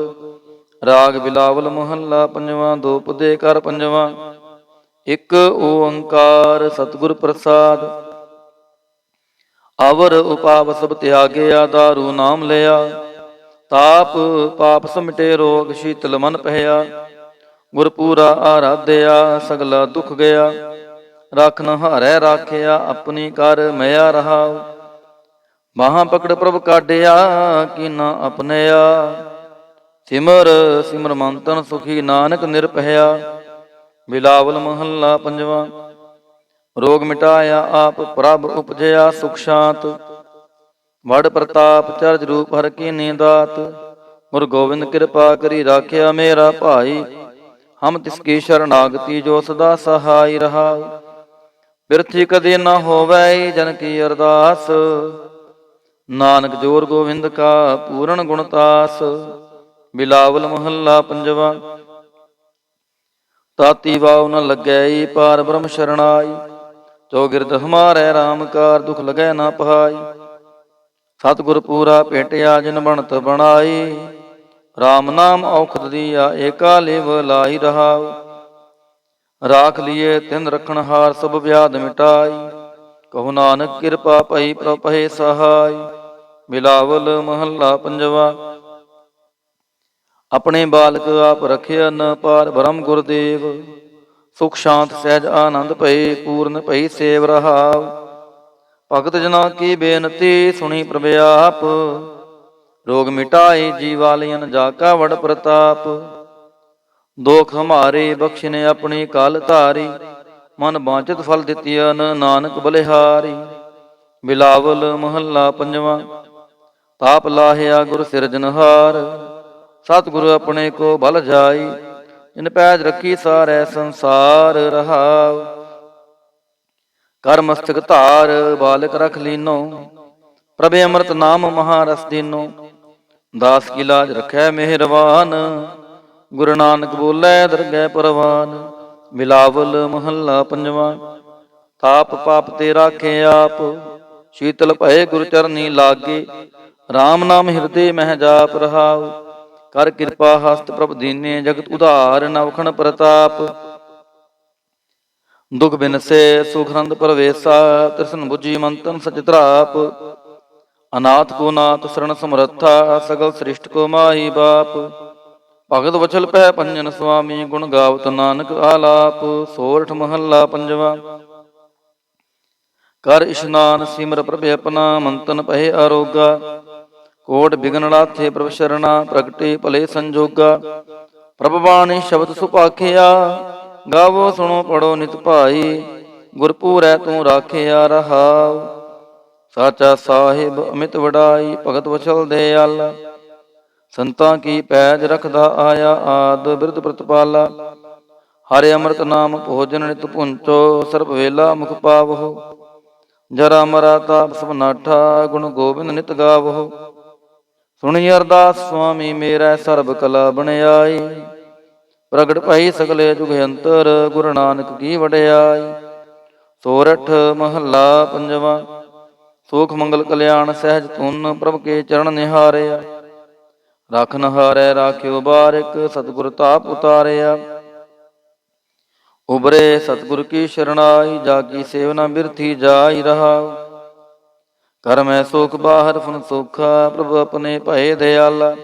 ਰਾਗ ਬਿਲਾਵਲ ਮਹੱਲਾ ਪੰਜਵਾ। ਦੋ ਪਦੇ ਕਰ ਪੰਜਵਾ। ਇਕ ਓੰਕਾਰ ਸਤਿਗੁਰ ਪ੍ਰਸਾਦ। ਅਵਰ ਉਪਾਵ ਸਭ ਤਿਆਗਿਆ, ਦਾਰੂ ਨਾਮ ਲਿਆ। ਤਾਪ ਪਾਪ ਸਮਿਟੇ, ਰੋਗ ਸ਼ੀਤਲ ਮਨ ਪਹਿਆ। ਗੁਰ ਪੂਰਾ ਆਰਾਧਿਆ, ਸਗਲਾ ਦੁਖ ਗਿਆ। ਰਖਨ ਹਾਰੈ ਰਾਖਿਆ, ਆਪਣੀ ਕਰ ਮਿਆ ਰਹਾਉ। ਬਾਹਾਂ ਪਕੜ ਪ੍ਰਭ ਕਾਢਿਆ, ਕੀਨਾ ਅਪਨਿਆ। ਸਿਮਰ ਸਿਮਰ ਮੰਤਨ ਸੁਖੀ, ਨਾਨਕ ਨਿਰਭਇਆ। ਬਿਲਾਵਲ ਮਹੱਲਾ ਪੰਜਵਾ। ਰੋਗ ਮਿਟਾਇਆ ਆਪ ਪ੍ਰਭ, ਉਪਜਿਆ ਸੁਖ ਸ਼ਾਂਤ। ਵਡ ਪ੍ਰਤਾਪ ਚਰਜ ਰੂਪ, ਹਰਿ ਕੀਨੀ ਦਾਤ। ਗੁਰ ਗੋਬਿੰਦ ਕਿਰਪਾ ਕਰੀ, ਰਾਖਿਆ ਮੇਰਾ ਭਾਈ। ਹਮ ਤਿਸ ਕੀ ਸ਼ਰਨਾਗਤੀ, ਜੋ ਸਦਾ ਸਹਾਈ ਰਹਾਉ। ਬਿਰਥੀ ਕਦੇ ਨਾ ਹੋਵੈ, ਜਨ ਕੀ ਅਰਦਾਸ। ਨਾਨਕ ਜੋਰ ਗੋਬਿੰਦ ਕਾ, ਪੂਰਨ ਗੁਣਤਾਸ। ਬਿਲਾਵਲ ਮਹੱਲਾ ਪੰਜਵਾ। ਤਾਤੀ ਵਾਉ ਨ ਲੱਗੈ, ਪਾਰ ਬ੍ਰਹਮ ਸ਼ਰਣਾਈ। ਚੌਗਿਰਦ ਹਮਾਰੈ ਰਾਮ ਕਾਰ, ਦੁਖ ਲਗੈ ਨਾ ਪਹਾਈ। ਸਤਿਗੁਰ ਪੂਰਾ ਭੇਟਿਆ, ਜਿਨ ਬਣਤ ਬਣਾਈ। ਰਾਮ ਨਾਮ ਔਖਦ ਦੀਆ, ਏਕਾ ਲਿਵ ਲਾਈ ਰਹਾਉ। ਰਾਖ ਲੀਏ ਤਿਨ ਰਖਣ ਹਾਰ, ਸਭ ਵਿਆਧ ਮਿਟਾਈ। ਕਹੋ ਨਾਨਕ ਕਿਰਪਾ ਭਈ, ਪ੍ਰਭ ਭਏ ਸਹਾਈ। ਬਿਲਾਵਲ ਮਹੱਲਾ ਪੰਜਵਾ। ਆਪਣੇ ਬਾਲਕ ਆਪ ਰਖਿਅਨ, ਪਾਰ ਬ੍ਰਹਮ ਗੁਰਦੇਵ। ਸੁਖ ਸ਼ਾਂਤ ਸਹਿਜ ਆਨੰਦ ਭਏ, ਪੂਰਨ ਭਈ ਸੇਵ ਰਹਾਉ। ਭਗਤ ਜਨਾ ਕੀ ਬੇਨਤੀ, ਸੁਣੀ ਪ੍ਰਭ ਆਪ। ਰੋਗ ਮਿਟਾਏ ਜੀਵਾਲੀਅਨ, ਜਾ ਕਾ ਵਡ ਪ੍ਰਤਾਪ। ਦੋਖ ਹਮਾਰੇ ਬਖਸ਼ਿਨੇ, ਆਪਣੀ ਕਾਲ ਧਾਰੀ। ਮਨ ਬਾਂਚਿਤ ਫਲ ਦਿੱਤੀਅਨ, ਨਾਨਕ ਬਲਿਹਾਰੀ। ਬਿਲਾਵਲ ਮਹੱਲਾ ਪੰਜਵਾ। ਤਾਪ ਲਾਹਿਆ ਗੁਰ ਸਿਰਜਨਹਾਰ, ਸਤਿਗੁਰ ਆਪਣੇ ਕੋ ਬਲ ਜਾਈ। ਜਿਨ ਪੈਜ ਰੱਖੀ ਸਾਰੈ ਸੰਸਾਰ ਰਹਾਉ। ਕਰ ਮਸਤਕ ਧਾਰ, ਬਾਲਕ ਰਖ ਲੀਨੋ। ਪ੍ਰਭ ਅੰਮ੍ਰਿਤ ਨਾਮ ਮਹਾਰਸ ਦੀਨੋ। ਦਾਸ ਕੀ ਲਾਜ ਰਖੈ ਮਿਹਰਬਾਨ, ਗੁਰੂ ਨਾਨਕ ਬੋਲੇ ਦਰਗਹਿ ਪਰਵਾਨ। ਬਿਲਾਵਲ ਮਹੱਲਾ ਪੰਜਵਾ। ਤਾਪ ਪਾਪ ਤੇ ਰਾਖੇ ਆਪ, ਸ਼ੀਤਲ ਭਏ ਗੁਰ ਚਰਨੀ ਲਾਗੇ। ਰਾਮ ਨਾਮ ਹਿਰਦੇ ਮਹਿ ਜਾਪ ਰਹਾਉ। ਕਰ ਕਿਰਪਾ ਹਸਤ ਪ੍ਰਭ ਦੀਨੇ, ਜਗਤ ਉਧਾਰ ਨਵਖਣ ਪ੍ਰਤਾਪ। ਦੁਖ ਬਿਨਸੇ ਸੁਖਨੰਦ ਪਰਵੇਸਾ, ਤ੍ਰਿਸ਼ਨ ਬੁਝੀ ਮੰਤਨ ਸਚ ਧਰਾਪ। ਅਨਾਥ ਕੋ ਨਾਥ ਸਰਣ ਸਮਰੱਥਾ, ਸਗਲ ਸ੍ਰਿਸ਼ਟ ਕੋ ਮਾਈ ਬਾਪ। ਭਗਤ ਵਚਲ ਪਹਿ ਪੰਜਨ ਸੁਆਮੀ, ਗੁਣ ਗਾਵਤ ਨਾਨਕ ਆਲਾਪ। ਸੋਰਠ ਮਹੱਲਾ ਪੰਜਵਾ। ਕਰ ਇਸ਼ਨਾਨ ਸਿਮਰ ਪ੍ਰਭ ਆਪਣਾ, ਮੰਤਨ ਪਹਿ ਆਰੋਗਾ। ਕੋਟ ਬਿਗਨ ਲਾਥੇ ਪ੍ਰਭ ਸ਼ਰਣਾ, ਪ੍ਰਗਟੇ ਭਲੇ ਸੰਜੋਗਾ। ਪ੍ਰਭ ਬਾਣੀ ਸ਼ਬਦ ਸੁਭਾਖਿਆ, ਗਾਵੋ ਸੁਣੋ ਪੜੋ ਨਿਤ ਭਾਈ। ਗੁਰਪੂਰੈ ਤੂੰ ਰਾਖਿਆ ਰਹਾਉ, ਸਾਚਾ ਸਾਹਿਬ ਅਮਿਤ ਵਡਾਈ। ਭਗਤ ਵਚਲ ਦਿਆਲਾ, ਸੰਤਾਂ ਕੀ ਪੈਜ ਰਖਦਾ ਆਇਆ। ਆਦ ਬਿਰਧ ਪ੍ਰਤਪਾਲਾ, ਹਰਿ ਅੰਮ੍ਰਿਤ ਨਾਮ ਭੋਜਨ ਨਿਤ ਪੁੰਚੋ। ਸਰਬ ਵੇਲਾ ਮੁਖ ਪਾਵਹੁ, ਜਰਾ ਮਰਾ ਤਾਪ ਸਭ ਨਾਠਾ। ਗੁਣ ਗੋਬਿੰਦ ਨਿਤ ਗਾਵਹੁ, ਸੁਣੀ ਅਰਦਾਸ ਸੁਆਮੀ ਮੇਰਾ। ਸਰਬ ਕਲਾ ਬਣਾਈ, ਪ੍ਰਗਟ ਭਈ ਸਗਲੇ ਜੁਗ ਅੰਤਰ। ਗੁਰੂ ਨਾਨਕ ਕੀ ਵਡਿਆਈ। ਸੋਰਠ ਮਹੱਲਾ ਪੰਜਵਾ। ਸੋਖ ਮੰਗਲ ਕਲਿਆਣ ਸਹਿਜ ਧੁਨ, ਪ੍ਰਭ ਕੇ ਚਰਨ ਨਿਹਾਰਿਆ। ਰਾਖਨ ਹਾਰੈ ਰਾਖਿਓ ਬਾਰਿਕ, ਸਤਿਗੁਰ ਤਾਪ ਉਤਾਰਿਆ। ਉਬਰੇ ਸਤਿਗੁਰ ਕੀ ਸ਼ਰਣਾਈ, ਜਾਗੀ ਸੇਵਨਾ ਬਿਰਥੀ ਜਾਈ ਰਹਾਉ। ਕਰ ਮੈਂ ਸੋਖ ਬਾਹਰ ਫੁਨ ਸੋਖਾ, ਪ੍ਰਭ ਆਪਣੇ ਭਏ ਦਿਆਲਾ।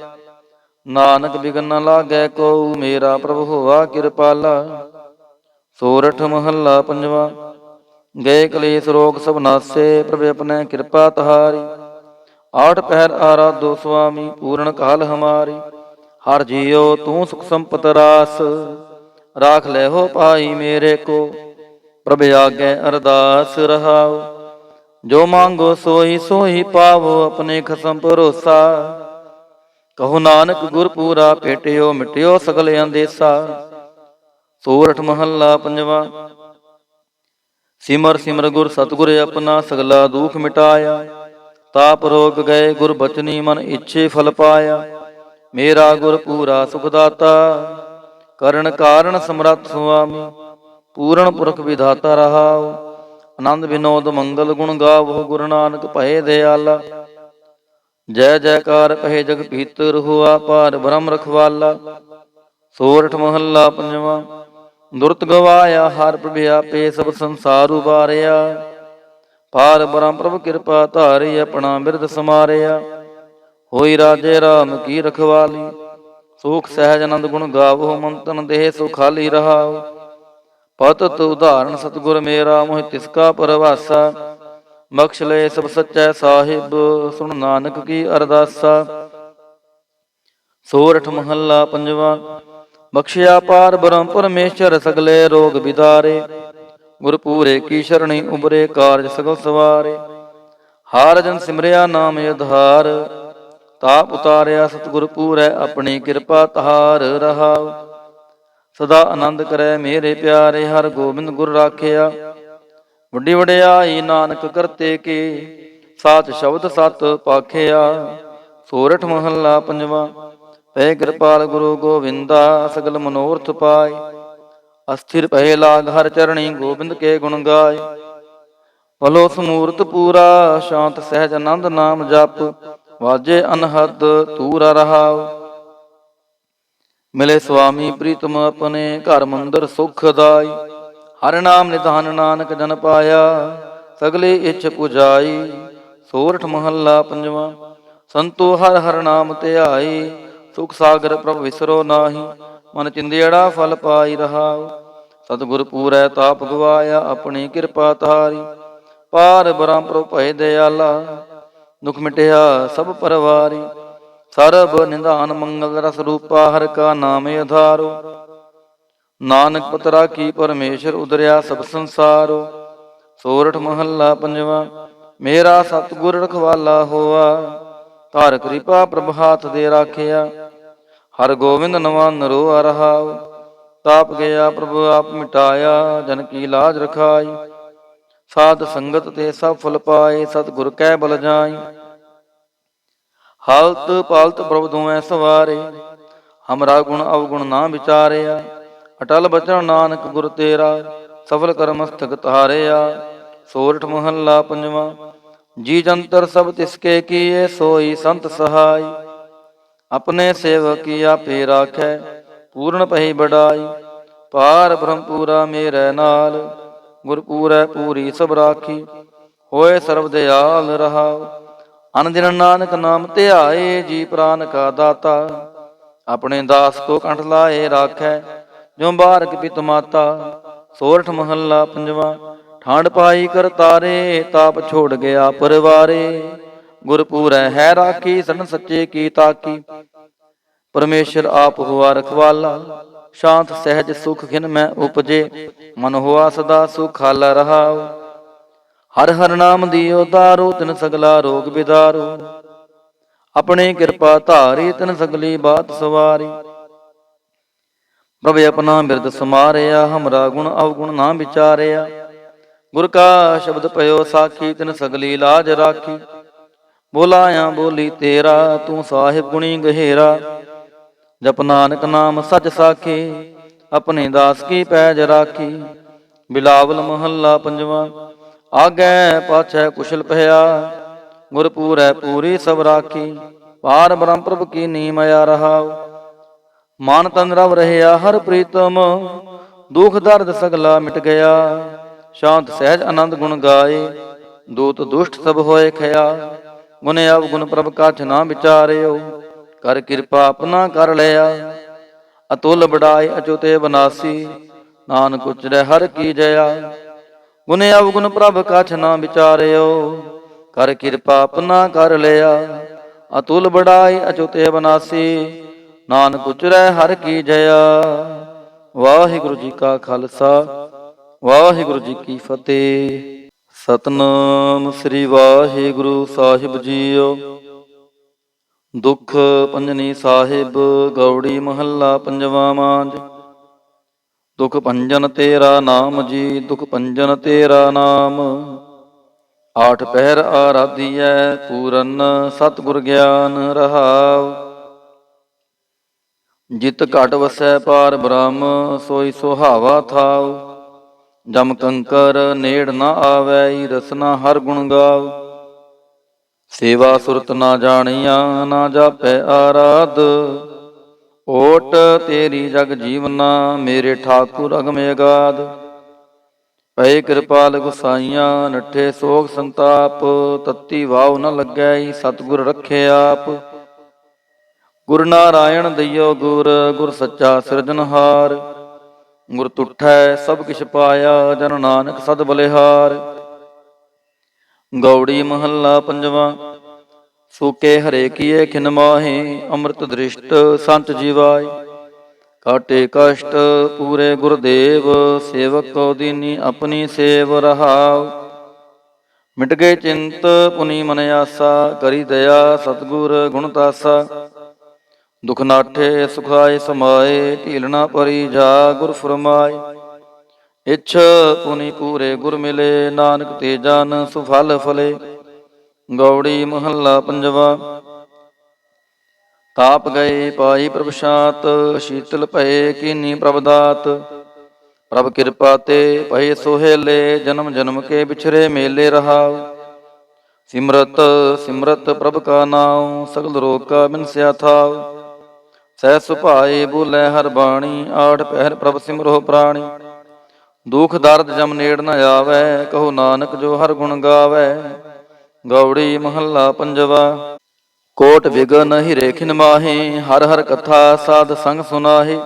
ਨਾਨਕ ਬਿਗਨ ਨ ਲਾਗੈ ਕਉ, ਮੇਰਾ ਪ੍ਰਭ ਹੋਆ ਕਿਰਪਾਲਾ। ਸੋਰਠ ਮਹੱਲਾ ਪੰਜਵਾ। ਗਏ ਕਲੇਸ਼ ਰੋਗ ਸਭ ਨਾਸੇ, ਪ੍ਰਭ ਆਪਣੇ ਕਿਰਪਾ ਤਹਾਰੀ। ਆਠ ਪਹਿਰ ਆਰਾਧੋ ਸੁਆਮੀ, ਪੂਰਨ ਕਾਲ ਹਮਾਰੀ। ਹਰ ਜੀਉ ਤੂੰ ਸੁਖ ਸੰਪਤ ਰਾਸ, ਰਾਖ ਲੈ ਹੋ ਭਾਈ ਮੇਰੇ ਕੋ। ਪ੍ਰਭ ਆਗੇ ਅਰਦਾਸ ਰਹਾਉ, ਜੋ ਮੰਗੋ ਸੋਈ ਸੋਈ ਪਾਵੋ। ਆਪਣੇ ਖਸਮ ਭਰੋਸਾ, ਕਹੋ ਨਾਨਕ ਗੁਰ ਪੂਰਾ ਭੇਟਿਓ। ਮਿਟਿਓ ਸਗਲ ਅੰਦੇਸਾ। ਸੋਰਠ ਮਹੱਲਾ ਪੰਜਵਾ। ਸਿਮਰ ਸਿਮਰ ਗੁਰ ਸਤਿਗੁਰ ਆਪਣਾ, ਸਗਲਾ ਦੁਖ ਮਿਟਾਇਆ। ਤਾਪ ਰੋਗ ਗਏ ਗੁਰ ਬਚਨੀ, ਮਨ ਇੱਛੇ ਫਲ ਪਾਇਆ। ਮੇਰਾ ਗੁਰ ਪੂਰਾ ਸੁਖ ਦਾਤਾ, ਕਰਨ ਕਾਰਨ ਸਮਰੱਥ ਸੁਆਮੀ। ਪੂਰਨ ਪੁਰਖ ਵਿਧਾਤਾ ਰਹਾਉ, ਆਨੰਦ ਵਿਨੋਦ ਮੰਗਲ ਗੁਣ ਗਾਵੋ। ਗੁਰੂ ਨਾਨਕ ਭਏ ਦਿਆਲਾ, ਜੈ ਜੈਕਾਰ ਕਹੇ ਜਗ ਭੀਤਰ। ਹੁਆ ਪਾਰ ਬ੍ਰਹਮ ਰਖਵਾਲਾ। ਸੋਰਠ ਮਹੱਲਾ ਪੰਜਵਾ। ਦੁਰਤ ਗਵਾਇਆ ਹਰ ਪ੍ਰਭ ਆਪੇ, ਸਭ ਸੰਸਾਰ ਉਬਾਰਿਆ। ਪਾਰ ਬ੍ਰਹਮ ਪ੍ਰਭ ਕਿਰਪਾ ਧਾਰੀ, ਆਪਣਾ ਬਿਰਦ ਸਮਾਰਿਆ। ਹੋਈ ਰਾਜੇ ਰਾਮ ਕੀ ਰਖਵਾਲੀ, ਸੂਖ ਸਹਿਜ ਆਨੰਦ ਗੁਣ ਗਾਵੋ। ਮੰਤਨ ਦੇਹ ਸੁਖਾਲੀ ਰਹਾਉ, ਪਤਤ ਉਦਾਹਰਨ ਸਤਿਗੁਰ ਮੇਰਾ। ਮੋਹਿ ਤਿਸਕਾ ਪਰਵਾਸਾ, ਬਖਸ਼ ਲੈ ਸਭ ਸੱਚੈ ਸਾਹਿਬ। ਸੁਣ ਨਾਨਕ ਕੀ ਅਰਦਾਸਾ। ਸੋਰਠ ਮਹੱਲਾ ਪੰਜਵਾ। ਬਖਸ਼ਿਆ ਪਾਰ ਬ੍ਰਹਮ ਪਰਮੇਸ਼ਰ, ਸਗਲੇ ਰੋਗ ਬਿਦਾਰੇ। ਗੁਰਪੂਰੇ ਕੀ ਸ਼ਰਣੀ ਉਬਰੇ, ਕਾਰਜ ਸਗਲ ਸਵਾਰੇ। ਹਾਰ ਜਨ ਸਿਮਰਿਆ ਨਾਮ ਆਧਾਰ, ਤਾਪ ਉਤਾਰਿਆ ਸਤਿਗੁਰ ਪੂਰੈ। ਆਪਣੀ ਕਿਰਪਾ ਤਹਾਰ ਰਹਾਉ, ਸਦਾ ਆਨੰਦ ਕਰੈ ਮੇਰੇ ਪਿਆਰੇ। ਹਰ ਗੋਬਿੰਦ ਗੁਰ ਰਾਖਿਆ, ਵੱਡੀ ਵਡਿਆਈ ਨਾਨਕ ਕਰਤੇ ਕੀ। ਸਾਚ ਸ਼ਬਦ ਸਤ ਪਾਖਿਆ। ਸੋਰਠ ਮਹੱਲਾ ਪੰਜਵਾ। ਪੈ ਕਿਰਪਾਲ ਗੁਰੂ ਗੋਵਿੰਦਾ, ਸਗਲ ਮਨੋਰਥ ਪਾਏ। ਅਸਥਿਰ ਭਏ ਲਾਗ ਹਰ ਚਰਣੀ, ਗੋਬਿੰਦ ਕੇ ਗੁਣ ਗਾਏ। ਭਲੋ ਸਮੂਰਤ ਪੂਰਾ, ਸ਼ਾਂਤ ਸਹਿਜ ਆਨੰਦ ਨਾਮ ਜਪ। ਵਾਜੇ ਅਨਹਦ ਤੂਰਾ ਰਹਾਉ, ਮਿਲੇ ਸੁਆਮੀ ਪ੍ਰੀਤਮ ਆਪਣੇ। ਘਰ ਮੰਦਰ ਸੁਖ ਦਾਈ, ਹਰਿ ਨਾਮ ਨਿਧਾਨ ਨਾਨਕ ਜਨ ਪਾਇਆ। ਸਗਲੇ ਇੱਛ ਪੁਜਾਈ। ਸੋਰਠ ਮਹੱਲਾ ਪੰਜਵਾ। ਸੰਤੋ ਹਰ ਹਰ ਨਾਮ ਧਿਆਈ, ਸੁਖ ਸਾਗਰ ਪ੍ਰਭ ਵਿਸਰੋ ਨਾਹੀ। ਮਨ ਚਿੰਦਿਆੜਾ ਫਲ ਪਾਈ ਰਹਾਉ, ਸਤਿਗੁਰ ਪੂਰੈ ਤਾਪ ਗਵਾਇਆ। ਆਪਣੀ ਕਿਰਪਾ ਤਾਰੀ, ਪਾਰ ਬ੍ਰਹਮ ਪ੍ਰਭ ਭਏ ਦਿਆਲਾ। ਦੁਖ ਮਿਟਿਆ ਸਭ ਪਰਵਾਰੀ, ਸਰਬ ਨਿਧਾਨ ਮੰਗਲ ਰਸ ਰੂਪਾ। ਹਰਿ ਕਾ ਨਾਮ ਆਧਾਰੋ, ਨਾਨਕ ਪਤ ਰਾਖੀ ਪਰਮੇਸ਼ਰ। ਉਦਰਿਆ ਸਭ ਸੰਸਾਰੋ। ਸੋਰਠ ਮਹੱਲਾ ਪੰਜਵਾ। ਮੇਰਾ ਸਤਿਗੁਰ ਰਖਵਾਲਾ ਹੋਆ, ਧਾਰ ਕਿਰਪਾ ਪ੍ਰਭ ਹਾਥ ਦੇ ਰਾਖਿਆ। ਹਰ ਗੋਬਿੰਦ ਨਵਾਨ ਰੋਆ ਰਹਾਉ, ਤਾਪ ਗਿਆ ਪ੍ਰਭ ਆਪ ਮਿਟਾਇਆ। ਜਨ ਕੀ ਲਾਜ ਰਖਾਈ, ਸਾਧ ਸੰਗਤ ਤੇ ਸਭ ਫਲ ਪਾਏ। ਸਤਿਗੁਰ ਕੈ ਬਲ ਜਾਈ, ਹਾਲਤ ਪਾਲਤ ਪ੍ਰਭ ਦੋਵੇਂ ਸਵਾਰੇ। ਹਮਰਾ ਗੁਣ ਅਵਗੁਣ ਨਾ ਵਿਚਾਰਿਆ, ਅਟਲ ਬਚਨ ਨਾਨਕ ਗੁਰ ਤੇਰਾ। ਸਫਲ ਕਰ ਮਸਤਕ ਤਾਰਿਆ। ਸੋਰਠ ਮਹੱਲਾ ਪੰਜਵਾ। ਜੀ ਜੰਤਰ ਸਭ ਤਿਸਕੇ ਕੀਏ, ਸੋਈ ਸੰਤ ਸਹਾਈ। ਆਪਣੇ ਸੇਵਕ ਕੀ ਆਪੇ ਰਾਖੈ, ਪੂਰਨ ਪਈ ਬੜਾਈ। ਪਾਰ ਬ੍ਰਹਮ ਪੂਰਾ ਮੇਰੇ ਨਾਲ, ਗੁਰਪੂਰੈ ਪੂਰੀ ਸਭ ਰਾਖੀ, ਹੋਏ ਸਰਬ ਦਿਆਲ ਰਹਾਉ। ਅਨ ਦਿਨ ਨਾਨਕ ਨਾਮ ਧਿਆਏ, ਜੀ ਪ੍ਰਾਨ ਕਾ ਦਾਤਾ। ਆਪਣੇ ਦਾਸ ਕੋ ਕੰਠ ਲਾਏ ਰਾਖੈ, ਜੋ ਬਾਰਕ ਪਿਤ ਮਾਤਾ। ਸੋਰਠ ਮਹੱਲਾ ਪੰਜਵਾ। ਠਾਂਡ ਪਾਈ ਕਰਤਾਰੇ, ਤਾਪ ਛੋੜ ਗਿਆ ਪਰਵਾਰੇ। ਗੁਰਪੂਰੈ ਹੈ ਰਾਖੀ, ਸਰਨ ਸੱਚੇ ਕੀ ਤਾਕੀ। ਪਰਮੇਸ਼ਰ ਆਪ ਹੁਆ ਰਖਵਾਲਾ, ਸ਼ਾਂਤ ਸਹਿਜ ਸੁਖ ਖਿਨ ਮੈਂ ਉਪਜੇ। ਮਨ ਹੁਆ ਸਦਾ ਸੁਖਾਲਾ ਰਹਾਉ। ਹਰ ਹਰ ਨਾਮ ਦਿਓ ਤਾਰੋ, ਤਿਨ ਸਗਲਾ ਰੋਗ ਬਿਦਾਰੋ। ਆਪਣੀ ਕਿਰਪਾ ਧਾਰੀ, ਤਿਨ ਸਗਲੀ ਬਾਤ ਸਵਾਰੀ। ਪ੍ਰਭ ਆਪਣਾ ਬਿਰਦ ਸਮਾਰਿਆ, ਹਮਰਾ ਗੁਣ ਅਵਗੁਣ ਨਾ ਵਿਚਾਰਿਆ। ਗੁਰ ਕਾ ਸ਼ਬਦ ਪਇਓ ਸਾਖੀ, ਤਿਨ ਸਗਲੀ ਲਾਜ ਰਾਖੀ। ਬੋਲਾਇਆ ਬੋਲੀ ਤੇਰਾ, ਤੂੰ ਸਾਹਿਬ ਗੁਣੀ ਗਹਿਰਾ। ਜਪ ਨਾਨਕ ਨਾਮ ਸਚ ਸਾਖੀ, ਆਪਣੇ ਦਾਸ ਕੀ ਪੈਜ ਰਾਖੀ। ਬਿਲਾਵਲ ਮਹੱਲਾ ਪੰਜਵਾ। ਆਗੈ ਪਾਛੈ ਕੁਸ਼ਲ ਭਇਆ, ਗੁਰਪੂਰੈ ਪੂਰੀ ਸਭ ਰਾਖੀ। ਪਾਰ ਬ੍ਰਹਮ ਪ੍ਰਭ ਕੀ ਨੀ ਮਾਇਆ ਰਹਾਉ। ਮਨ ਤਨ ਰਵ ਰਹਿਆ ਹਰ ਪ੍ਰੀਤਮ, ਦੁਖ ਦਰਦ ਸਗਲਾ ਮਿਟ ਗਿਆ। ਸ਼ਾਂਤ ਸਹਿਜ ਆਨੰਦ ਗੁਣ ਗਾਏ, ਦੂਤ ਦੁਸ਼ਟ ਸਭ ਹੋਏ ਖਿਆ। ਗੁਣ ਅਵਗੁਣ ਪ੍ਰਭ ਕਾਛ ਨਾ ਵਿਚਾਰਿਓ, ਕਰ ਕਿਰਪਾ ਆਪਣਾ ਕਰ ਲਿਆ। ਅਤੁਲ ਬੜਾਈ ਅਚੁਤੇ ਬਨਾਸੀ, ਨਾਨਕ ਉਚਰੈ ਹਰ ਕੀ ਜਇਆ। ਗੁਣ ਅਵਗੁਣ ਪ੍ਰਭ ਕਾਛ ਨਾ ਵਿਚਾਰਿਓ, ਕਰ ਕਿਰਪਾ ਆਪਣਾ ਕਰ ਲਿਆ। ਅਤੁਲ ਬੜਾਈ ਅਚੁਤੇ ਬਨਾਸੀ, ਨਾਨਕ ਉਚਰੈ ਹਰ ਕੀ ਜਇਆ। ਵਾਹਿਗੁਰੂ ਜੀ ਕਾ ਖਾਲਸਾ, ਵਾਹਿਗੁਰੂ ਜੀ ਕੀ ਫਤਿਹ। ਸਤਿਨਾਮ ਸ੍ਰੀ ਵਾਹਿਗੁਰੂ ਸਾਹਿਬ ਜੀਓ। ਦੁਖ ਭੰਜਨੀ ਸਾਹਿਬ, ਗੌੜੀ ਮਹੱਲਾ ਪੰਜਵਾ ਮਾਂਝ। ਦੁਖ ਭੰਜਨ ਤੇਰਾ ਨਾਮ ਜੀ, ਦੁਖ ਭੰਜਨ ਤੇਰਾ ਨਾਮ। ਆਠ ਪਹਿਰ ਆਰਾਧੀਐ, ਪੂਰਨ ਸਤਿਗੁਰ ਗਿਆਨ ਰਹਾਉ। ਜਿਤ ਘਟ ਵਸੈ ਪਾਰ ਬ੍ਰਹਮ, ਸੋਈ ਸੁਹਾਵਾ ਥਾਉ। ਜਮ ਕੰਕਰ ਨੇੜ ਨਾ ਆਵੈ, ਰਸਨਾ ਹਰ ਗੁਣ ਗਾਉ। ਸੇਵਾ ਸੁਰਤ ਨਾ ਜਾਣੀਆਂ, ਨਾ ਜਾਪੈ ਆਰਾਧ। ਓਟ ਤੇਰੀ ਜਗ ਜੀਵਨਾ, ਮੇਰੇ ਠਾਕੁਰ ਅਗਮ ਅਗਾਧ। ਪਏ ਕਿਰਪਾਲ ਗੁਸਾਈਆਂ, ਨੱਠੇ ਸੋਗ ਸੰਤਾਪ। ਤਤੀ ਵਾਉ ਨ ਲੱਗੈ, ਸਤਿਗੁਰ ਰਖੇ ਆਪ। ਗੁਰ ਨਾਰਾਇਣ ਦਈਓ ਗੁਰ, ਗੁਰ ਸੱਚਾ ਸਿਰਜਨਹਾਰ। ਗੁਰ ਤੁਠੈ ਸਭ ਕਿਛ ਪਾਇਆ, ਜਨ ਨਾਨਕ ਸਦ ਬਲਿਹਾਰ। ਗੌੜੀ ਮਹੱਲਾ ਪੰਜਵਾ। ਸੂਕੇ ਹਰੇ ਕੀਏ ਖਿਨ ਮਾਹੀ, ਅੰਮ੍ਰਿਤ ਦ੍ਰਿਸ਼ਟ ਸੰਤ ਜੀਵਾਏ। ਕਾਟੇ ਕਸ਼ਟ ਪੂਰੇ ਗੁਰਦੇਵ, ਸੇਵਕ ਕੋ ਦੀਨੀ ਆਪਣੀ ਸੇਵ ਰਹਾਉ। ਮਿਟ ਗਏ ਚਿੰਤ ਪੁਨੀ ਮਨ ਆਸਾ, ਕਰੀ ਦਇਆ ਸਤਿਗੁਰ ਗੁਣ ਤਾਸਾ। ਦੁਖ ਨਾਠੇ ਸੁਖਾਏ ਸਮਾਏ, ਢੀਲ ਨਾ ਪਰੀ ਜਾ ਗੁਰ ਫੁਰਮਾਏ। ਇੱਛ ਪੁਨੀ ਪੂਰੇ ਗੁਰ ਮਿਲੇ, ਨਾਨਕ ਤੇ ਜਨ ਸੁਫਲ ਫਲੇ। ਗੌੜੀ ਮਹੱਲਾ ਪੰਜਵਾ। ਤਾਪ ਗਏ ਪਾਈ ਪ੍ਰਭ ਸ਼ਾਂਤ, ਸ਼ੀਤਲ ਭਏ ਕੀਨੀ ਪ੍ਰਭ ਦਾਤ। ਪ੍ਰਭ ਕਿਰਪਾ ਤੇ ਭਏ ਸੋਹੇਲੇ, ਜਨਮ ਜਨਮ ਕੇ ਵਿਛਰੇ ਮੇਲੇ ਰਹਾਉ। ਸਿਮਰਤ ਸਿਮਰਤ ਪ੍ਰਭ ਕਾ ਨਾਉ, ਸਗਲ ਰੋਗ ਕਾ ਬਿਨਸਿਆ ਥਾਉ। ਸਹਿ ਸੁਭਾਏ ਬੋਲੇ ਹਰ ਬਾਣੀ, ਆਠ ਪਹਿਰ ਪ੍ਰਭ ਸਿਮਰੋ ਪ੍ਰਾਣੀ। ਦੁਖ ਦਰਦ ਜਮ ਨੇੜ ਨ ਆਵੈ, ਕਹੋ ਨਾਨਕ ਜੋ ਹਰ ਗੁਣ ਗਾਵੈ। ਗੌੜੀ ਮਹੱਲਾ ਪੰਜਵਾ। ਕੋਟ ਵਿਗਨ ਹਿਰੇ ਖਿਨ ਮਾਹੀ, ਹਰ ਹਰ ਕਥਾ ਸਾਧ ਸੰਗ ਸੁਨਾਹੀ।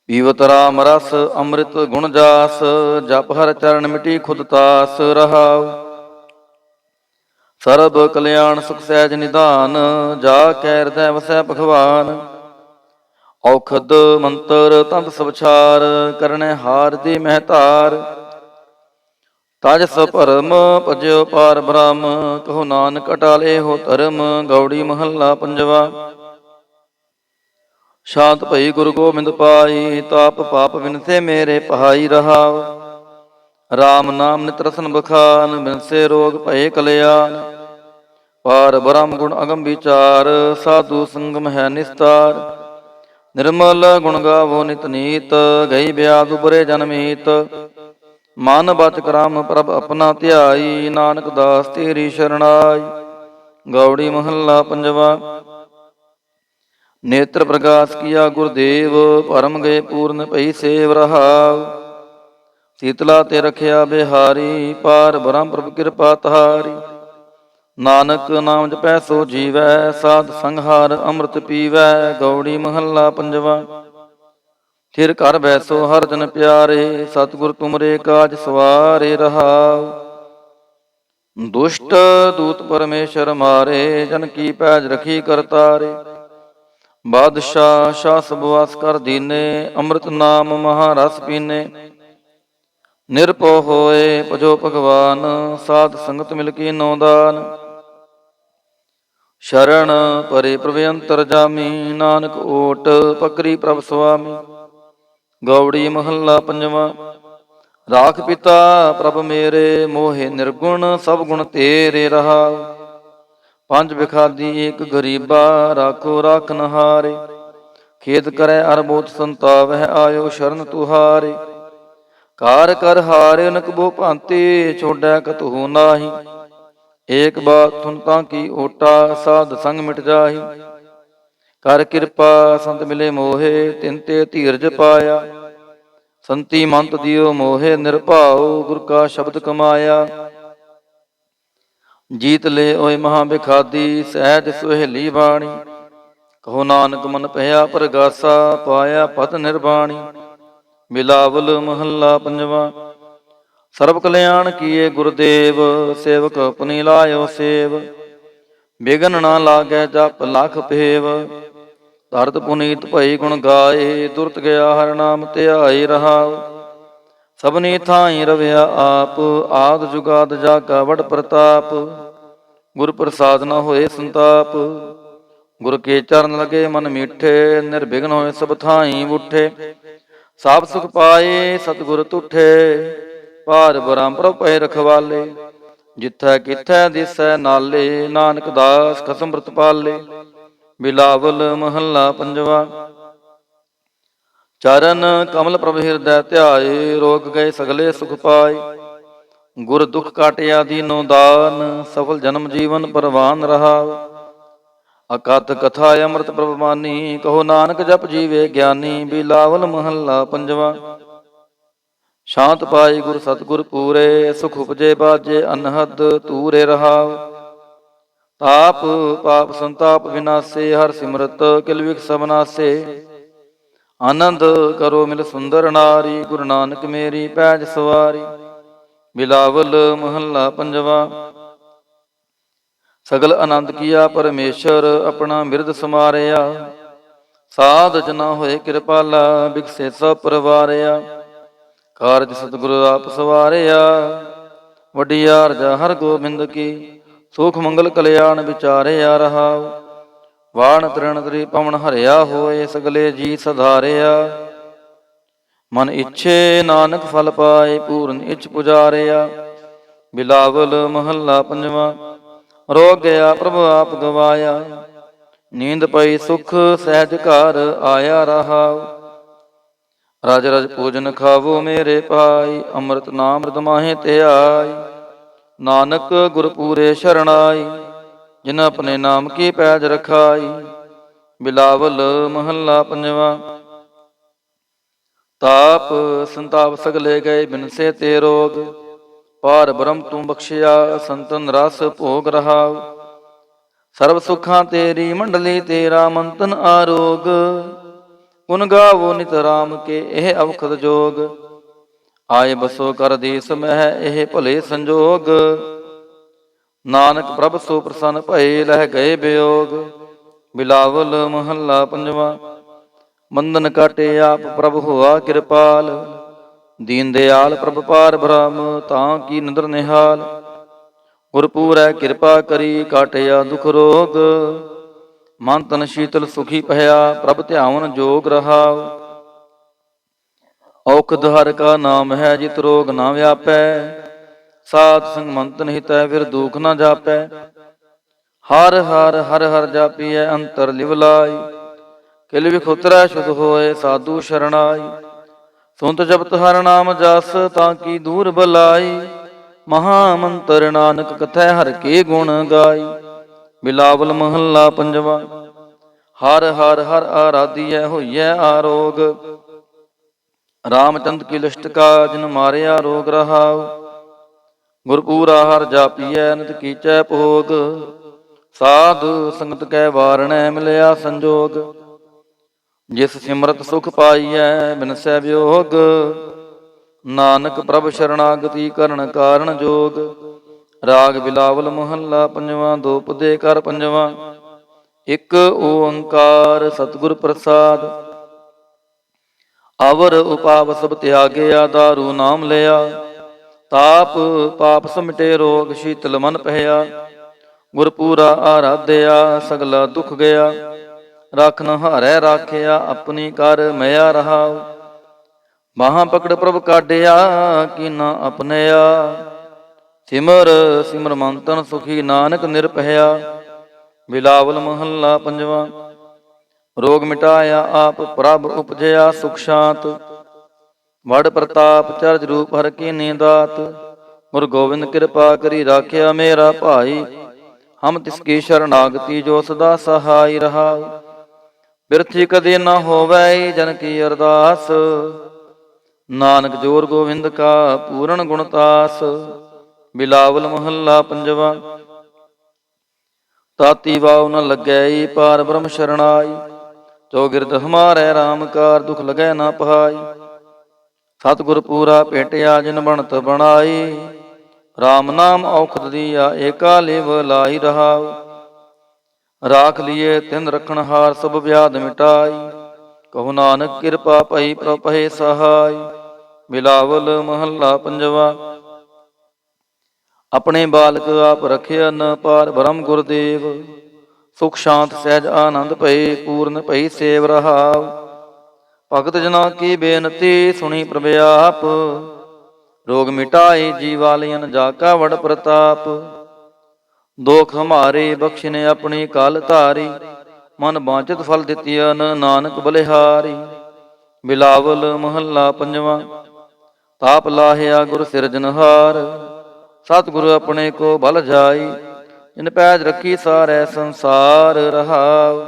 ਪੀਵਤ ਰਾਮ ਰਸ ਅੰਮ੍ਰਿਤ ਗੁਣ ਜਾਸ, ਜਪ ਹਰ ਚਰਨ ਮਿਟੀ ਖੁਦ ਤਾਸ ਰਹਾਉ। ਸਰਬ ਕਲਿਆਣ ਸੁਖ ਸਹਿਜ ਨਿਧਾਨ, ਜਾ ਕੈ ਹਿਰਦੈ ਵਸੈ ਭਗਵਾਨ। ਔਖਦ ਮੰਤਰ ਤੰਤ ਸਵਛਾਰ, ਕਰਨੈ ਹਾਰ ਦੀ ਮਹਿਤਾਰ। ਤਜ ਸਭਰਮ ਭਜਿਓ ਪਾਰ ਬ੍ਰਹਮ, ਕਹੋ ਨਾਨਕ ਅਟਾਲੇ ਹੋ ਧਰਮ। ਗੌੜੀ ਮਹੱਲਾ ਪੰਜਵਾ। ਸ਼ਾਂਤ ਭਈ ਗੁਰੂ ਗੋਬਿੰਦ ਪਾਈ, ਤਾਪ ਪਾਪ ਵਿਨਸੇ ਮੇਰੇ ਪਹਾਈ ਰਹਾਉ। ਰਾਮ ਨਾਮ ਨਿਤ ਰਸਨ ਬਖਾਨ, ਬਿਨਸੇ ਰੋਗ ਭਏ ਕਲਿਆਣ। ਪਾਰ ਬ੍ਰਹਮ ਗੁਣ ਅਗਮ ਵਿਚਾਰ, ਸਾਧੂ ਸੰਗਮ ਹੈ ਨਿਸਤਾਰ। ਨਿਰਮਲ ਗੁਣ ਗਾਵੋ ਨਿਤ ਨੀਤ, ਗਈ ਬਿਆਦ ਉਬਰੇ ਜਨਮੀਤ। ਮਨ ਬਚ ਕਰਮ ਪ੍ਰਭ ਆਪਣਾ ਧਿਆਈ, ਨਾਨਕ ਦਾਸ ਤੇਰੀ ਸ਼ਰਣਾਈ। ਗੌੜੀ ਮਹੱਲਾ ਪੰਜਵਾ। ਨੇਤਰ ਪ੍ਰਗਾਸ ਕੀਆ ਗੁਰਦੇਵ, ਭਰਮ ਗਏ ਪੂਰਨ ਭਈ ਸੇਵ ਰਹਾਉ। ਸੀਤਲਾ ਤੇ ਰਖਿਆ ਬਿਹਾਰੀ, ਪਾਰ ਬ੍ਰਹਮ ਪ੍ਰਭ ਕਿਰਪਾ ਤਹਾਰੀ। ਨਾਨਕ ਨਾਮ ਜਪੈ ਸੋ ਜੀਵੈ, ਸਾਧ ਸੰਘਾਰ ਅੰਮ੍ਰਿਤ ਪੀਵੈ। ਗੌੜੀ ਮਹੱਲਾ ਪੰਜਵਾ। ਫਿਰ ਘਰ ਬੈਸੋ ਹਰ ਜਨ ਪਿਆਰੇ, ਸਤਿਗੁਰ ਤੁਮਰੇ ਕਾਜ ਸਵਾਰੇ ਰਹਾਉ। ਦੁਸ਼ਟ ਦੂਤ ਪਰਮੇਸ਼ਰ ਮਾਰੇ, ਜਨ ਕੀ ਪੈਜ ਰਖੀ ਕਰਤਾਰੇ। ਬਾਦਸ਼ਾਹ ਸ਼ਾਸ ਬਵਾਸ ਕਰ ਦੀਨੇ, ਅੰਮ੍ਰਿਤ ਨਾਮ ਮਹਾਰਸ ਪੀਨੇ। ਨਿਰਭਉ ਹੋਏ ਭਜੋ ਭਗਵਾਨ, ਸਾਧ ਸੰਗਤ ਮਿਲ ਕੀ ਨੌ ਦਾਨ। ਸ਼ਰਨ ਪਰੇ ਪ੍ਰਭ ਅੰਤਰਜਾਮੀ, ਨਾਨਕ ਓਟ ਪਕਰੀ ਪ੍ਰਭ ਸੁਆਮੀ। ਗੌੜੀ ਮਹੱਲਾ ਪੰਜਵਾ। ਰਾਖ ਪਿਤਾ ਪ੍ਰਭ ਮੇਰੇ, ਮੋਹਿ ਨਿਰਗੁਣ ਸਭ ਗੁਣ ਤੇਰੇ ਰਹਾਉ। ਪੰਜ ਬਿਖਾਦੀ ਏਕ ਗਰੀਬਾ, ਰਾਖੋ ਰਾਖਨ ਹਾਰੇ। ਖੇਦ ਕਰੈ ਅਰਬੋਤ ਸੰਤਾਵਹਿ, ਆਇਓ ਸ਼ਰਨ ਤੁਹਾਰੇ। ਕਾਰ ਕਰ ਹਾਰੇ ਅਨਕ ਬੋ ਭਾਂਤੀ, ਛੋੜੈ ਕਤਹੁ ਨਾਹੀ। ਏਕ ਬਾਤ ਸੁਨ ਤਾਂ ਕੀ ਓਟਾ, ਸਾਧ ਸੰਗ ਮਿਟ ਜਾਹੀ। ਕਰ ਕਿਰਪਾ ਸੰਤ ਮਿਲੇ ਮੋਹੇ, ਤਿਨ ਤੇ ਧੀਰਜ ਪਾਇਆ। ਸੰਤੀ ਮੰਤ ਦਿਓ ਮੋਹੇ, ਨਿਰਭਉ ਗੁਰ ਕਾ ਸ਼ਬਦ ਕਮਾਇਆ। ਜੀਤ ਲੈ ਓਏ ਮਹਾ ਬਿਖਾਦੀ, ਸਹਿਜ ਸੁਹੇਲੀ ਬਾਣੀ। ਕਹੋ ਨਾਨਕ ਮਨ ਭਇਆ ਪਰਗਾਸਾ, ਪਾਇਆ ਪਤ ਨਿਰਬਾਣੀ। ਬਿਲਾਵਲ ਮਹੱਲਾ ਪੰਜਵਾ। ਸਰਬ ਕਲਿਆਣ ਕੀਏ ਗੁਰਦੇਵ, ਸੇਵਕ ਪੁਨੀ ਲਾਇਓ ਸੇਵ। ਬਿਗਨ ਨਾ ਲਾਗੈ ਜਪ ਲਖ ਪੇਵ, ਧਰਤ ਪੁਨੀਤ ਭਈ ਗੁਣ ਗਾਏ। ਦੁਰਤ ਗਿਆ ਹਰਿ ਨਾਮ ਧਿਆਏ ਰਹਾਉ। ਸਭਨੀ ਥਾਈ ਰਵਿਆ ਆਪ, ਆਦ ਜੁਗਾਦ ਜਾਗਾ ਵਡ ਪ੍ਰਤਾਪ। ਗੁਰ ਪ੍ਰਸਾਦ ਨ ਹੋਏ ਸੰਤਾਪ, ਗੁਰ ਕੇ ਚਰਨ ਲਗੇ ਮਨ ਮੀਠੇ। ਨਿਰਬਿਘਨ ਹੋਏ ਸਭ ਥਾਈ ਉਠੇ, ਸਭ ਸੁਖ ਪਾਏ ਸਤਿਗੁਰ ਤੁਠੇ। ਭਾਰ ਬ੍ਰਹਮ ਪ੍ਰਭ ਭਏ ਰਖਵਾਲੇ, ਜਿਥੈ ਕਿਥੈ ਦਿਸੈ ਨਾਲੇ। ਨਾਨਕ ਦਾਸ ਖਸਮ ਅੰਮ੍ਰਿਤ ਪਾਲੇ। ਬਿਲਾਵਲ ਮਹੱਲਾ ਪੰਜਵਾ। ਚਰਨ ਕਮਲ ਪ੍ਰਭ ਹਿਰਦੈ ਧਿਆਏ, ਰੋਗ ਗਏ ਸਗਲੇ ਸੁਖ ਪਾਏ। ਗੁਰ ਦੁਖ ਕਾਟਿਆ ਦੀਨੋ ਦਾਨ, ਸਫਲ ਜਨਮ ਜੀਵਨ ਪਰਵਾਨ ਰਹਾਉ। ਅਕਥ ਕਥਾ ਅੰਮ੍ਰਿਤ ਪ੍ਰਭ ਮਾਨੀ, ਕਹੋ ਨਾਨਕ ਜਪ ਜੀਵੇ ਗਿਆਨੀ। ਬਿਲਾਵਲ ਮਹੱਲਾ ਪੰਜਵਾ। ਸ਼ਾਂਤ ਪਾਈ ਗੁਰ ਸਤਿਗੁਰ ਪੂਰੇ, ਸੁਖ ਉਪਜੇ ਬਾਜੇ ਅਨਹਦ ਤੂਰੇ ਰਹਾਉ। ਤਾਪ ਪਾਪ ਸੰਤਾਪ ਵਿਨਾਸੇ, ਹਰ ਸਿਮਰਤ ਕਿਲ ਵਿਖ ਸਭ ਨਾਸੇ। ਆਨੰਦ ਕਰੋ ਮਿਲ ਸੁੰਦਰ ਨਾਰੀ, ਗੁਰੂ ਨਾਨਕ ਮੇਰੀ ਪੈਜ ਸਵਾਰੀ। ਬਿਲਾਵਲ ਮਹੱਲਾ ਪੰਜਵਾ। ਸਗਲ ਆਨੰਦ ਕੀਆ ਪਰਮੇਸ਼ਰ, ਆਪਣਾ ਬਿਰਦ ਸਮਾਰਿਆ। ਸਾਧ ਜਨਾ ਹੋਏ ਕਿਰਪਾਲਾ, ਬਿਗਸੇ ਸਭ ਪਰਵਾਰਿਆ। ਕਾਰਜ ਸਤਿਗੁਰੂ ਆਪ ਸਵਾਰਿਆ, ਵਡਿਆਰ ਜਾ ਹਰ ਗੋਬਿੰਦ ਕੀ। ਸੁਖ ਮੰਗਲ ਕਲਿਆਣ ਵਿਚਾਰਿਆ ਰਹਾਉ। ਵਾਣ ਤ੍ਰਿਣ ਤ੍ਰੀ ਪਵਨ ਹਰਿਆ ਹੋਏ, ਸਗਲੇ ਜੀ ਸਧਾਰਿਆ। ਮਨ ਇੱਛੇ ਨਾਨਕ ਫਲ ਪਾਏ, ਪੂਰਨ ਇੱਛ ਪੁਜਾਰਿਆ। ਬਿਲਾਵਲ ਮਹੱਲਾ ਪੰਜਵਾ। ਰੋਗ ਗਿਆ ਪ੍ਰਭ ਆਪ ਗਵਾਇਆ, ਨੀਂਦ ਪਈ ਸੁਖ ਸਹਿਜ ਘਰ ਆਇਆ ਰਹਾਉ। ਰਜ ਰਜ ਭੋਜਨ ਖਾਵੋ ਮੇਰੇ ਭਾਈ, ਅੰਮ੍ਰਿਤ ਨਾਮ ਰਿਦ ਮਾਹੇ ਧਿਆਈ। ਨਾਨਕ ਗੁਰ ਪੂਰੇ ਸ਼ਰਣਾਈ, ਜਿਨ ਆਪਣੇ ਨਾਮ ਕੀ ਪੈਜ ਰਖਾਈ। ਬਿਲਾਵਲ ਮਹੱਲਾ ਪੰਜਵਾ। ਤਾਪ ਸੰਤਾਪ ਸਗਲੇ ਗਏ ਬਿਨਸੇ ਤੇ ਰੋਗ, ਪਾਰ ਬ੍ਰਹਮ ਤੂੰ ਬਖਸ਼ਿਆ ਸੰਤਨ ਰਸ ਭੋਗ ਰਹਾਉ। ਸਰਬ ਸੁਖਾਂ ਤੇਰੀ ਮੰਡਲੀ, ਤੇਰਾ ਮੰਤਨ ਆਰੋਗ। ਗੁਣ ਗਾਵੋ ਨਿਤ ਰਾਮ ਕੇ ਇਹ ਅਵਖਦ ਜੋਗ। ਆਏ ਬਸੋ ਕਰ ਦੇਸ ਮਹਿ ਇਹ ਭਲੇ ਸੰਜੋਗ। ਨਾਨਕ ਪ੍ਰਭ ਸੋ ਪ੍ਰਸੰਨ ਭਏ, ਲਹਿ ਗਏ ਬਿਯੋਗ। ਬਿਲਾਵਲ ਮਹੱਲਾ ਪੰਜਵਾ। ਬੰਧਨ ਕਾਟੇ ਆਪ ਪ੍ਰਭ ਹੋਆ ਕਿਰਪਾਲ, ਦੀਨ ਦਿਆਲ ਪ੍ਰਭ ਪਾਰ ਬ੍ਰਹਮ ਤਾਂ ਕੀ ਨਦਰ ਨਿਹਾਲ। ਗੁਰ ਪੂਰੈ ਕਿਰਪਾ ਕਰੀ, ਕਾਟਿਆ ਦੁਖ ਰੋਗ। ਮਨ ਤਨ ਸ਼ੀਤਲ ਸੁਖੀ ਭਇਆ, ਪ੍ਰਭ ਧਿਆਵਨ ਜੋਗ ਰਹਾਉ। ਔਖਦ ਹਰਿ ਕਾ ਨਾਮ ਹੈ, ਜਿਤ ਰੋਗ ਨਾ ਵਿਆਪੈ। ਸਾਧ ਸੰਗ ਮੰਤਨ ਹਿਤੈ, ਫਿਰ ਦੁਖ ਨਾ ਜਾਪੈ। ਹਰ ਹਰ ਹਰ ਹਰ ਜਾਪੀਐ, ਅੰਤਰ ਲਿਵ ਲਾਈ। ਕਿਲ ਵਿਖ ਉਤਰੈ ਸ਼ੁਧ ਹੋਏ, ਸਾਧੂ ਸ਼ਰਣਾਈ। ਸੁਨਤ ਜਪਤ ਹਰਿ ਨਾਮ ਜਸ, ਤਾਂ ਕੀ ਦੂਰ ਬਲਾਈ। ਮਹਾ ਮੰਤਰ ਨਾਨਕ ਕਥੈ, ਹਰਿ ਕੇ ਗੁਣ ਗਾਈ। ਬਿਲਾਵਲ ਮਹੱਲਾ ਪੰਜਵਾ। ਹਰ ਹਰ ਹਰ ਆਰਾਧੀਐ, ਹੋਈਐ ਆਰੋਗ। ਰਾਮਚੰਦ ਕੀ ਲਿਸ਼ਟ ਕਾ ਜਿਨ ਮਾਰਿਆ ਰੋਗ ਰਹਾਉ। ਗੁਰਪੂਰਾ ਹਰ ਜਾਪੀਐ ਨਿਤ ਕੀਚੈ ਭੋਗ। ਸਾਧ ਸੰਗਤ ਕੈ ਵਾਰਣੈ ਮਿਲਿਆ ਸੰਜੋਗ। ਜਿਸ ਸਿਮਰਤ ਸੁਖ ਪਾਈਐ ਬਿਨਸੈ ਵਿਯੋਗ। ਨਾਨਕ ਪ੍ਰਭ ਸ਼ਰਣਾਗਤੀ ਕਰਨ ਕਾਰਣ ਜੋਗ। ਰਾਗ ਬਿਲਾਵਲ ਮਹੱਲਾ ਪੰਜਵਾਂ। ਦੋਪਦੇ ਕਰ ਪੰਜਵਾਂ। ਇੱਕ ਓੰਕਾਰ ਸਤਿਗੁਰ ਪ੍ਰਸਾਦ। ਅਵਰ ਉਪਾਵ ਸਭ ਤਿਆਗਿਆ ਦਾਰੂ ਨਾਮ ਲਿਆ। ਤਾਪ ਪਾਪ ਸਮਟੇ ਰੋਗ ਸ਼ੀਤਲ ਮਨ ਪਹਿਆ। ਗੁਰਪੂਰਾ ਆਰਾਧਿਆ ਸਗਲਾ ਦੁਖ ਗਿਆ। ਰਖਨ ਹਾਰੈ ਰਾਖਿਆ ਆਪਣੀ ਕਰ ਮਿਆ ਰਹਾਉ। ਬਾਹਾਂ ਪਕੜ ਪ੍ਰਭ ਕਾਢਿਆ ਕੀਨਾ ਆਪਣਿਆ। ਸਿਮਰ ਸਿਮਰ ਮੰਤਨ ਸੁਖੀ ਨਾਨਕ ਨਿਰਭਇਆ। ਬਿਲਾਵਲ ਮਹੱਲਾ ਪੰਜਵਾਂ। ਰੋਗ ਮਿਟਾਇਆ ਆਪ ਪ੍ਰਭ ਉਪਜਿਆ ਸੁਖ ਸ਼ਾਂਤ। ਵਡ ਪ੍ਰਤਾਪ ਚਰਜ ਰੂਪ ਹਰ ਕੀਨੀ ਦਾਤ। ਗੁਰ ਗੋਬਿੰਦ ਕਿਰਪਾ ਕਰੀ ਰਾਖਿਆ ਮੇਰਾ ਭਾਈ। ਹਮ ਤਿਸ ਕੀ ਸ਼ਰਨਾਗਤੀ ਜੋ ਸਦਾ ਸਹਾਈ ਰਹਾਉ। ਬਿਰਥੀ ਕਦੇ ਨਾ ਹੋਵੈ ਜਨ ਕੀ ਅਰਦਾਸ। ਨਾਨਕ ਜੋਰ ਗੋਬਿੰਦ ਕਾ ਪੂਰਨ ਗੁਣਤਾਸ। ਬਿਲਾਵਲ ਮਹੱਲਾ ਪੰਜਵਾਂ। ਤਾਤੀ ਵਾਉ ਨ ਲੱਗੈ ਪਾਰ ਬ੍ਰਹਮ ਸ਼ਰਣਾਈ। ਚੌਗਿਰਦ ਹਮਾਰੈ RAM ਕਾਰ ਦੁਖ ਲਗੈ ਨਾ ਪਹਾਈ। ਸਤਿਗੁਰ ਪੂਰਾ ਭੇਟਿਆ ਜਿਨ ਬਣਤ ਬਣਾਈ। RAM ਨਾਮ ਔਖਦ ਦੀਆ ਏਕਾ ਲਿਵ ਲਾਈ ਰਹਾਉ। ਰਾਖ ਲੀਏ ਤਿਨ ਰਖਣ ਹਾਰ ਸਭ ਵਿਆਧ ਮਿਟਾਈ। ਕਹੋ ਨਾਨਕ ਕਿਰਪਾ ਭਈ ਪ੍ਰਭ ਭਏ ਸਹਾਈ। ਬਿਲਾਵਲ ਮਹੱਲਾ ਪੰਜਵਾ। ਆਪਣੇ ਬਾਲਕ ਆਪ ਰਖਿਆ ਨ ਪਾਰ ਬ੍ਰਹਮ ਗੁਰਦੇਵ। ਸੁਖ ਸ਼ਾਂਤ ਸਹਿਜ ਆਨੰਦ ਭਏ ਪੂਰਨ ਭਈ ਸੇਵ ਰਹਾਉ। ਭਗਤ ਜਨਾ ਕੀ ਬੇਨਤੀ ਸੁਣੀ ਪ੍ਰਭ ਆਪ। ਰੋਗ ਮਿਟਾਏ ਜੀਵਾਲਿਅਨ ਜਾ ਕਾ ਵਡ ਪ੍ਰਤਾਪ। ਦੋਖ ਹਮਾਰੇ ਬਖਸ਼ਿਨੇ ਆਪਣੀ ਕਾਲ ਧਾਰੀ। ਮਨ ਬਾਂਚਿਤ ਫਲ ਦਿੱਤੀਅਨ ਨਾਨਕ ਬਲਿਹਾਰੀ। ਬਿਲਾਵਲ ਮਹੱਲਾ ਪੰਜਵਾਂ। ਤਾਪ ਲਾਹਿਆ ਗੁਰ ਸਿਰਜਨਹਾਰ। ਸਤਿਗੁਰ ਆਪਣੇ ਕੋ ਬਲ ਜਾਈ। ਜਿਨ ਪੈਜ ਰੱਖੀ ਸਾਰੈ ਸੰਸਾਰ ਰਹਾਉ।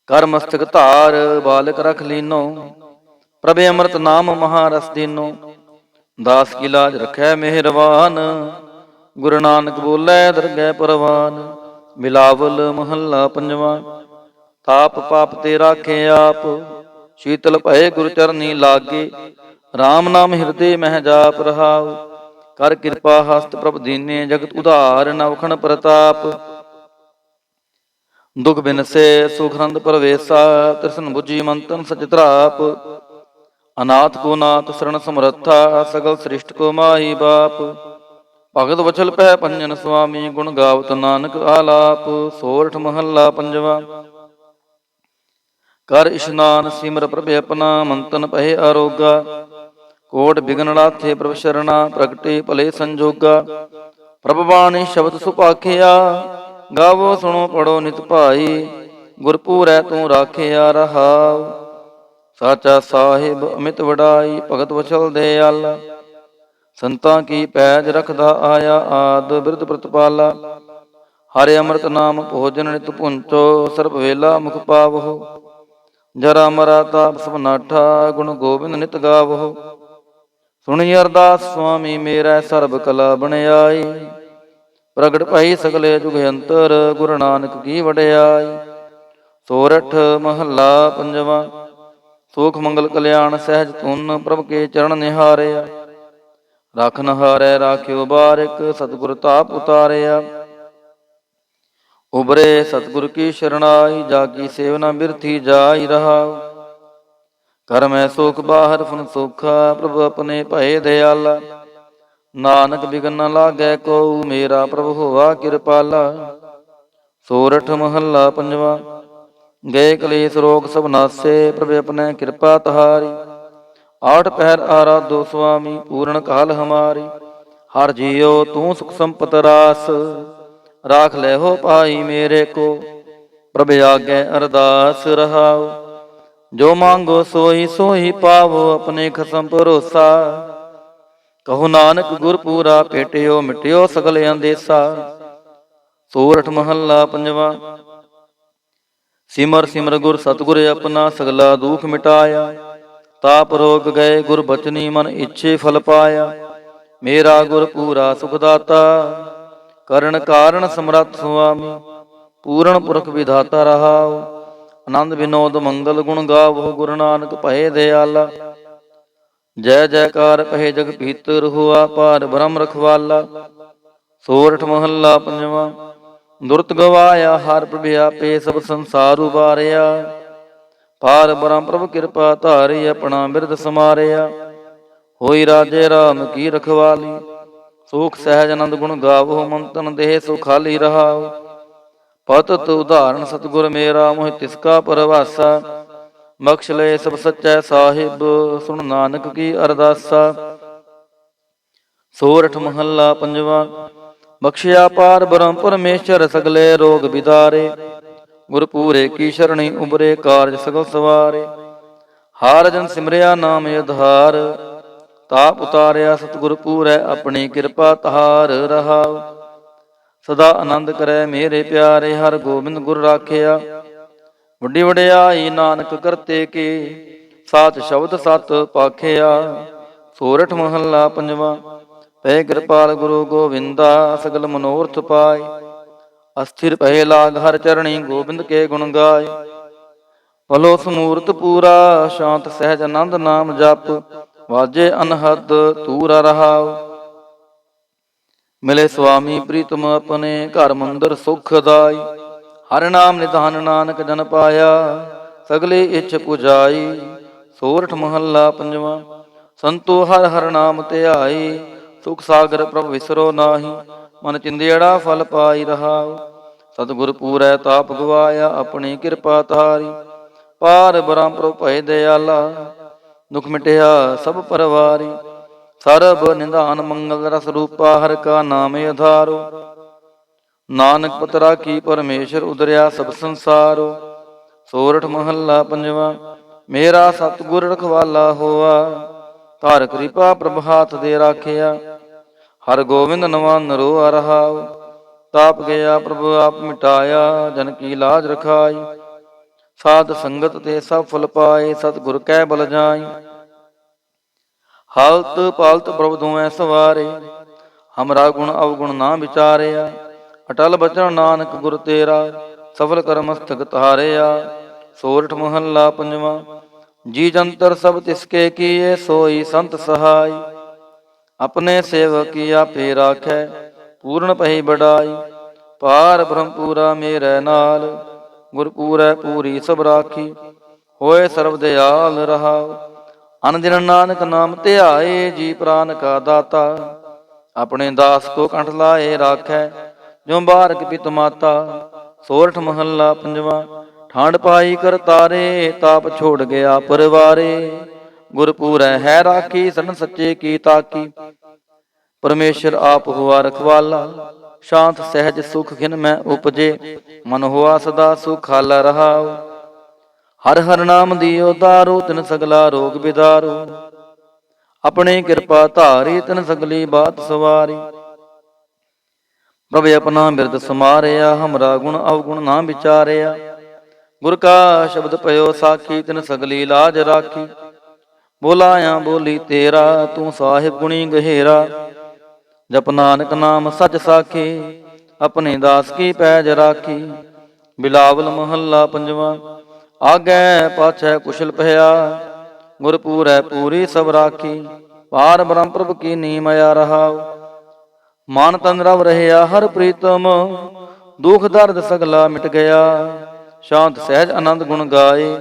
ਕਰ ਮਸਤਕ ਧਾਰ ਬਾਲਕ ਰਖ ਲੀਨੋ। ਪ੍ਰਭ ਅੰਮ੍ਰਿਤ ਨਾਮ ਮਹਾਰਸ ਦੀਨੋ। ਦਾਸ ਕੀ ਲਾਜ ਰਖੈ ਮਿਹਰਬਾਨ। ਗੁਰੂ ਨਾਨਕ ਬੋਲੇ ਦਰਗਹਿ ਪਰਵਾਨ। ਬਿਲਾਵਲ ਮਹੱਲਾ ਪੰਜਵਾਂ। ਤਾਪ ਪਾਪ ਤੇ ਰਾਖੇ ਆਪ। ਸ਼ੀਤਲ ਭਏ ਗੁਰ ਚਰਨੀ ਲਾਗੇ। RAM ਨਾਮ ਹਿਰਦੇ ਮਹਿ ਜਾਪ ਰਹਾਉ। ਕਰ ਕਿਰਪਾ ਹਸਤ ਪ੍ਰਭ ਦੀਨੇ ਜਗਤ ਉਧਾਰ ਨਵਖਣ ਪ੍ਰਤਾਪ। ਦੁਖ ਬਿਨਸੇ ਸੁਖਨੰਦ ਪ੍ਰਵੇਸਾ। ਤ੍ਰਿਸ਼ਨ ਬੁਝੀ ਮੰਤਨ ਸਚ ਧਰਾਪ। ਅਨਾਥ ਕੋ ਨਾਥ ਸਰਣ ਸਮਰੱਥਾ। ਸਗਲ ਸ੍ਰਿਸ਼ਟ ਕੋ ਮਾਹੀ ਬਾਪ। ਭਗਤ ਵਚਲ ਪਹਿ ਪੰਜਨ ਸੁਆਮੀ। ਗੁਣ ਗਾਵਤ ਨਾਨਕ ਆਲਾਪ। ਸੋਰਠ ਮਹੱਲਾ ਪੰਜਵਾ। ਕਰ ਇਸ਼ਨਾਨ ਸਿਮਰ ਪ੍ਰਭ ਆਪਣਾ। ਮੰਤਨ ਪਹਿ ਅਰੋਗਾ। ਕੋਟ ਬਿਗਨ ਲਾਥੇ ਪ੍ਰਭ ਸ਼ਰਣਾ। ਪ੍ਰਗਟੇ ਭਲੇ ਸੰਜੋਗਾ। ਪ੍ਰਭ ਬਾਣੀ ਸ਼ਬਦ ਸੁਭਾਖਿਆ। ਗਾਵੋ ਸੁਣੋ ਪੜੋ ਨਿਤ ਭਾਈ। ਗੁਰਪੂਰੈ ਤੂੰ ਰਾਖਿਆ ਰਹਾਉ। ਸਾਚਾ ਸਾਹਿਬ ਅਮਿਤ ਵਡਾਈ। ਭਗਤ ਵਚਲ ਦਿਆਲਾ। ਸੰਤਾਂ ਕੀ ਪੈਜ ਰਖਦਾ ਆਇਆ ਆਦ। ਬਿਰਧ ਪ੍ਰਤਪਾਲਾ। ਹਰਿ ਅੰਮ੍ਰਿਤ ਨਾਮ ਭੋਜਨ ਨਿਤ ਪੁੰਚੋ। ਸਰਬ ਵੇਲਾ ਮੁਖ ਪਾਵਹੁ। ਜਰਾ ਮਰਾ ਤਾਪ ਸਭ ਨਾਠਾ। ਗੁਣ ਗੋਬਿੰਦ ਨਿਤ ਗਾਵਹੁ। ਸੁਣੀ ਅਰਦਾਸ ਸੁਆਮੀ ਮੇਰਾ। ਸਰਬ ਕਲਾ ਬਣਾਈ। ਪ੍ਰਗਟ ਭਈ ਸਗਲੇ ਜੁਗ ਅੰਤਰ। ਗੁਰੂ ਨਾਨਕ ਕੀ ਵਡਿਆਈ। ਸੋਰਠ ਮਹੱਲਾ ਪੰਜਵਾਂ। ਸੁਖ ਮੰਗਲ ਕਲਿਆਣ ਸਹਿਜ ਧੁਨ। ਪ੍ਰਭ ਕੇ ਚਰਨ ਨਿਹਾਰਿਆ। ਰਖਨ ਹਾਰੈ ਰਾਖਿਓ ਬਾਰਿਕ। ਸਤਿਗੁਰ ਤਾਪ ਉਤਾਰਿਆ। ਉਬਰੇ ਸਤਿਗੁਰ ਕੀ ਸ਼ਰਣਾਈ। ਜਾਗੀ ਸੇਵਨਾ ਬਿਰਥੀ ਜਾਈ ਰਹਾਉ। ਕਰ ਮੈਂ ਸੁਖ ਬਾਹਰ ਫੁਨ ਸੋਖਾ। ਪ੍ਰਭ ਆਪਣੇ ਭਏ ਦਿਆਲਾ। ਨਾਨਕ ਬਿਗਨ ਨ ਲਾਗੈ ਕਉ। ਮੇਰਾ ਪ੍ਰਭ ਹੋਆ ਕਿਰਪਾਲਾ। ਸੋਰਠ ਮਹੱਲਾ ਪੰਜਵਾਂ। ਗਏ ਕਲੇਸ਼ ਰੋਗ ਸਭ ਨਾਸੇ। ਪ੍ਰਭ ਆਪਣੇ ਕਿਰਪਾ ਤਹਾਰੀ। ਆਠ ਪਹਿਰ ਆਰਾਧੋ ਸੁਆਮੀ। ਪੂਰਨ ਕਾਲ ਹਮਾਰੀ। ਹਰ ਜੀਉ ਤੂੰ ਸੁਖ ਸੰਪਤ ਰਾਸ। ਰਾਖ ਲੈ ਹੋ ਭਾਈ ਮੇਰੇ ਕੋ। ਪ੍ਰਭ ਆਗੇ ਅਰਦਾਸ ਰਹਾਉ। ਜੋ ਮੰਗੋ ਸੋਈ ਸੋਈ ਪਾਵੋ। ਆਪਣੇ ਖਸਮ ਭਰੋਸਾ। ਕਹੋ ਨਾਨਕ ਗੁਰ ਪੂਰਾ ਭੇਟਿਓ। ਮਿਟਿਓ ਸਗਲ ਅੰਦੇਸਾ। ਸੋਰਠ ਮਹੱਲਾ ਪੰਜਵਾਂ। ਸਿਮਰ ਸਿਮਰ ਗੁਰ ਸਤਿਗੁਰ ਆਪਣਾ। ਸਗਲਾ ਦੁਖ ਮਿਟਾਇਆ। ਤਾਪ ਰੋਗ ਗਏ ਗੁਰ ਬਚਨੀ ਮਨ ਇੱਛੇ ਫਲ ਪਾਇਆ। ਮੇਰਾ ਗੁਰ ਪੂਰਾ ਸੁਖ ਦਾਤਾ ਕਰਨ ਕਾਰਨ ਸਮਰੱਥ ਸੁਆਮੀ। ਪੂਰਨ ਪੁਰਖ ਵਿਧਾਤਾ ਰਹਾਉ ਆਨੰਦ ਵਿਨੋਦ ਮੰਗਲ ਗੁਣ ਗਾਵੋ। ਗੁਰੂ ਨਾਨਕ ਭਏ ਦਿਆਲਾ ਜੈ ਜੈਕਾਰ ਕਹੇ ਜਗ ਭੀਤਰ ਹੁਆ ਪਾਰ ਬ੍ਰਹਮ ਰਖਵਾਲਾ। ਸੋਰਠ ਮਹੱਲਾ ਪੰਜਵਾਂ। ਦੁਰਤ ਗਵਾਇਆ ਹਰ ਪ੍ਰਭ ਆਪੇ ਸਭ ਸੰਸਾਰ ਉਬਾਰਿਆ। ਪਾਰ ਬ੍ਰਹਮ ਪ੍ਰਭ ਕਿਰਪਾ ਧਾਰੀ ਆਪਣਾ ਬਿਰਦ ਸਮਾਰਿਆ। ਹੋਈ ਰਾਜੇ ਰਾਮ ਕੀ ਰਖਵਾਲੀ ਸੁਖ ਸਹਿਜ ਆਨੰਦ ਗੁਣ ਗਾਵੋ। ਮਨ ਤਨ ਦੇਹ ਸੁਖਾਲੀ ਰਹਾਉ ਪਤਤ ਉਦਾਹਰਨ ਸਤਿਗੁਰ ਮੇਰਾ ਮੋਹਿ ਤਿਸ ਕਾ ਪਰਵਾਸਾ। ਬਖਸ਼ ਲਏ ਸਭ ਸੱਚੈ ਸਾਹਿਬ ਸੁਣ ਨਾਨਕ ਕੀ ਅਰਦਾਸਾ। ਸੋਰਠ ਮਹੱਲਾ ਪੰਜਵਾਂ। ਬਖਸ਼ਿਆ ਪਾਰ ਬ੍ਰਹਮ ਪਰਮੇਸ਼ਰ ਸਗਲੇ ਰੋਗ ਬਿਦਾਰੇ। ਗੁਰ ਪੂਰੇ ਕੀ ਸ਼ਰਣੀ ਉਬਰੇ ਕਾਰਜ ਸਗਲ ਸਵਾਰੇ। ਹਾਰ ਜਨ ਸਿਮਰਿਆ ਨਾਮ ਆਧਾਰ ਤਾਪ ਉਤਾਰਿਆ ਸਤਿਗੁਰ ਪੂਰੈ ਆਪਣੀ ਕਿਰਪਾ ਤਹਾਰ ਰਹਾਉ। ਸਦਾ ਆਨੰਦ ਕਰੈ ਮੇਰੇ ਪਿਆਰੇ ਹਰ ਗੋਬਿੰਦ ਗੁਰ ਰਾਖਿਆ। ਵੱਡੀ ਵਡਿਆਈ ਨਾਨਕ ਕਰਤੇ ਕੀ ਸਾਚ ਸ਼ਬਦ ਸਤ ਪਾਖਿਆ। ਸੋਰਠ ਮਹੱਲਾ ਪੰਜਵਾਂ। ਪੈ ਕਿਰਪਾਲ ਗੁਰੂ ਗੋਵਿੰਦਾ ਸਗਲ ਮਨੋਰਥ ਪਾਏ। ਅਸਥਿਰ ਭਏ ਲਾਗ ਹਰ ਚਰਣੀ ਗੋਬਿੰਦ ਕੇ ਗੁਣ ਗਾਏ। ਭਲੋ ਸਮੂਰਤ ਪੂਰਾ ਸ਼ਾਂਤ ਸਹਿਜ ਆਨੰਦ ਨਾਮ ਜਪ। ਵਾਜੇ ਅਨਹਦ ਤੂਰਾ ਰਹਾਉ। ਮਿਲੇ ਸੁਆਮੀ ਪ੍ਰੀਤਮ ਆਪਣੇ ਘਰ ਮੰਦਰ ਸੁਖਦਾਈ। ਹਰਿ ਨਾਮ ਨਿਧਾਨ ਨਾਨਕ ਜਨ ਪਾਇਆ ਸਗਲੇ ਇੱਛ ਪੁਜਾਈ। ਸੋਰਠ ਮਹੱਲਾ ਪੰਜਵਾਂ। ਸੰਤੋ ਹਰ ਹਰ ਨਾਮ ਧਿਆਈ ਸੁਖ ਸਾਗਰ ਪ੍ਰਭ ਵਿਸਰੋ ਨਾਹੀ। ਮਨ ਚਿੰਦੇੜਾ ਫਲ ਪਾਈ ਰਹਾਉ। ਸਤਿਗੁਰ ਪੂਰੈ ਤਾਪ ਗਵਾਇਆ ਆਪਣੀ ਕਿਰਪਾ ਧਾਰੀ। ਪਾਰ ਬ੍ਰਹਮ ਪ੍ਰਭ ਭਏ ਦਿਆਲਾ ਦੁਖ ਮਿਟਿਆ ਸਭ ਪਰਵਾਰੀ। ਸਰਬ ਨਿਧਾਨ ਮੰਗਲ ਰਸ ਰੂਪਾ ਹਰਿ ਕਾ ਨਾਮ ਆਧਾਰੋ। ਨਾਨਕ ਪਤ ਰਾਖੀ ਪਰਮੇਸ਼ਰ ਉਦਰਿਆ ਸਭ ਸੰਸਾਰੋ। ਸੋਰਠ ਮਹੱਲਾ ਪੰਜਵਾਂ। ਮੇਰਾ ਸਤਿਗੁਰ ਰਖਵਾਲਾ ਹੋਆ ਧਾਰ ਕਿਰਪਾ ਪ੍ਰਭ ਹਾਥ ਦੇ ਰਾਖਿਆ। ਹਰ ਗੋਬਿੰਦ ਨਵਾਨ ਰੋਆ ਰਹਾਉ। ਤਾਪ ਗਿਆ ਪ੍ਰਭ ਆਪ ਮਿਟਾਇਆ ਜਨ ਕੀ ਲਾਜ ਰਖਾਈ। ਸਾਧ ਸੰਗਤ ਤੇ ਸਭ ਫਲ ਪਾਏ ਸਤਿਗੁਰ ਕੈ ਬਲ ਜਾਈ। ਹਾਲਤ ਪਾਲਤ ਪ੍ਰਭ ਦੋਵੇਂ ਸਵਾਰੇ ਹਮਰਾ ਗੁਣ ਅਵਗੁਣ ਨਾ ਵਿਚਾਰਿਆ। ਅਟਲ ਬਚਨ ਨਾਨਕ ਗੁਰ ਤੇਰਾ ਸਫਲ ਕਰ ਮਸਤਕ ਤਾਰਿਆ। ਸੋਰਠ ਮਹੱਲਾ ਪੰਜਵਾਂ। ਜੀ ਜੰਤਰ ਸਭ ਤਿਸਕੇ ਕੀਏ ਸੋਈ ਸੰਤ ਸਹਾਈ। ਆਪਣੇ ਸੇਵਕ ਕੀ ਆਪੇ ਰਾਖੈ ਪੂਰਨ ਪਈ ਬੜਾਈ। ਪਾਰ ਬ੍ਰਹਮ ਪੂਰਾ ਮੇਰੇ ਨਾਲ ਗੁਰ ਪੂਰੈ ਪੂਰੀ ਸਭ ਰਾਖੀ। ਹੋਏ ਸਰਬ ਦਿਆਲ ਰਹਾਉ। ਅਨ ਦਿਨ ਨਾਨਕ ਨਾਮ ਧਿਆਏ ਜੀ ਪ੍ਰਾਨ ਕਾ ਦਾਤਾ। ਆਪਣੇ ਦਾਸ ਕੋ ਕੰਠ ਲਾਏ ਰਾਖੈ ਜੋ ਬਾਰਕ ਪਿਤ ਮਾਤਾ। ਸੋਰਠ ਮਹੱਲਾ ਪੰਜਵਾਂ। ਠਾਂਡ ਪਾਈ ਕਰ ਤਾਰੇ ਤਾਪ ਛੋੜ ਗਿਆ ਪਰਵਾਰੇ। ਗੁਰ ਪੂਰੈ ਹੈ ਰਾਖੀ ਸਰਨ ਸੱਚੇ ਕੀ ਤਾਕੀ। ਪਰਮੇਸ਼ਰ ਆਪ ਹੁਆ ਰਖਵਾਲਾ ਸ਼ਾਂਤ ਸਹਿਜ ਸੁਖ ਖਿਨ ਮੈਂ ਉਪਜੇ। ਮਨ ਹੁਆ ਸਦਾ ਸੁਖਾਲਾ ਰਹਾਉ। ਹਰ ਹਰ ਨਾਮ ਦਿਓ ਦਾਰੋ ਤਿਨ ਸਗਲਾ ਰੋਗ ਬਿਦਾਰੋ। ਆਪਣੀ ਕਿਰਪਾ ਧਾਰੀ ਤਿਨ ਸਗਲੀ ਬਾਤ ਸਵਾਰੀ। ਪ੍ਰਭ ਆਪਣਾ ਬਿਰਦ ਸਮਾਰਿਆ ਹਮਰਾ ਗੁਣ ਅਵਗੁਣ ਨਾ ਵਿਚਾਰਿਆ। ਗੁਰ ਕਾ ਸ਼ਬਦ ਪਇਓ ਸਾਖੀ ਤਿਨ ਸਗਲੀ ਲਾਜ ਰਾਖੀ। ਬੋਲਾਇਆ ਬੋਲੀ ਤੇਰਾ ਤੂੰ ਸਾਹਿਬ ਗੁਣੀ ਗਹਿਰਾ। ਜਪ ਨਾਨਕ ਨਾਮ ਸਚ ਸਾਖੀ ਆਪਣੇ ਦਾਸ ਕੀ ਪੈਜ ਰਾਖੀ। ਬਿਲਾਵਲ ਮਹੱਲਾ ਪੰਜਵਾਂ। ਆਗੈ ਪਾਛੈ ਕੁਸ਼ਲ ਭਇਆ ਗੁਰ ਪੂਰੈ ਪੂਰੀ ਸਭ ਰਾਖੀ। ਪਾਰ ਬ੍ਰਹਮ ਪ੍ਰਭ ਕੀ ਨੀਮਇਆ ਰਹਾਉ। ਮਨ ਤਨ ਰਵ ਰਹਿਆ ਹਰ ਪ੍ਰੀਤਮ ਦੁਖ ਦਰਦ ਸਗਲਾ ਮਿਟ ਗਿਆ। ਸ਼ਾਂਤ ਸਹਿਜ ਆਨੰਦ ਗੁਣ ਗਾਏ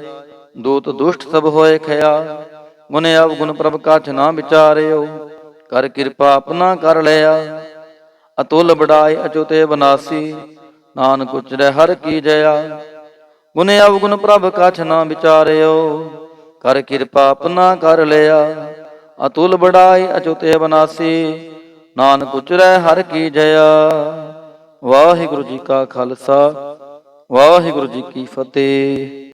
ਦੂਤ ਦੁਸ਼ਟ ਸਭ ਹੋਏ ਖਿਆ। ਗੁਣ ਅਵਗੁਣ ਪ੍ਰਭ ਕਾਛ ਨਾ ਵਿਚਾਰਿਓ ਕਰ ਕਿਰਪਾ ਆਪਣਾ ਕਰ ਲਿਆ। ਅਤੁਲ ਬੜਾਈ ਅਚੁਤੇ ਬਨਾਸੀ ਨਾਨਕ ਉਚਰੈ ਹਰ ਕੀ ਜਇਆ। ਗੁਣ ਅਵਗੁਣ ਪ੍ਰਭ ਕਾਛ ਨਾ ਵਿਚਾਰਿਓ ਕਰ ਕਿਰਪਾ ਆਪਣਾ ਕਰ ਲਿਆ। ਅਤੁਲ ਬੜਾਈ ਅਚੁਤੇ ਬਨਾਸੀ ਨਾਨਕ ਉਚਰੈ ਹਰ ਕੀ ਜਇਆ। ਵਾਹਿਗੁਰੂ ਜੀ ਕਾ ਖਾਲਸਾ ਵਾਹਿਗੁਰੂ ਜੀ ਕੀ ਫਤਿਹ।